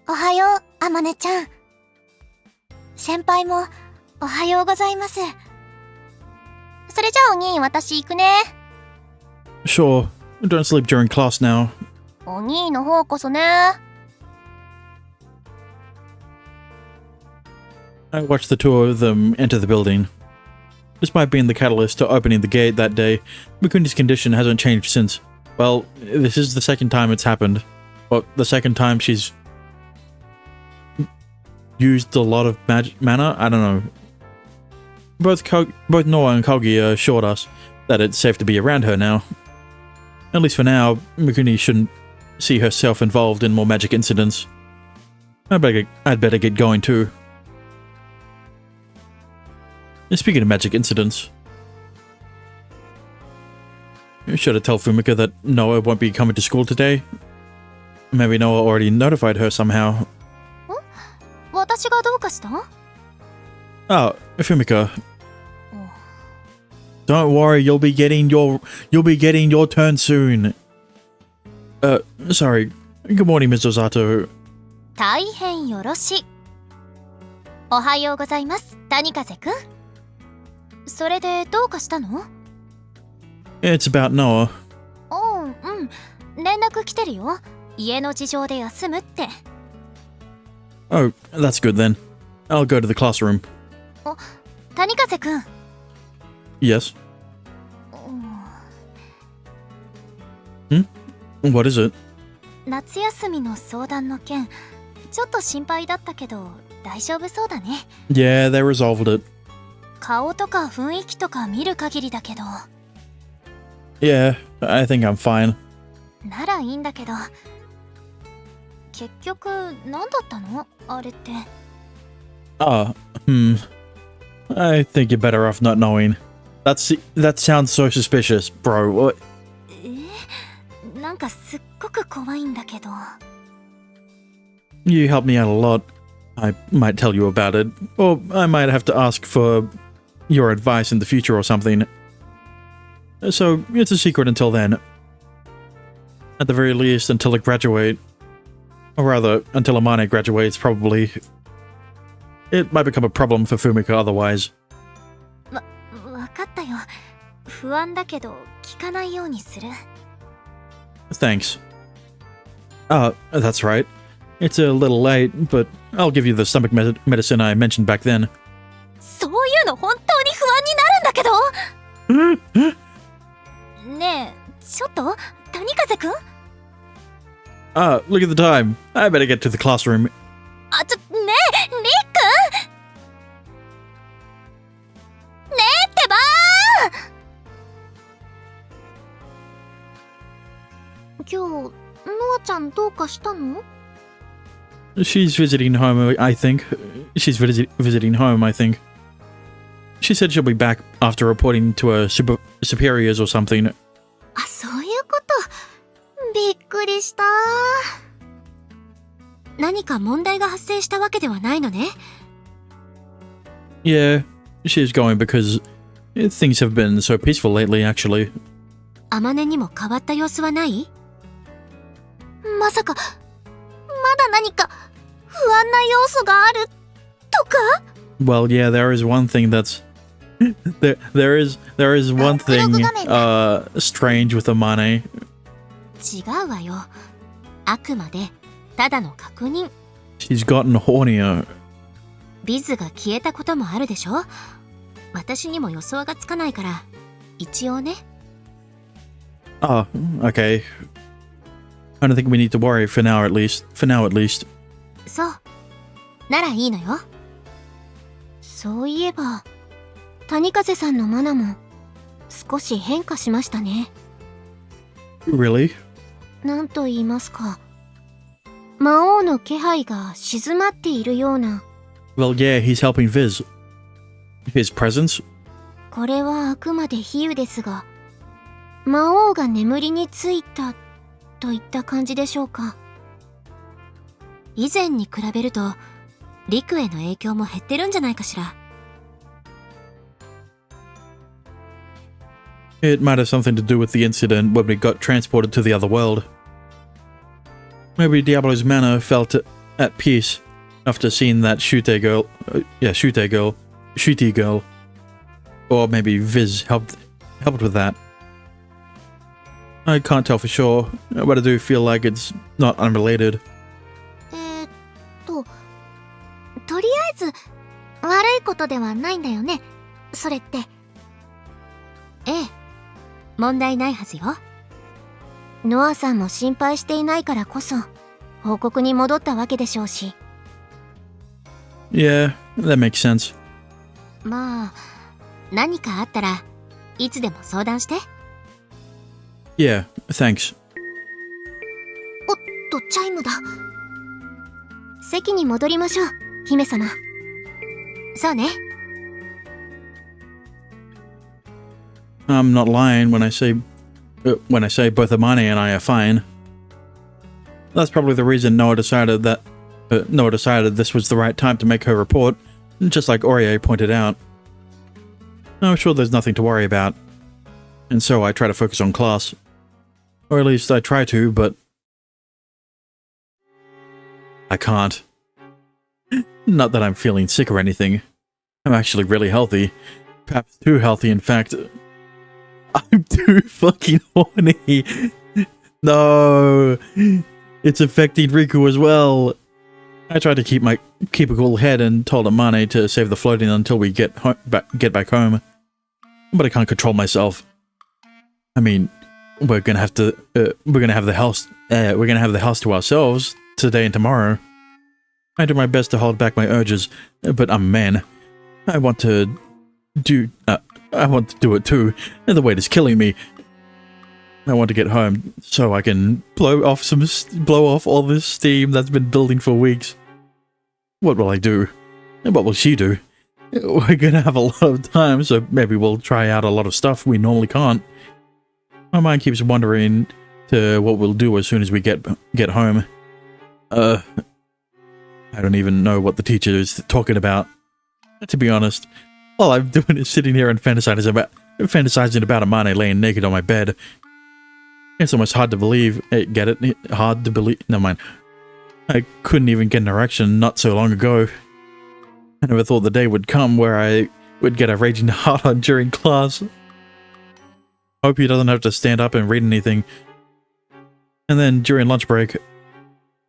う。おはよう、あまねちゃん。先輩も、おはようございます。それじゃあお兄、私行くね。Sure. Don't sleep during class now. お兄の方こそね。I watched the two of them enter the building. Despite being the catalyst to opening the gate that day, Mikuni's condition hasn't changed since. Well, this is the second time it's happened. Well, the second time she's used a lot of mana? I don't know. Both Noah and Kogi assured us that it's safe to be around her now. At least for now, Mikuni shouldn't see herself involved in more magic incidents. I'd better get going too. Speaking of magic incidents, should I tell Fumika that Noah won't be coming to school today? Maybe Noah already notified her somehow. 私がどうかした？ Oh, Fumika. Don't worry, you'll be getting your turn soon. Sorry. Good morning, Mr. Zato. 大変よろしい。おはようございます、谷風くん。それでどうかしたの？ It's about Noah. 連絡来てるよ。家の事情で休むって。Oh, that's good then. I'll go to the classroom. 谷風くん。Yes. What is it? 夏休みの相談の件、ちょっと心配だったけど大丈夫そうだね。Yeah, they resolved it. 顔とか雰囲気とか見る限りだけど。Yeah, I think I'm fine. ならいいんだけど、結局何だったのあれって。I think you're better off not knowing. That sounds so suspicious, bro. なんかすっごく怖いんだけど。You helped me out a lot. I might tell you about it, or I might have to ask for your advice in the future or something. So it's a secret until then. At the very least, until I graduate. Or rather, until Amane graduates, probably. It might become a problem for Fumika otherwise. わかったよ。不安だけど聞かないようにする。Thanks. That's right. It's a little late, but I'll give you the stomach medicine I mentioned back then. そういうの本当に不安になるんだけど。ねえ、ちょっと谷風くん。Look at the time. I better get to the classroom. ねえ、りっくん。ねえってばー。今日、ノアちゃんどうかしたの？ She's visiting home, I think. She's visiting home, I think. She said she'll be back after reporting to her superiors or something. あ、そういうこと。びっくりした。何か問題が発生したわけではないのね。Yeah, she's going because things have been so peaceful lately, actually. あまねにも変わった様子はない？まさか、まだ何か不安な要素があるとか？ Well, yeah, there is one thing that's there is one thing strange with Amane. 違うわよ。あくまでただの確認。She's gotten hornier. ビズが消えたこともあるでしょ。私にも予想がつかないから一応ね。Oh, okay. I don't think we need to worry for now at least. For now at least. そう。ならいいのよ。そういえば、谷風さんのマナも少し変化しましたね。Really? なんと言いますか。魔王の気配が静まっているような。Well, yeah, he's helping Viz. His presence? これはあくまで比喩ですが、魔王が眠りについたといった感じでしょうか。以前に比べるとリクへの影響も減ってるんじゃないかしら。It might have something to do with the incident when we got transported to the other world. Maybe Diablo's manor felt at peace after seeing that Shute girl. Shooty girl. Or maybe Viz helped with that. I can't tell for sure, but I do feel like it's not unrelated. とりあえず悪いことではないんだよね、それって。ええ、問題ないはずよ。ノアさんも心配していないからこそ報告に戻ったわけでしょうし。Yeah, that makes sense. まあ、何かあったらいつでも相談して。Yeah, thanks. おっと、チャイムだ。席に戻りましょう、姫様。そうね。I'm not lying when I say both Amane and I are fine. That's probably the reason Noah decided this was the right time to make her report, just like Aurier pointed out. I'm sure there's nothing to worry about. And so I try to focus on class. Or at least I try to, but I can't. Not that I'm feeling sick or anything. I'm actually really healthy. Perhaps too healthy, in fact. I'm too fucking horny. No. It's affecting Riku as well. I tried to keep a cool head and told Amane to save the floating until we get back home. But I can't control myself. I mean, we're gonna have the house to ourselves today and tomorrow. I do my best to hold back my urges, but I'm a man. I want to do it too, and the weight is killing me. I want to get home so I can blow off all this steam that's been building for weeks. What will I do? And what will she do? We're gonna have a lot of time, so maybe we'll try out a lot of stuff we normally can't. My mind keeps wandering to what we'll do as soon as we get home. I don't even know what the teacher is talking about. To be honest, all I'm doing is sitting here and fantasizing about Amane laying naked on my bed. It's almost hard to believe. Get it? Hard to believe. Never mind. I couldn't even get an erection not so long ago. I never thought the day would come where I would get a raging hard-on during class. Hope he doesn't have to stand up and read anything. And then during lunch break,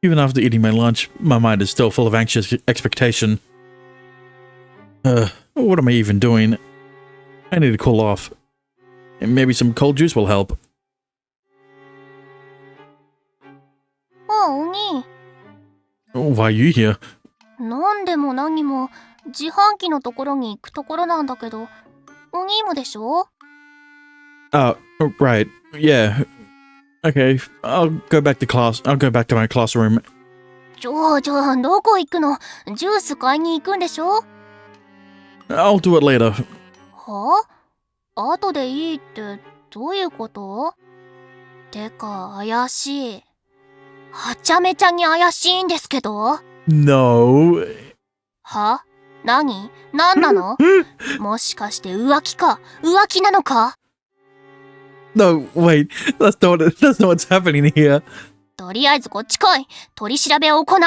even after eating my lunch, my mind is still full of anxious expectation. What am I even doing? I need to cool off. And maybe some cold juice will help. Oh, Oni. Why are you here? なんでも何も自販機のところに行くところなんだけど、お兄もでしょ? Oh, right. Yeah. Okay, I'll go back to my classroom. どこ行くの? ジュース買いに行くんでしょ? I'll do it later. は? 後でいいってどういうこと? てか怪しい。はちゃめちゃに怪しいんですけど? No. は? 何なの? もしかして浮気なのか? No, wait. That's not what's happening here. とりあえずこっち来い。取り調べを行う。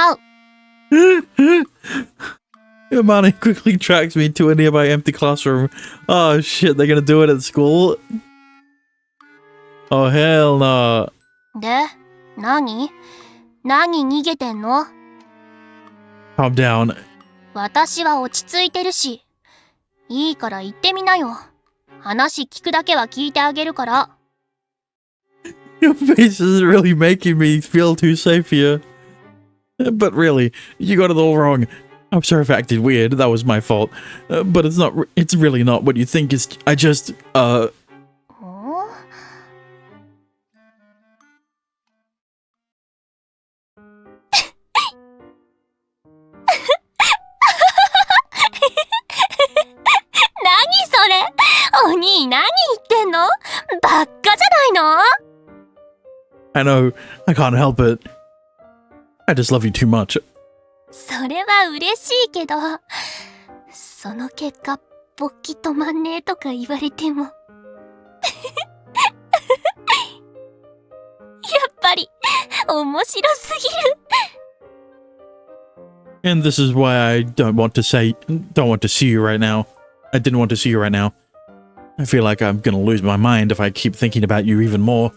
Amane quickly tracks me to a nearby empty classroom. Oh shit, they're gonna do it at school? Oh hell no. で、何逃げてんの? Calm down. 私は落ち着いてるし。いいから言ってみなよ。話聞くだけは聞いてあげるから。Your face is really making me feel too safe here. But really, you got it all wrong. I'm sorry if I acted weird, that was my fault. But it's really not what you think. I know, I can't help it. I just love you too much. それは嬉しいけど、その結果、勃起止まんねえとか言われても。やっぱり、面白すぎる。And this is why I don't want to see you right now. I didn't want to see you right now. I feel like I'm gonna lose my mind if I keep thinking about you even more.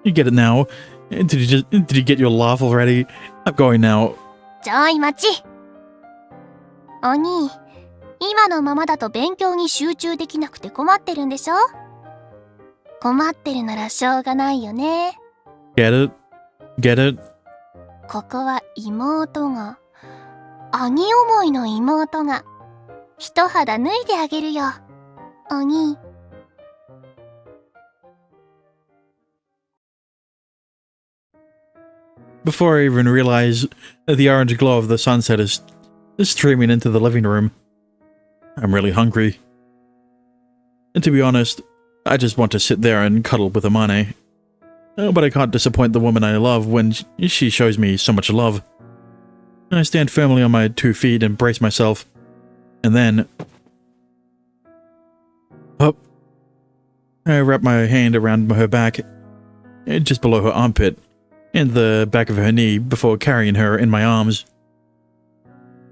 You get it now? Did you get your laugh already? I'm going now. ちょい待ち。お兄、今のままだと勉強に集中できなくて困ってるんでしょ? 困ってるならしょうがないよね。Get it? Get it? ここは妹が、兄思いの妹が、一肌脱いであげるよ、お兄。Before I even realize, the orange glow of the sunset is streaming into the living room. I'm really hungry. And to be honest, I just want to sit there and cuddle with Amane. But I can't disappoint the woman I love when she shows me so much love. I stand firmly on my 2 feet and brace myself. And then... I wrap my hand around her back, just below her armpit, and the back of her knee before carrying her in my arms.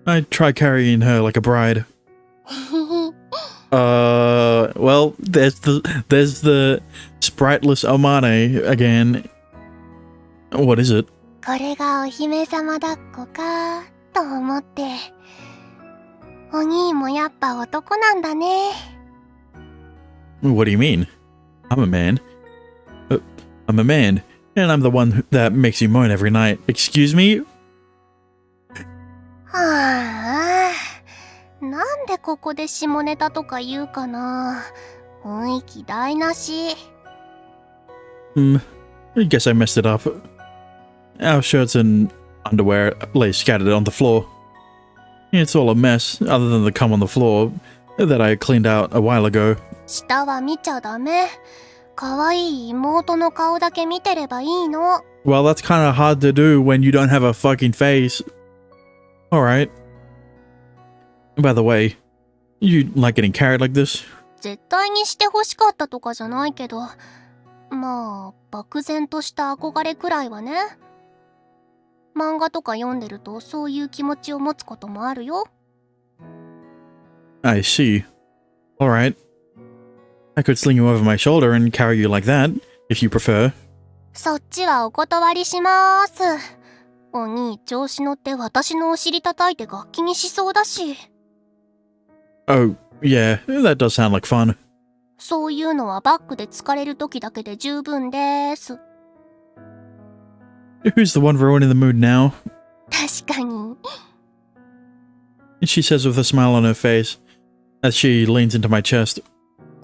I try carrying her like a bride. Well, there's the spriteless Amane again. What is it? これがお姫様抱っこかと思って。お兄もやっぱ男なんだね。What do you mean? I'm a man. I'm a man, and I'm the one that makes you moan every night. Excuse me? はあ、なんでここで下ネタとか言うかな。雰囲気台無し。I guess I messed it up. Our shirts and underwear lay scattered on the floor. It's all a mess, other than the cum on the floor that I cleaned out a while ago. 下は見ちゃダメ。可愛い妹の顔だけ見てればいいの。Well, that's kind of hard to do when you don't have a fucking face. Alright. By the way, you like getting carried like this? 絶対にして欲しかったとかじゃないけど、まあ、漠然とした憧れくらいはね。漫画とか読んでるとそういう気持ちを持つこともあるよ。I see. Alright. I could sling you over my shoulder and carry you like that, if you prefer. そっちはお断りします。お兄、調子乗って私のお尻叩いて楽器にしそうだし。Oh, yeah, that does sound like fun. そういうのはバックで疲れる時だけで十分です。Who's the one ruining the mood now? 確かに。She says with a smile on her face, as she leans into my chest.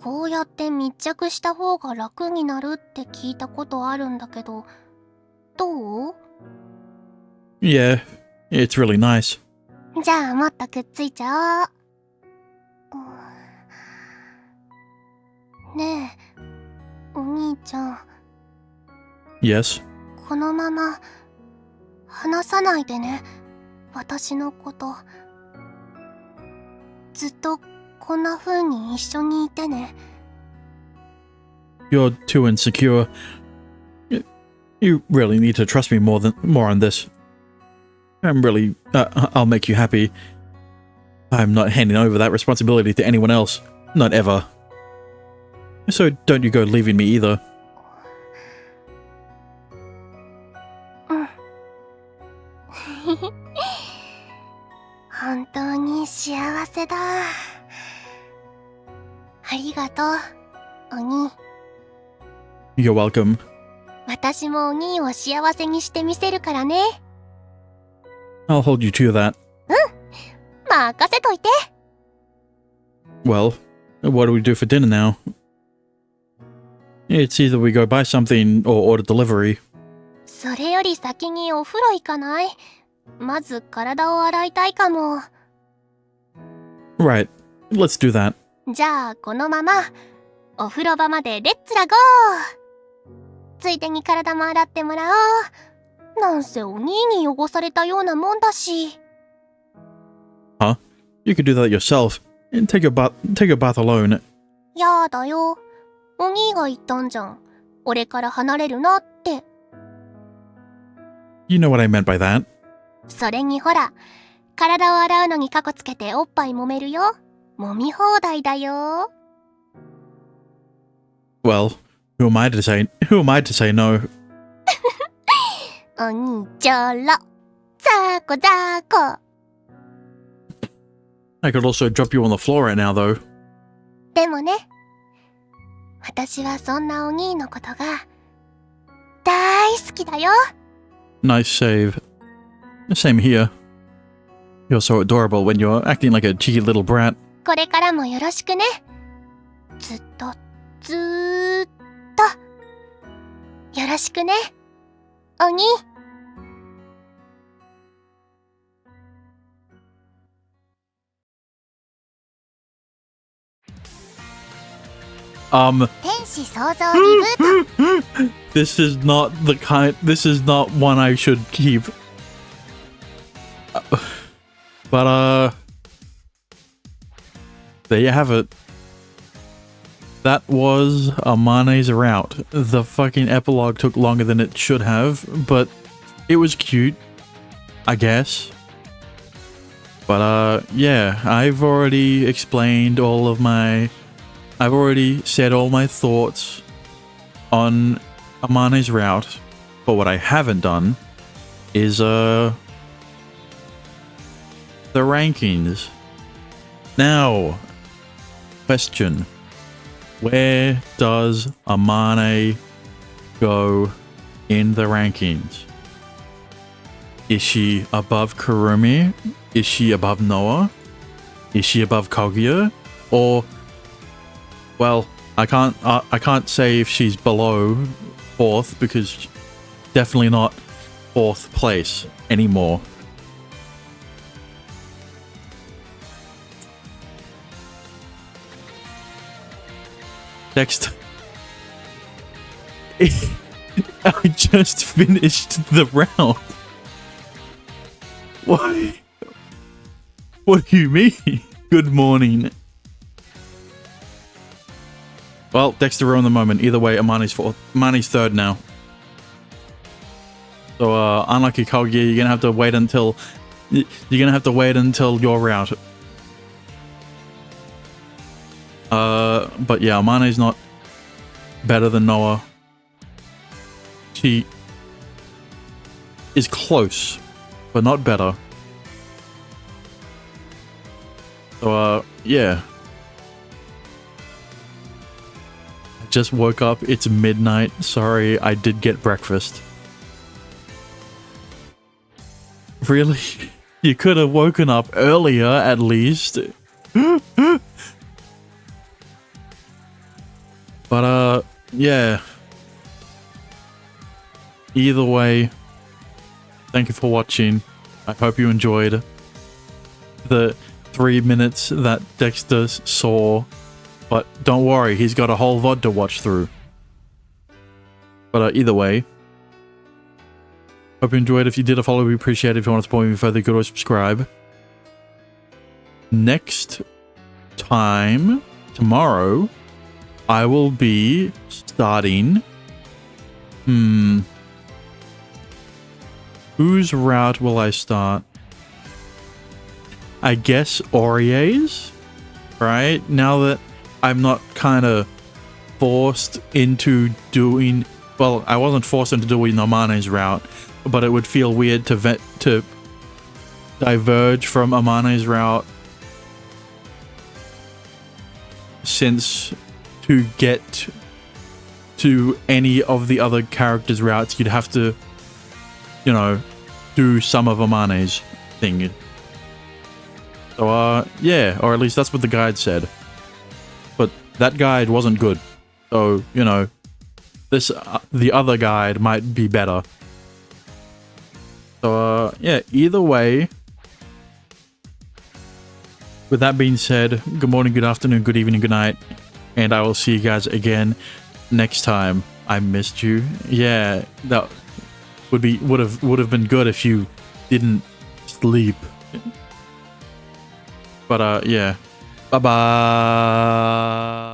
こうやって密着した方が楽になるって聞いたことあるんだけど、どう？ Yeah, it's really nice. じゃあもっとくっついちゃおう。ねえ、お兄ちゃん。Yes? このまま話さないでね、私のこと。ずっとこんな風に一緒にいてね。You're too insecure. You really need to trust me more on this. I'll make you happy. I'm not handing over that responsibility to anyone else. Not ever. So don't you go leaving me either. 本当に幸せだ。ありがとう、お兄。You're welcome. 私もお兄を幸せにしてみせるからね。I'll hold you to that. 任せといて。Well, what do we do for dinner now? It's either we go buy something or order delivery. それより先にお風呂行かない？まず体を洗いたいかも。Right, let's do that. じゃあこのままお風呂場までレッツラゴー。ついでに体も洗ってもらおう。なんせお兄に汚されたようなもんだし。Huh? You could do that yourself and take your bath alone. やだよ。お兄が言ったんじゃん。俺から離れるなって。You know what I meant by that. それにほら、体を洗うのにカコつけておっぱい揉めるよ。揉み放題だよ。Well, who am I to say no? お兄ちょろ。ザコザコ。I could also drop you on the floor right now, though. でもね、私はそんなお兄のことが大好きだよ。Nice save. Same here. You're so adorable when you're acting like a cheeky little brat. これからもよろしくね。ずっとよろしくね、お兄。天使創造リブート。This is not one I should keep. But there you have it. that was Amane's route. The fucking epilogue took longer than it should have, but it was cute, I guess. But yeah, I've already explained I've already said all my thoughts on Amane's route, but what I haven't done is the rankings. Now, question. Where does Amane go in the rankings? Is she above Kurumi? Is she above Noah? Is she above Kaguya? Or, well, I can't say if she's below 4th because definitely not 4th place anymore. Next. I just finished the round. Why? What do you mean? Good morning. Well, Dexter on the moment. Either way, Amane's 3rd now. So, unlucky Kaguya, you're gonna have to wait until your route. But yeah, Amane's not better than Noah. She is close, but not better. So, yeah. I just woke up. It's midnight. Sorry, I did get breakfast. Really? You could have woken up earlier, at least. But, yeah. Either way, thank you for watching. I hope you enjoyed the 3 minutes that Dexter saw. But don't worry, he's got a whole VOD to watch through. But either way, hope you enjoyed. If you did, a follow would be appreciated. If you want to support me further, you could always subscribe. Next time, tomorrow, I will be starting... Whose route will I start? I guess Aurier's? Right? Now that I'm not kind of forced into doing... Well, I wasn't forced into doing Amane's route, but it would feel weird to diverge from Amane's route, since to get to any of the other characters' routes, you'd have to, you know, do some of Amane's thing. So, yeah, or at least that's what the guide said. But that guide wasn't good. So, you know, the other guide might be better. So, yeah, either way, with that being said, good morning, good afternoon, good evening, good night, and I will see you guys again next time. I missed you. Yeah, that would have been good if you didn't sleep. But yeah, bye bye.